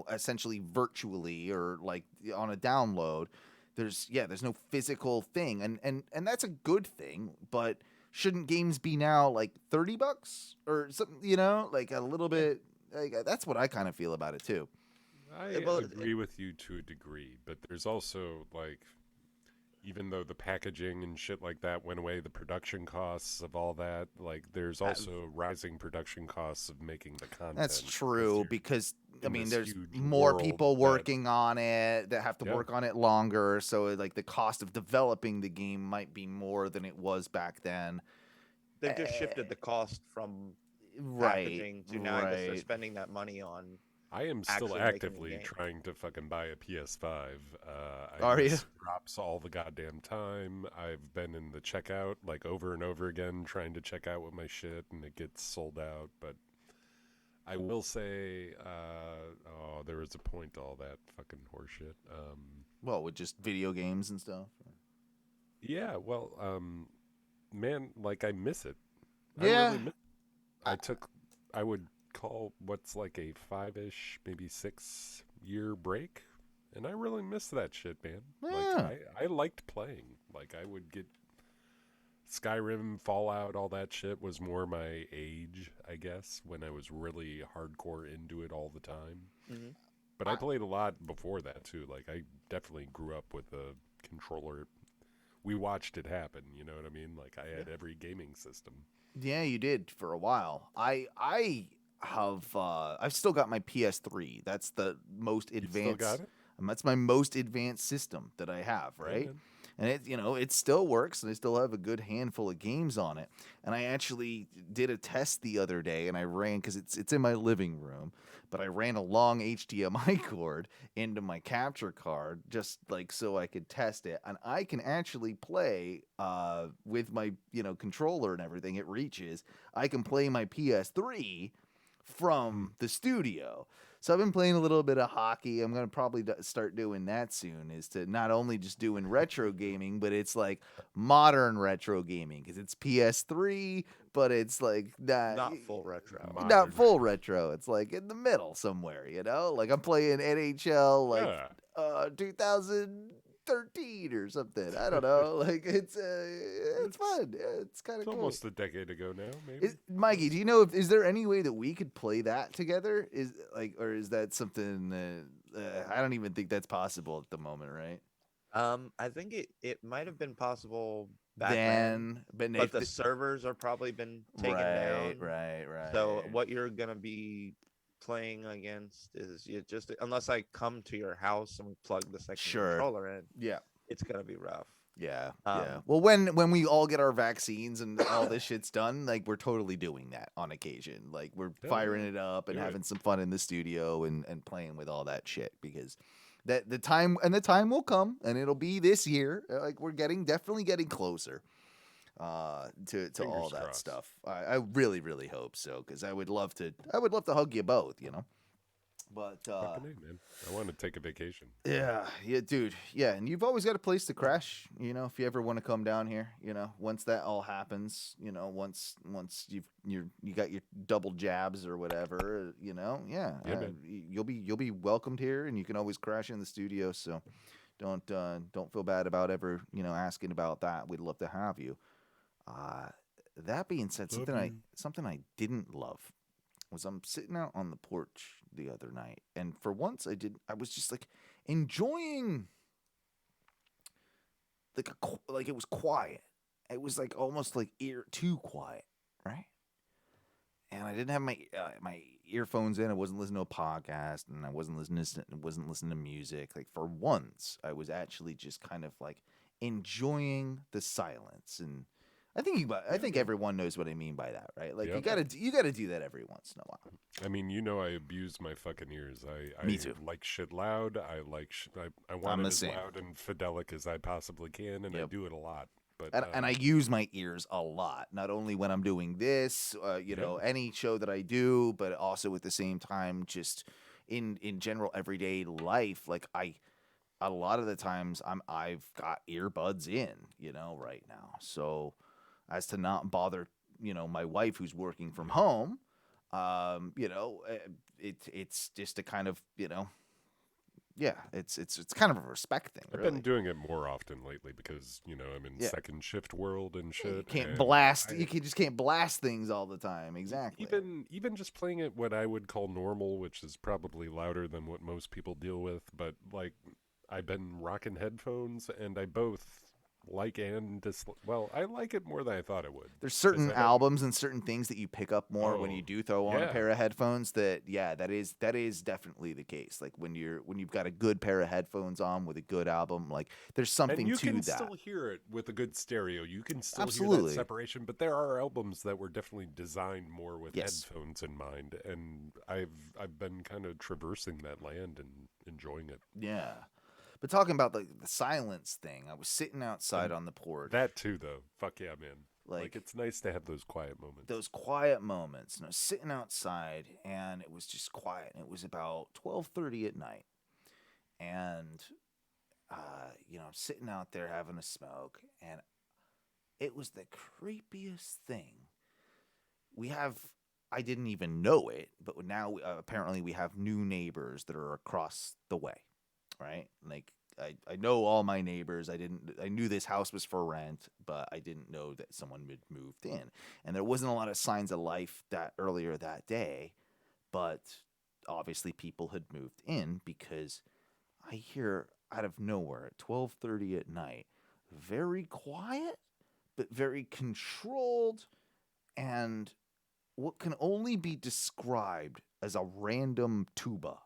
essentially virtually or like on a download. There's no physical thing, and that's a good thing. But shouldn't games be now like $30 or something? Like a little bit. Like, that's what I kind of feel about it too. I agree with you to a degree, but there's also, like, even though the packaging and shit like that went away, the production costs of all that, like, there's also rising production costs of making the content. That's true, because, I mean, there's more people working on it that have to work on it longer, so, like, the cost of developing the game might be more than it was back then. They've just shifted the cost from packaging to now I guess they're spending that money on. I am still actively trying to fucking buy a PS5. Are you? Drops all the goddamn time. I've been in the checkout like over and over again trying to check out with my shit, and it gets sold out. But I will say, there was a point to all that fucking horseshit. Well, with just video games and stuff. Yeah, well, man, like I miss it. Yeah. I really miss it. I would call what's like a 5-ish, maybe 6-year break, and I really miss that shit, man. Yeah. Like I liked playing. Like I would get Skyrim, Fallout, all that shit was more my age, I guess, when I was really hardcore into it all the time. Mm-hmm. But I played a lot before that too. Like I definitely grew up with a controller. We watched it happen, you know what I mean? Like I had every gaming system. Yeah, you did for a while. I've still got my PS3. That's the most advanced. You still got it? That's my most advanced system that I have, right? And it still works, and I still have a good handful of games on it. And I actually did a test the other day, and I ran, because it's in my living room, but I ran a long HDMI cord into my capture card just like so I could test it, and I can actually play with my controller and everything. It reaches. I can play my PS3 from the studio. So I've been playing a little bit of hockey. I'm going to probably start doing that soon, is to not only just doing retro gaming, but it's like modern retro gaming, because it's PS3, but it's like not full retro. Not full retro. It's like in the middle somewhere, like I'm playing NHL 2013 or something. I don't know. Like it's fun. It's kind of cool. Almost a decade ago now, maybe. Mikey, do you know is there any way that we could play that together? Or is that something I don't even think that's possible at the moment, right? I think it might have been possible back Then, then, but the servers are probably been taken down. Right. So what you're gonna be playing against is you just unless I come to your house and we plug the second controller in, Yeah. it's gonna be rough. Yeah. Well, when we all get our vaccines and all this shit's done, like we're totally doing that on occasion. Like we're firing it up and having some fun in the studio and playing with all that shit because the time will come and it'll be this year. Like we're definitely getting closer to all that crossed. stuff. I really, really hope so because I would love to hug you both, you know. But Fucking A, man. I want to take a vacation. yeah, dude. Yeah, and you've always got a place to crash, you know, if you ever want to come down here, you know, once that all happens, you know, once you got your double jabs or whatever, you know, you'll be welcomed here and you can always crash in the studio, so don't feel bad about ever, you know, asking about that. We'd love to have you. That being said, something I didn't love was I'm sitting out on the porch the other night, and for once I was just like enjoying like it was quiet. It was like almost like too quiet, right? And I didn't have my earphones in. I wasn't listening to a podcast, and I wasn't listening to music. Like for once, I was actually just kind of like enjoying the silence. And I think everyone knows what I mean by that, right? Like you gotta do that every once in a while. I mean, you know, I abuse my fucking ears. Me too. I like shit loud. I want it as loud and fidelic as I possibly can, and I do it a lot. But and I use my ears a lot, not only when I'm doing this, you know, any show that I do, but also at the same time, just in general everyday life. Like a lot of the times I've got earbuds in, you know, right now, so as to not bother, you know, my wife who's working from home, you know, it's just a kind of, you know, it's kind of a respect thing. I've been doing it more often lately because, you know, I'm in second shift world and shit. You can't blast. You just can't blast things all the time. Exactly. Even just playing it what I would call normal, which is probably louder than what most people deal with. But like, I've been rocking headphones, and I both like and dislike. Well, I like it more than I thought it would. There's certain albums and certain things that you pick up more when you do throw on a pair of headphones. That is definitely the case. Like when you've got a good pair of headphones on with a good album, like there's something and you to can that. still hear it with a good stereo. You can still Absolutely. hear that separation. But there are albums that were definitely designed more with headphones in mind, and I've been kind of traversing that land and enjoying it. Yeah. But talking about the silence thing, I was sitting outside on the porch. That too, though. Fuck yeah, man. Like it's nice to have those quiet moments. And I was sitting outside, and it was just quiet. And it was about 12:30 at night. And, you know, I'm sitting out there having a smoke, and it was the creepiest thing. I didn't even know it, but now apparently we have new neighbors that are across the way. Right? Like I know all my neighbors. I knew this house was for rent, but I didn't know that someone had moved in. And there wasn't a lot of signs of life that earlier that day, but obviously people had moved in because I hear out of nowhere at 12:30 at night, very quiet, but very controlled, and what can only be described as a random tuba.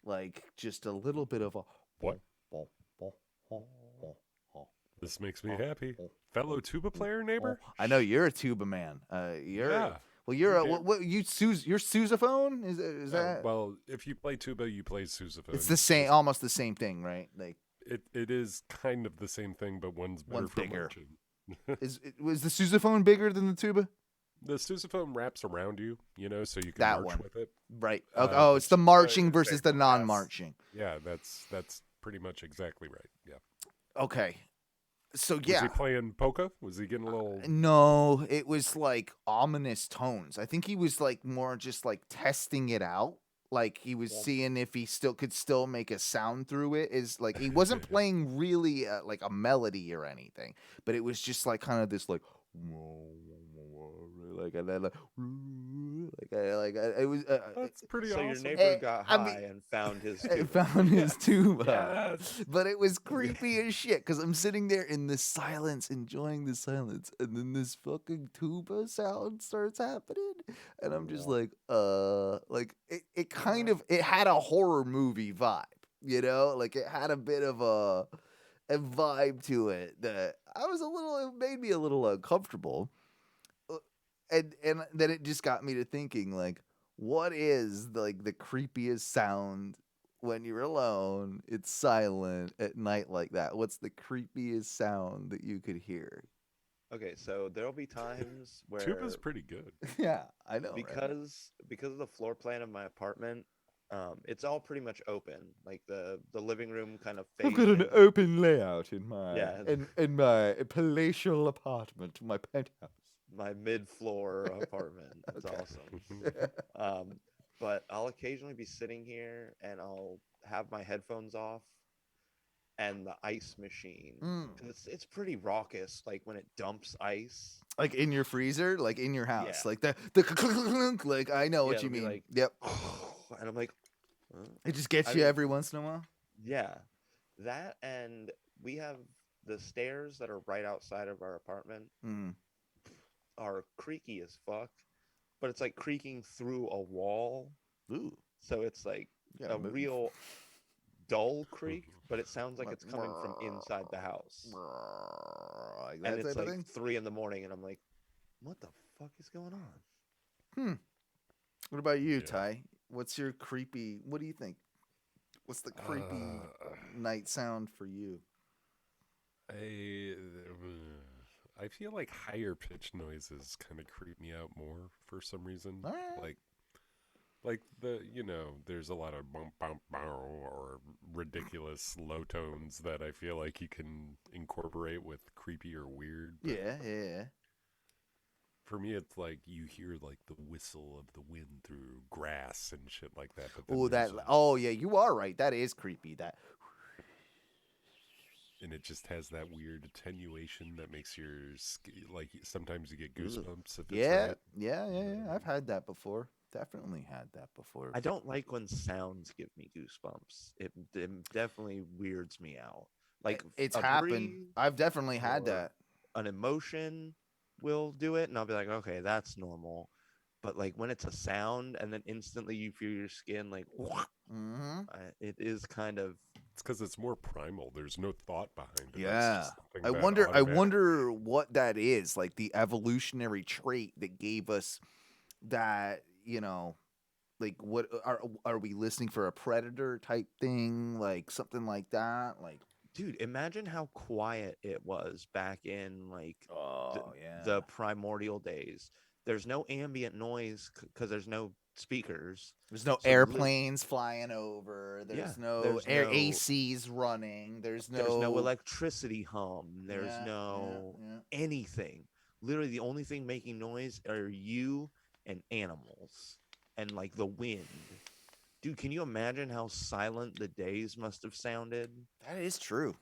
Like just a little bit of a what? This makes me happy. Fellow tuba player neighbor? I know you're a tuba man. You're sousaphone? Is that? Well, if you play tuba, you play sousaphone. It's the same, almost the same thing, right? Like it is kind of the same thing, but one's bigger. Was the sousaphone bigger than the tuba? The sousaphone wraps around you, you know, so you can march with it. Right. It's the marching versus the non-marching. Yeah, that's pretty much exactly right. Yeah. Okay. So Was he playing polka? Was he getting a little? No, it was like ominous tones. I think he was like more just like testing it out. Like he was seeing if he could still make a sound through it. Is like he wasn't playing really like a melody or anything, but it was just like kind of this like like, and then it was. That's pretty So awesome. your neighbor got I high mean- and found his I tuba. found his tuba, Yes. but it was creepy as shit because I'm sitting there in the silence, enjoying the silence, and then this fucking tuba sound starts happening, and I'm just like it kind of it had a horror movie vibe, you know, like it had a bit of a vibe to it that it made me a little uncomfortable, and then it just got me to thinking like, what is the creepiest sound when you're alone? It's silent at night like that. What's the creepiest sound that you could hear? Okay, so there'll be times where Tuba's pretty good. Yeah, I know. right? because of the floor plan of my apartment, it's all pretty much open. Like the living room kind of I've faced got an into- open layout in my Yeah. in my palatial apartment, my penthouse. my mid-floor apartment. It's awesome. But I'll occasionally be sitting here and I'll have my headphones off and the ice machine. Mm. It's pretty raucous, like when it dumps ice. Like in your freezer, like in your house, Yeah. like the clunk, like I know what Yeah, you it'll be mean. like- Yep, And I'm like, huh? it just gets I you mean- every once in a while. Yeah, that, and we have the stairs that are right outside of our apartment Mm. are creaky as fuck, but it's like creaking through a wall. Ooh, So it's like gotta a move. real dull creak, but it sounds like it's coming from inside the house. Like that And it's type of like thing. 3 in the morning, and I'm like, what the fuck is going on? What about you, Yeah. Ty? What's your creepy? What do you think? What's the creepy night sound for you? I feel like higher pitched noises kind of creep me out more for some reason. Alright. Like there's a lot of bump bump bow or ridiculous low tones that I feel like you can incorporate with creepy or weird. but Yeah. For me, it's like you hear like the whistle of the wind through grass and shit like that. But then Oh, there's yeah, you are right. That is creepy. That. and it just has that weird attenuation that makes like sometimes you get goosebumps if it's Yeah, right. yeah. I've had that before. Definitely had that before. I don't like when sounds give me goosebumps. It definitely weirds me out. Like It's a happened. breeze I've definitely had or that. an emotion will do it, and I'll be like, okay, that's normal. But like when it's a sound, and then instantly you feel your skin like, Mm-hmm. it is kind of. It's because it's more primal. There's no thought behind it. It's Yeah. just something I that wonder automatic- what that is, like the evolutionary trait that gave us that, like what are we listening for a predator type thing, like something like that, like Dude, imagine how quiet it was back in like the primordial days. There's no ambient noise because there's no speakers. There's no So airplanes flying over. There's Yeah, no there's air no- ACs running. There's no electricity hum. There's Yeah, no yeah. anything. Literally, the only thing making noise are you and animals and like the wind. Dude, can you imagine how silent the days must have sounded? That is true.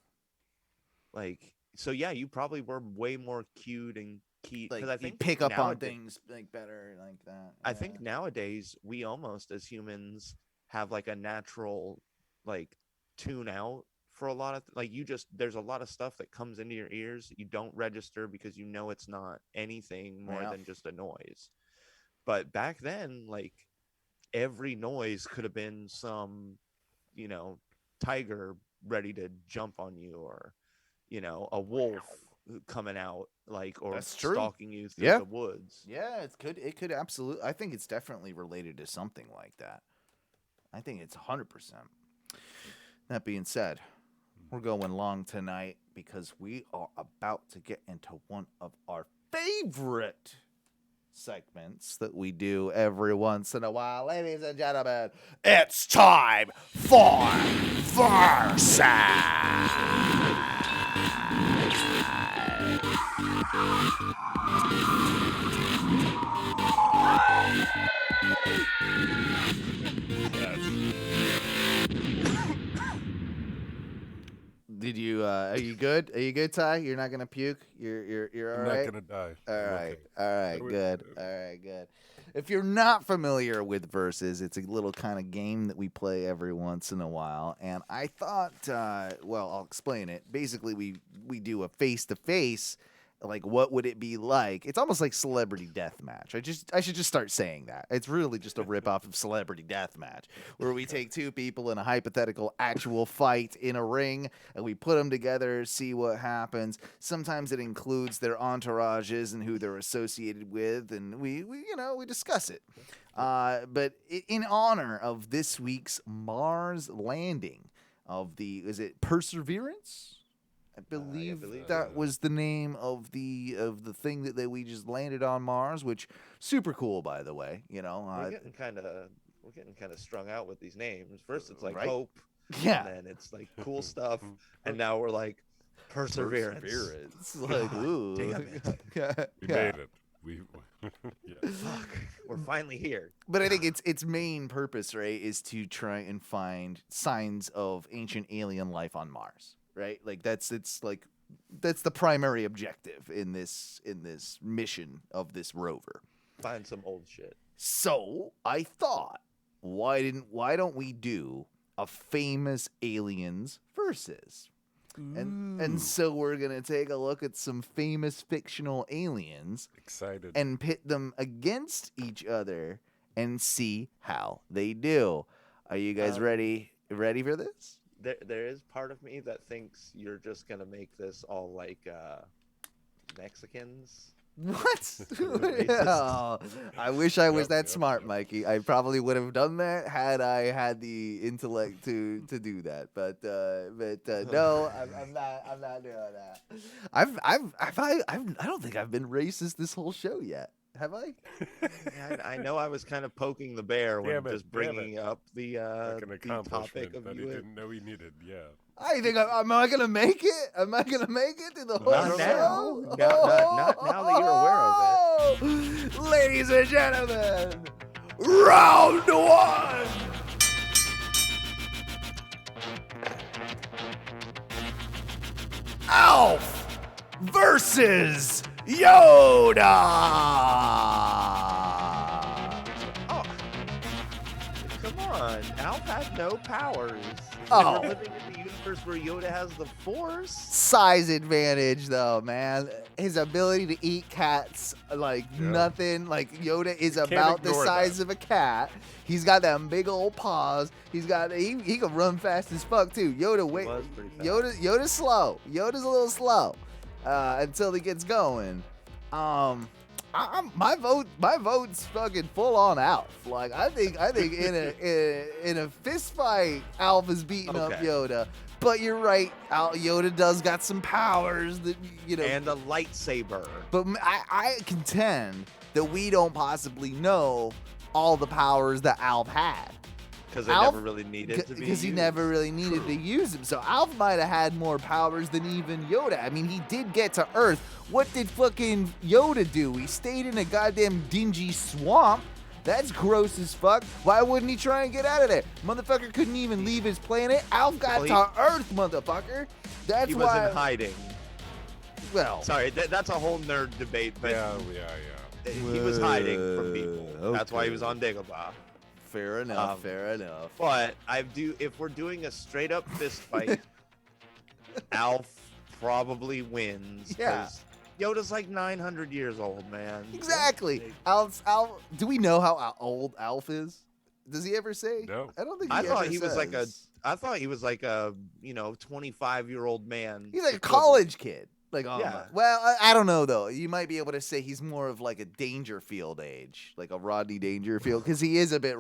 Like, so yeah, you probably were way more cued and keyed. Like Because I you think pick up on nowadays- things like better, like that. I think nowadays we almost as humans have like a natural like tune out for a lot of like there's a lot of stuff that comes into your ears that you don't register because you know it's not anything more Yeah. than just a noise. But back then, like every noise could have been some, tiger ready to jump on you, or a wolf coming out, like, or That's true. stalking you through Yeah. the woods. Yeah, it could absolutely. I think it's definitely related to something like that. I think it's 100%. That being said, we're going long tonight because we are about to get into one of our favorite segments that we do every once in a while. Ladies and gentlemen, it's time for Versus. Did you? Are you good? Are you good, Ty? You're not gonna puke. You're all I'm right. not gonna die. All I'm right. okay. All right. Good. All right. Good. If you're not familiar with Versus, it's a little kind of game that we play every once in a while. And I thought, well, I'll explain it. Basically, we do a face-to-face. Like, what would it be like? It's almost like Celebrity Deathmatch. I should just start saying that. It's really just a ripoff of Celebrity Deathmatch, where we take two people in a hypothetical actual fight in a ring, and we put them together, see what happens. Sometimes it includes their entourages and who they're associated with, and we discuss it. But in honor of this week's Mars landing of is it Perseverance? I believe that was the name of the thing that we just landed on Mars, which super cool, by the way. We're getting kind of strung out with these names. First, it's like Right? hope, Yeah. and then it's like cool stuff, and now we're like perseverance. Like, ooh, Damn it. We made it. We yeah. Fuck, we're finally here. But I think its main purpose, right, is to try and find signs of ancient alien life on Mars. Right, like that's the primary objective in this mission of this rover. Find some old shit. So I thought, why don't we do a famous aliens versus? And so we're gonna take a look at some famous fictional aliens. Excited. And pit them against each other and see how they do. Are you guys ready? Ready for this? There is part of me that thinks you're just gonna make this all like Mexicans. What? Yeah. I wish I was that smart, Mikey. I probably would have done that had I had the intellect to do that. But no, I'm not doing that. I don't think I've been racist this whole show yet. Have I? Yeah, I know I was kind of poking the bear when just bringing up the topic of that he you. didn't know he needed. Yeah. I think am I gonna make it? Am I gonna make it to the whole Not show? not now that you're aware of it. Ladies and gentlemen, round one. Alf versus Yoda. Oh, come on! Alf had no powers. Oh. We're living in the universe where Yoda has the Force. Size advantage, though, man. His ability to eat cats like nothing. Like Yoda is about the size of a cat. He's got them big old paws. He can run fast as fuck too. Yoda's slow. Yoda's a little slow until he gets going. My vote's fucking full on Alf. Like I think in a fist fight, Alf is beating up Yoda. But you're right, Yoda does got some powers that and a lightsaber. But I contend that we don't possibly know all the powers that Alf had. Because never really needed to be Because he used. never really needed to use them. So Alf might have had more powers than even Yoda. I mean, he did get to Earth. What did fucking Yoda do? He stayed in a goddamn dingy swamp. That's gross as fuck. Why wouldn't he try and get out of there? Motherfucker couldn't even leave his planet. Alf got to Earth, motherfucker. That's why. He was in hiding. Well. Sorry, that's a whole nerd debate. But Yeah. He was hiding from people. That's why he was on Dagobah. Fair enough. Fair enough. But if we're doing a straight up fist fight, Alf probably wins. Yeah. Yoda's like 900 years old, man. Exactly. Alf. Do we know how old Alf is? Does he ever say? No. I don't think. I thought he was like a 25-year-old man. He's like a college kid. Like, Yeah. Well, I don't know though. You might be able to say he's more of like a Dangerfield age, like a Rodney Dangerfield, because he is a bit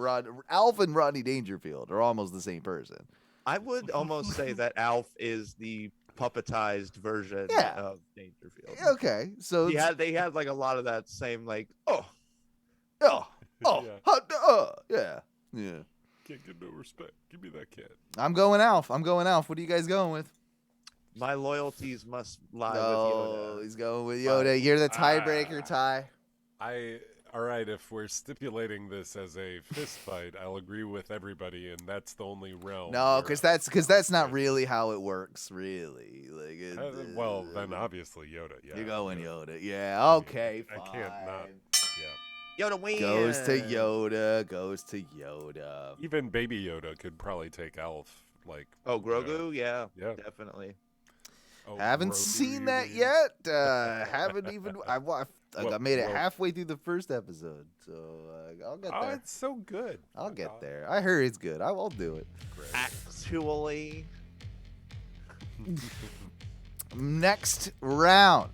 Alf and Rodney Dangerfield are almost the same person. I would almost say that Alf is the puppetized version of Dangerfield. Okay, so they had like a lot of that same like yeah. Can't get no respect. Give me that cat. I'm going Alf. What are you guys going with? My loyalties must lie with Oh, Yoda. he's going with Yoda. You're the tiebreaker, Ty. I All right, if we're stipulating this as a fist fight, I'll agree with everybody, and that's the only realm. No, where because that's not really how it works. Really, like. well, then obviously Yoda. Yeah, You're going Yoda. Yeah. Okay. I Fine. can't not. Yeah. Yoda wins. Goes to Yoda. Goes to Yoda. Even Baby Yoda could probably take Alf. Like. Oh, Grogu. Yeah. Yeah. Definitely. Oh, Haven't Grogu, seen you that mean? yet. Haven't even. I made it well- halfway through the first episode, so I'll get Oh, there. it's so good. I'll get there. I heard it's good. I'll do it. Actually. Next round.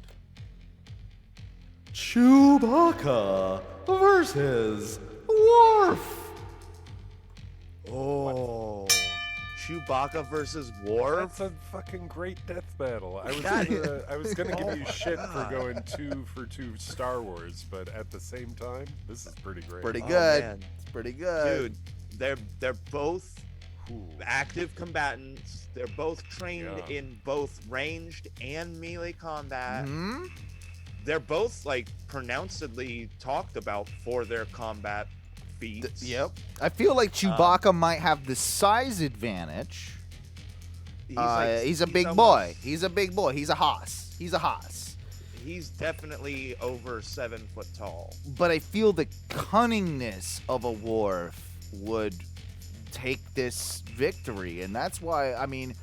Chewbacca versus Worf. Oh. Chewbacca versus Worf. That's a fucking great death battle. God. I was gonna give you Oh shit my for God. going 2 for 2 Star Wars, but at the same time, this is pretty great. Pretty Oh, good. man. It's pretty good. Dude, they're both Ooh. active combatants. They're both trained Yeah. in both ranged and melee combat. Hmm? They're both like pronouncedly talked about for their combat feats. Yep. I feel like Chewbacca might have the size advantage. He's a big boy. He's a big boy. He's a hoss. He's a hoss. He's definitely over 7 foot tall. But I feel the cunningness of a Worf would take this victory, and that's why. I mean,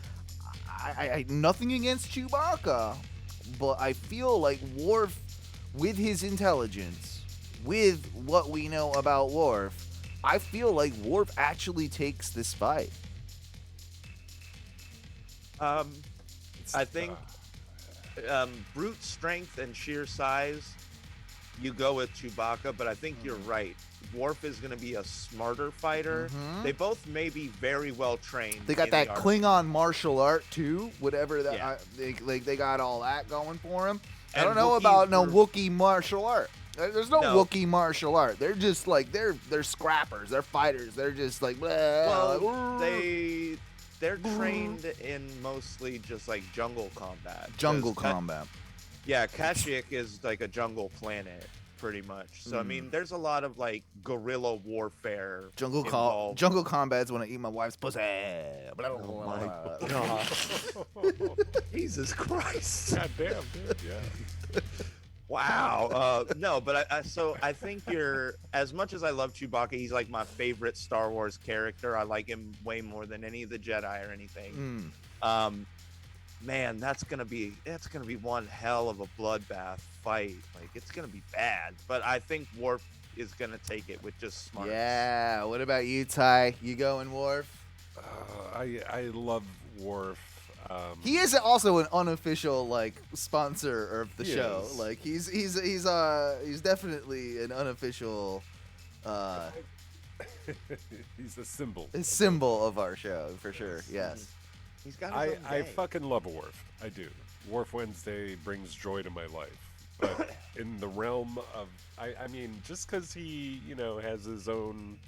I nothing against Chewbacca, but I feel like Worf, with his intelligence, with what we know about Worf, I feel like Worf actually takes this fight. I think brute strength and sheer size, you go with Chewbacca, but I think you're right. Worf is going to be a smarter fighter. Mhm. They both may be very well trained. They got in that the art. Klingon martial art too, whatever that. Yeah. They got all that going for them. I And don't know Wookiees about no were- Wookiee martial art. There's no No. Wookiee martial art. They're just like they're scrappers. They're fighters. They're just like Well, like, they're trained in mostly just like jungle combat. jungle 'Cause combat. Yeah, Kashyyyk is like a jungle planet, pretty much. So I mean, there's a lot of like guerrilla warfare. involved. Jungle combat's when I eat my wife's pussy. Oh my God. Jesus Christ. God damn, dude. Yeah. Wow. No, but I think you're, as much as I love Chewbacca, he's like my favorite Star Wars character. I like him way more than any of the Jedi or anything. Man, that's gonna be one hell of a bloodbath fight. Like, it's gonna be bad. But I think Worf is gonna take it with just smarts. Yeah. What about you, Ty? You going Worf? I love Worf. He is also an unofficial like sponsor of the He show. is. Like he's definitely an unofficial He's a symbol. symbol of our show for sure. Yes. He's got his own I gang. fucking love Worf. I do. Worf Wednesday brings joy to my life. But in the realm of, I mean, just because he, has his own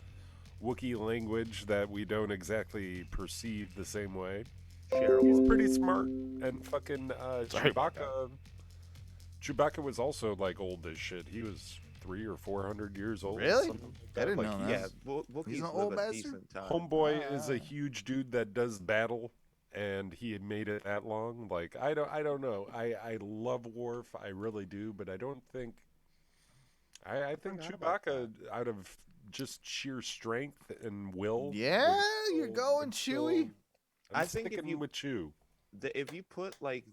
Wookiee language that we don't exactly perceive the same way, he's pretty smart. And fucking Chewbacca was also like old as shit. He was 300 or 400 years old. Really? something like I that. didn't Like, know Yeah, that. Wookiees He's an live old a bastard? decent time. Homeboy is a huge dude that does battle, and he had made it that long. Like I don't know. I love Worf, I really do, but I don't think. I think Chewbacca, out of just sheer strength and will. Yeah, would you're still- going would still- Chewie. I'm I think if sticking you- with Chew. If you put like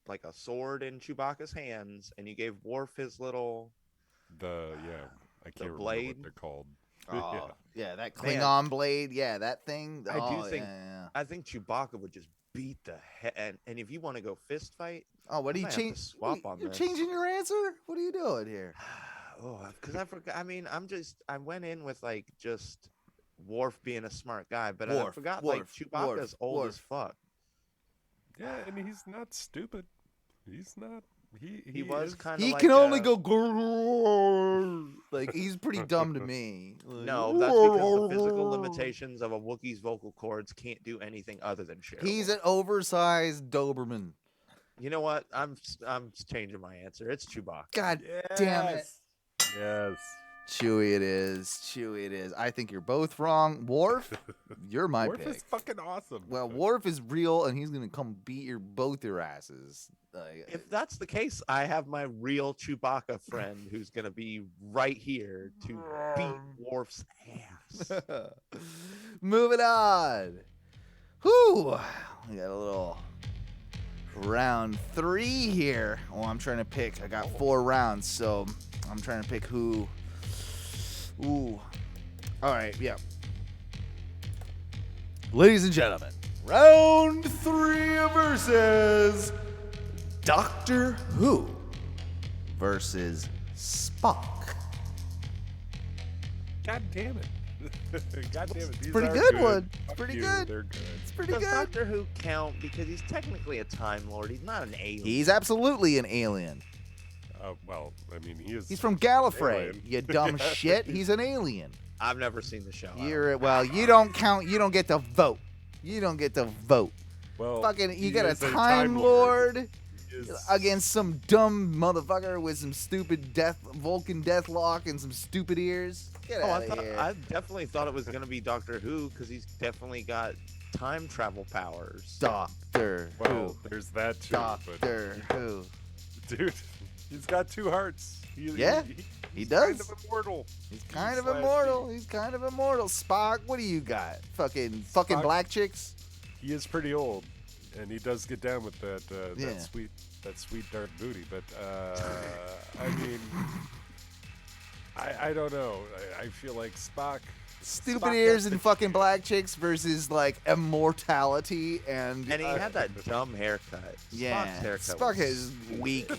like a sword in Chewbacca's hands and you gave Worf his little I can't remember blade? what they're called. Oh, yeah, that Man. Klingon blade. Yeah, that thing. I do Oh, think yeah. I think Chewbacca would just beat the head. And if you want to go fist fight, Oh, what do I you might have to change? swap on You're this. changing your answer? What are you doing here? because I forgot. I mean, I went in with like just Worf being a smart guy, but I Worf, forgot like Worf, Chewbacca's Worf, old as fuck. Yeah, and he's not stupid. He's not. He was is- kind of. He like can only a- go grrrr. Like he's pretty dumb to me. Like, No, that's because the physical limitations of a Wookiee's vocal cords can't do anything other than share. He's an oversized Doberman. You know what? I'm changing my answer. It's Chewbacca. God damn it. Yes. Chewie it is. Chewie it is. I think you're both wrong. Worf, you're my Worf pick. is fucking awesome. Well, Worf is real, and he's gonna come beat both your asses. If that's the case, I have my real Chewbacca friend who's gonna be right here to beat Worf's ass. Moving on. Whew. We got a little round 3 here. Oh, I'm trying to pick. I got 4 rounds, so I'm trying to pick who. Ooh. All right, yeah. Ladies and gentlemen, round 3 versus Doctor Who versus Spock. God damn it. God damn it. These Pretty are good one. Fuck Pretty you, good. They're good. It's pretty Does good. Doctor Who count because he's technically a Time Lord? He's not an alien. He's absolutely an alien. Well, I mean, He's from Gallifrey, alien. you dumb shit. He's an alien. I've never seen the show. You don't count. You don't get to vote. You don't get to vote. Well, Fucking, you he got a is Time Lord Is- against some dumb motherfucker with some stupid Vulcan deathlock and some stupid ears. Get Oh, out of here. I definitely thought it was gonna be Doctor Who because he's definitely got time travel powers. Doctor Well, Who. there's that too. Doctor Who. Dude, he's got 2 hearts. Yeah, he he's does. Kind of immortal. He's kind of Slash immortal. He's kind of immortal. Spock, what do you got? Fucking Spock- black chicks? He is pretty old, and he does get down with that Yeah. that sweet dark booty. But I mean, I don't know. I feel like Spock. Stupid Spock ears has and fucking black chicks versus like immortality and And he had that dumb haircut. yeah. Spock's haircut Spock was- is weak.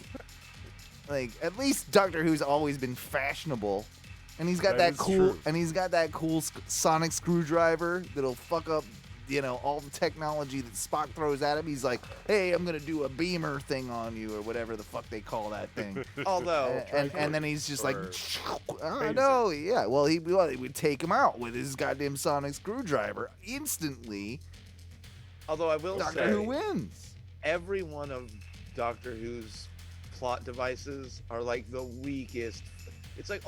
Like at least Doctor Who's always been fashionable, and he's got That that is cool true. and he's got that cool sonic screwdriver that'll fuck up. All the technology that Spock throws at him. He's like, hey, I'm going to do a beamer thing on you or whatever the fuck they call that thing. Although, and then he's just like, Or I know, yeah. Well, he would take him out with his goddamn sonic screwdriver instantly. although I will Doctor say, Who wins. every one of Doctor Who's plot devices are like the weakest. It's like,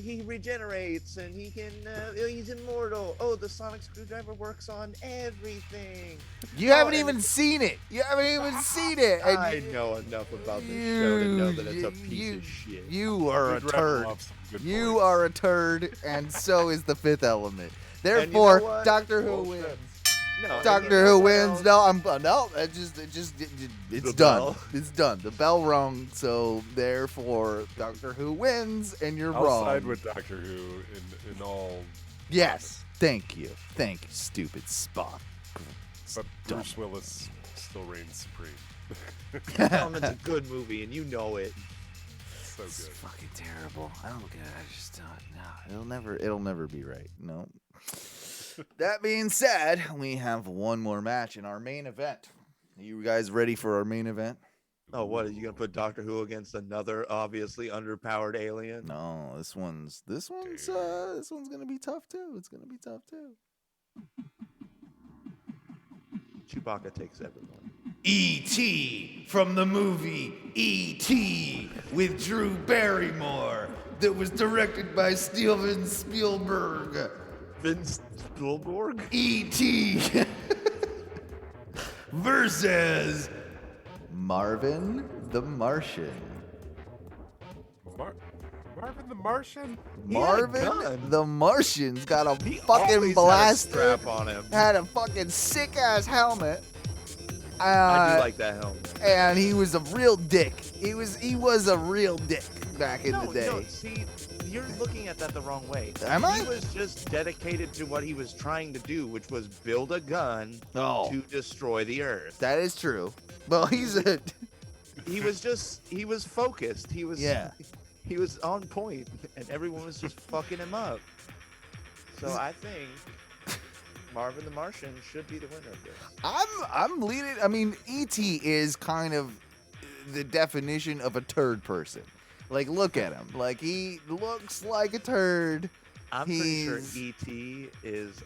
he regenerates and he can. He's immortal. Oh, the sonic screwdriver works on everything. You haven't and even seen it. You haven't even seen it. And I know enough about this show to know that it's a piece of shit. You are a We'd rattle turd. off some good You points. are a turd, and so is the Fifth Element. you know Therefore, what? Doctor Who Bullshit. wins. No, and you Doctor know Who what wins. else? No, it's The done. bell. It's done. The bell rung. So therefore, Doctor Who wins, and you're I'll wrong. side with Doctor Who in all. Yes. Thank you, stupid Spock. But Dumb. Bruce Willis still reigns supreme. Element's a good movie, and you know it. So It's good. fucking terrible. I don't get it. I just don't. No, it'll never be right. No. That being said, we have one more match in our main event. Are you guys ready for our main event? Oh, what are you gonna put Doctor Who against another obviously underpowered alien? No, this one's gonna be tough too. It's gonna be tough too. Chewbacca takes everyone. E.T. from the movie E.T. with Drew Barrymore that was directed by Steven Spielberg. Vince Spielberg? E.T. versus Marvin the Martian. Marvin the Martian? Marvin the Martian's got a He fucking always blaster. had a strap on him. Had a fucking sick ass helmet. I do like that helmet. And he was a real dick. He was a real dick back in the day. No, see, you're looking at that the wrong way. Am I? He was just dedicated to what he was trying to do, which was build a gun to destroy the Earth. That is true. Well, he was focused. He was Yeah. He was on point, and everyone was just fucking him up. So I think Marvin the Martian should be the winner of this. I'm leading. I mean, E.T. is kind of the definition of a turd person. Like, look at him. Like, he looks like a turd. I'm pretty sure E.T. is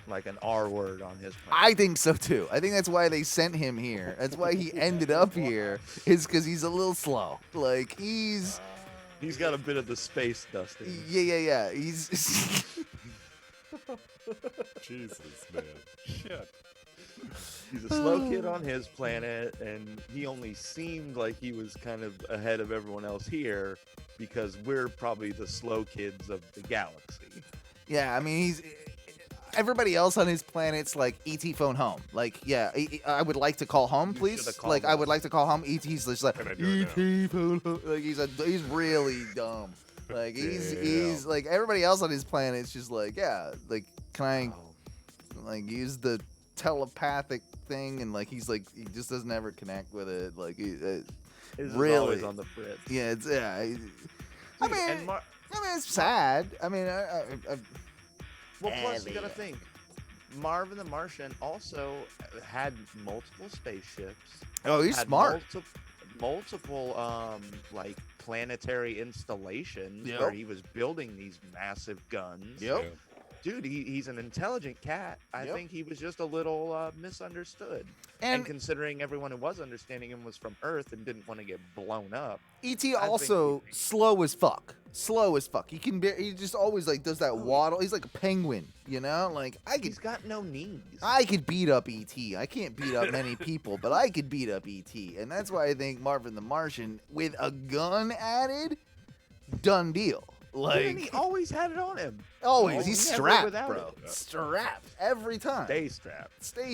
like an R word on his planet. I think so too. I think that's why they sent him here. That's why he ended up here. Is because he's a little slow. Like, he's He's got a bit of the space dust in him. Yeah. He's Jesus, man. Shit. He's a slow kid on his planet, and he only seemed like he was kind of ahead of everyone else here because we're probably the slow kids of the galaxy. Yeah, I mean, he's everybody else on his planet's like ET phone home. Like, yeah, I would like to call home, please. Like, I would like to call home. ET's just like ET phone home. Like, he's really dumb. Like, he's like everybody else on his planet's just like, yeah, like, can I like use the telepathic thing? And like, he's like, he just doesn't ever connect with it. Like, really always on the fritz. Yeah, it's I mean, it's sad. I mean, well, plus you gotta think, Marvin the Martian also had multiple spaceships. Oh, he's smart. Multiple like planetary installations where he was building these massive guns. Yep. Dude, he's an intelligent cat. I think he was just a little misunderstood. And considering everyone who was understanding him was from Earth and didn't want to get blown up. E.T. also slow as fuck. Slow as fuck. He just always like does that waddle. He's like a penguin, you know? Like he's got no knees. I could beat up E.T. I can't beat up many people, but I could beat up E.T. And that's why I think Marvin the Martian, with a gun added, done deal. Like, and he always had it on him. Always. He's strapped, bro. Strapped. Every time. Stay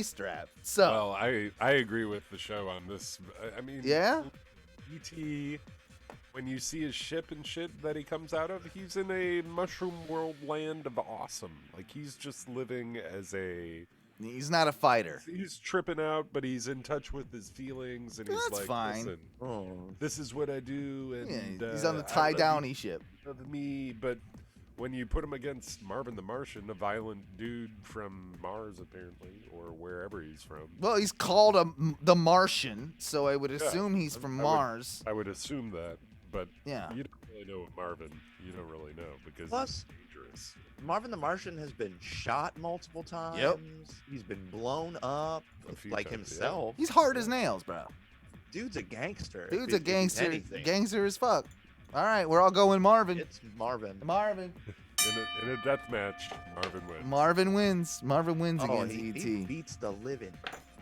strapped. So. Well, I agree with the show on this. I mean, yeah? E.T., when you see his ship and shit that he comes out of, he's in a mushroom world land of awesome. Like, he's just living as a... He's not a fighter. He's tripping out, but he's in touch with his feelings, and he's That's like, fine. Listen, this is what I do, and he's on the Ty Downey ship. Me, but when you put him against Marvin the Martian, a violent dude from Mars, apparently, or wherever he's from. Well, he's called the Martian, so I would assume he's from Mars. I would assume that, but yeah, you don't really know with Marvin. You don't really know because plus, he's dangerous. Marvin the Martian has been shot multiple times. Yep. He's been blown up, like times, himself. He's hard as nails, bro. Dude's a gangster. Dude's a gangster. Gangster as fuck. All right, we're all going Marvin. It's Marvin. Marvin. In a death match, Marvin wins. Marvin wins. Marvin wins against E.T. He beats the living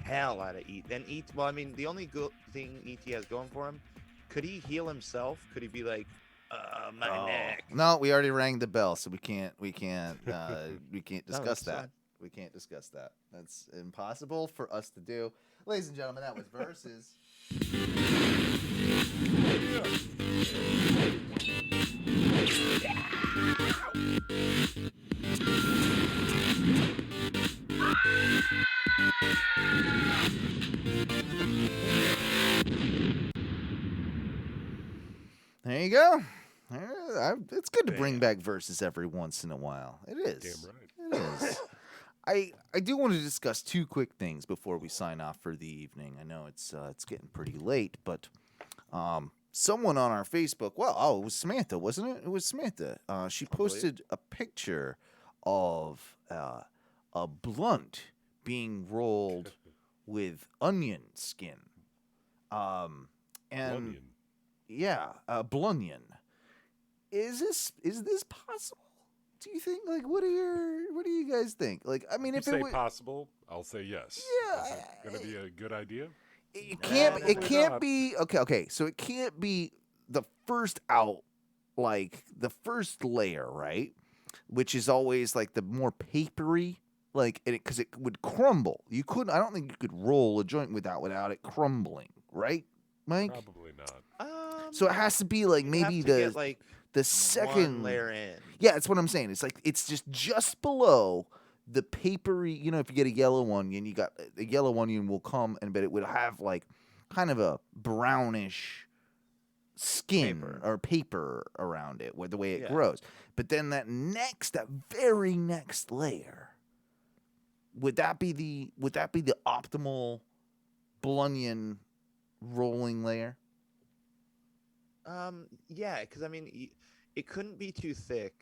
hell out of E.T. And E.T. Well, I mean, the only good thing E.T. has going for him, could he heal himself? Could he be like, my neck? No, we already rang the bell, so we can't discuss that. Fine. We can't discuss that. That's impossible for us to do. Ladies and gentlemen, that was Versus. There you go. It's good to bring back Versus every once in a while. It is. Damn right. It is. I do want to discuss two quick things before we sign off for the evening. I know it's getting pretty late, but someone on our Facebook, it was Samantha, wasn't it? It was Samantha. She posted a picture of a blunt being rolled with onion skin. And Blunion. yeah, blunion. Is this possible? Do you think, like, what do you guys think? Like, I mean, You if say it was possible, I'll say yes. Yeah, Is it gonna be a good idea? It can't. It Probably can't not. be okay. So it can't be the first out, like the first layer, right? Which is always like the more papery, like because it would crumble. You couldn't. I don't think you could roll a joint without it crumbling, right, Mike? Probably not. So it has to be like maybe the second one layer in. Yeah, that's what I'm saying. It's like it's just below the papery. You know, if you get a yellow onion, you got the yellow onion will come, but it would have like kind of a brownish skin or paper around it, where the way it grows. But then that very next layer, would that be the optimal blunion rolling layer? Yeah, because I mean, it couldn't be too thick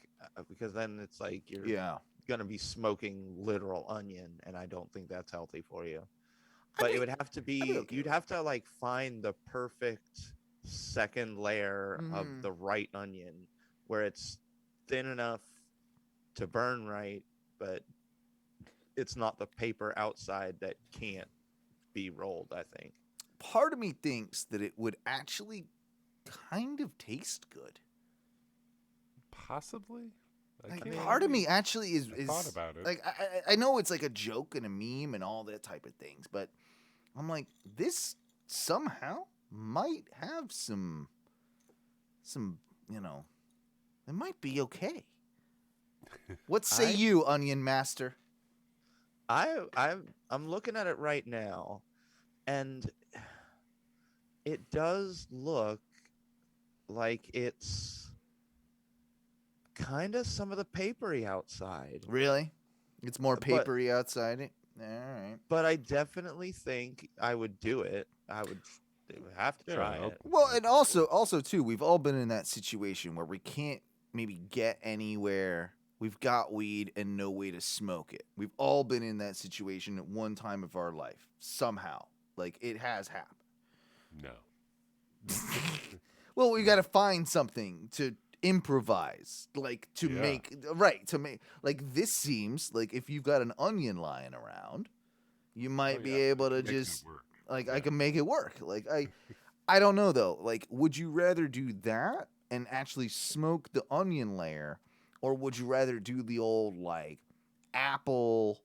because then it's like you're gonna be smoking literal onion, and I don't think that's healthy for you. But it would have to be, you'd have to like find the perfect second layer of the right onion where it's thin enough to burn right, but it's not the paper outside that can't be rolled, I think. Part of me thinks that it would actually kind of taste good. Possibly. Part of me actually is thought about it. Like I know it's like a joke and a meme and all that type of things, but I'm like, this somehow might have some it might be okay. What say you, Onion Master? I'm looking at it right now, and it does look like it's kind of some of the papery outside. Really? It's more papery outside it? All right. But I definitely think I would do it. I would have to try it. Well, and also too, we've all been in that situation where we can't maybe get anywhere. We've got weed and no way to smoke it. We've all been in that situation at one time of our life. Somehow. Like, it has happened. No. Well, we got to find something to improvise, like to make, like this seems like if you've got an onion lying around, you might be able to just, like, I can make it work. Like, I don't know though. Like, would you rather do that and actually smoke the onion layer, or would you rather do the old, like, apple,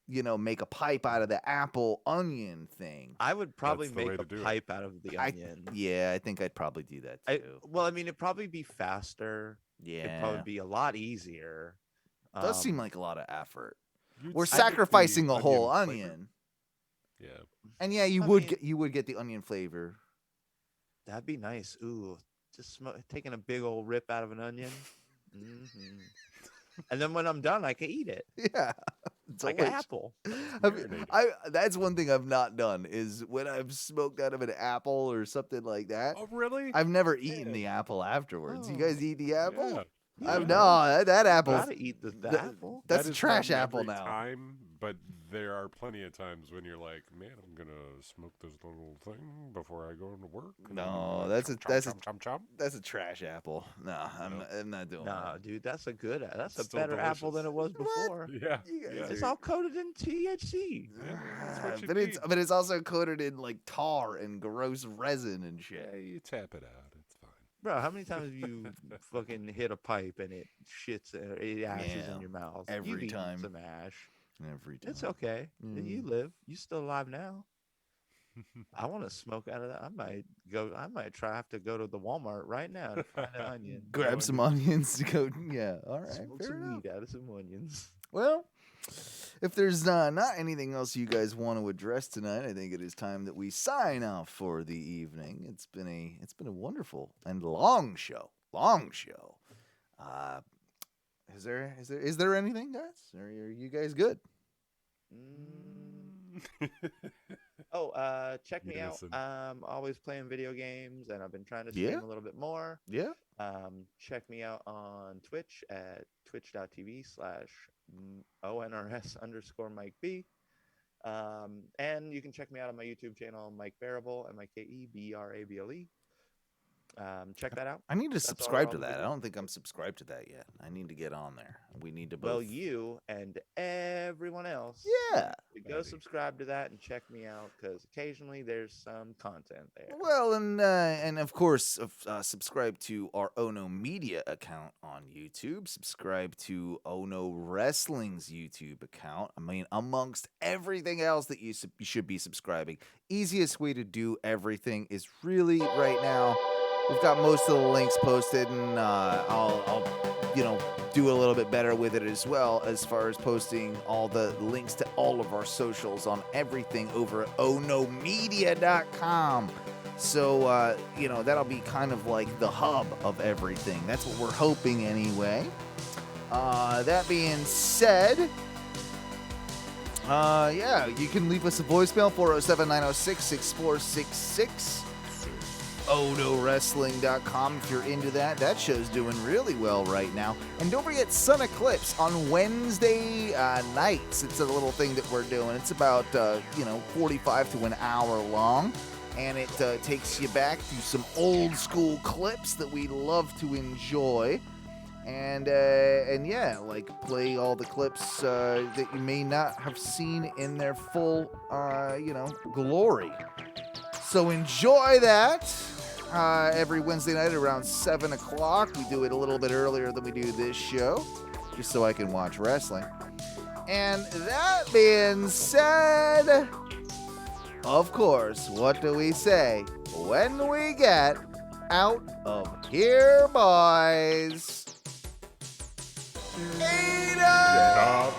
make a pipe out of the apple onion thing? I would probably make a pipe out of the onion. I think I'd probably do that too. Well, I mean, it'd probably be faster. Yeah. It'd probably be a lot easier. It does seem like a lot of effort. We're sacrificing a whole onion. Yeah. And yeah, you would get the onion flavor. That'd be nice. Ooh, just taking a big old rip out of an onion. Mm-hmm. And then when I'm done, I can eat it. Yeah. Like an apple. That's one thing I've not done is when I've smoked out of an apple or something like that. Oh, really? I've never eaten the apple afterwards. You guys eat the apple? Yeah. No, that apple. Gotta eat the apple. That's That a is trash not apple every now. time, but there are plenty of times when you're like, man, I'm gonna smoke this little thing before I go into work. No, that's a trash apple. No, I'm not doing that. No, dude, that's a better apple than it was before. Yeah. It's all coated in THC. But it's also coated in like tar and gross resin and shit. Yeah, you tap it out. It's fine. Bro, how many times have you fucking hit a pipe and it shits, it ashes in your mouth? Every time. Some ash. Every time. It's okay. You live. You still alive now. I want to smoke out of that. I might have to go to the Walmart right now to find an onion. Grab some onions to go. Yeah, all right. Smoke some weed out of some onions. Well, if there's not anything else you guys want to address tonight, I think it is time that we sign off for the evening. It's been a wonderful and long show. Is there anything, guys? Or are you guys good? Check me out. I'm always playing video games, and I've been trying to stream a little bit more. Yeah. Check me out on Twitch at twitch.tv/ONRS_Mike B. And you can check me out on my YouTube channel, Mike Bearable, MikeBrable. Check that out. I need to subscribe to that. I don't think I'm subscribed to that yet. I need to get on there. We need to both. Well, you and everyone else. Yeah. Go subscribe to that and check me out, because occasionally there's some content there. Well, and of course, subscribe to our Ono Media account on YouTube. Subscribe to Ono Wrestling's YouTube account. I mean, amongst everything else that you should be subscribing, easiest way to do everything is really right now. We've got most of the links posted, and I'll do a little bit better with it as well, as far as posting all the links to all of our socials on everything over at onomedia.com. So, that'll be kind of like the hub of everything. That's what we're hoping anyway. That being said, you can leave us a voicemail, 407-906-6466. OnoWrestling.com if you're into that. That show's doing really well right now. And don't forget Sun Eclipse on Wednesday nights. It's a little thing that we're doing. It's about 45 to an hour long. and it takes you back to some old school clips that we love to enjoy. And yeah, like play all the clips that you may not have seen in their full, glory. So enjoy that every Wednesday night around 7 o'clock. We do it a little bit earlier than we do this show, just so I can watch wrestling. And that being said, of course, what do we say when we get out of here, boys? Eat up,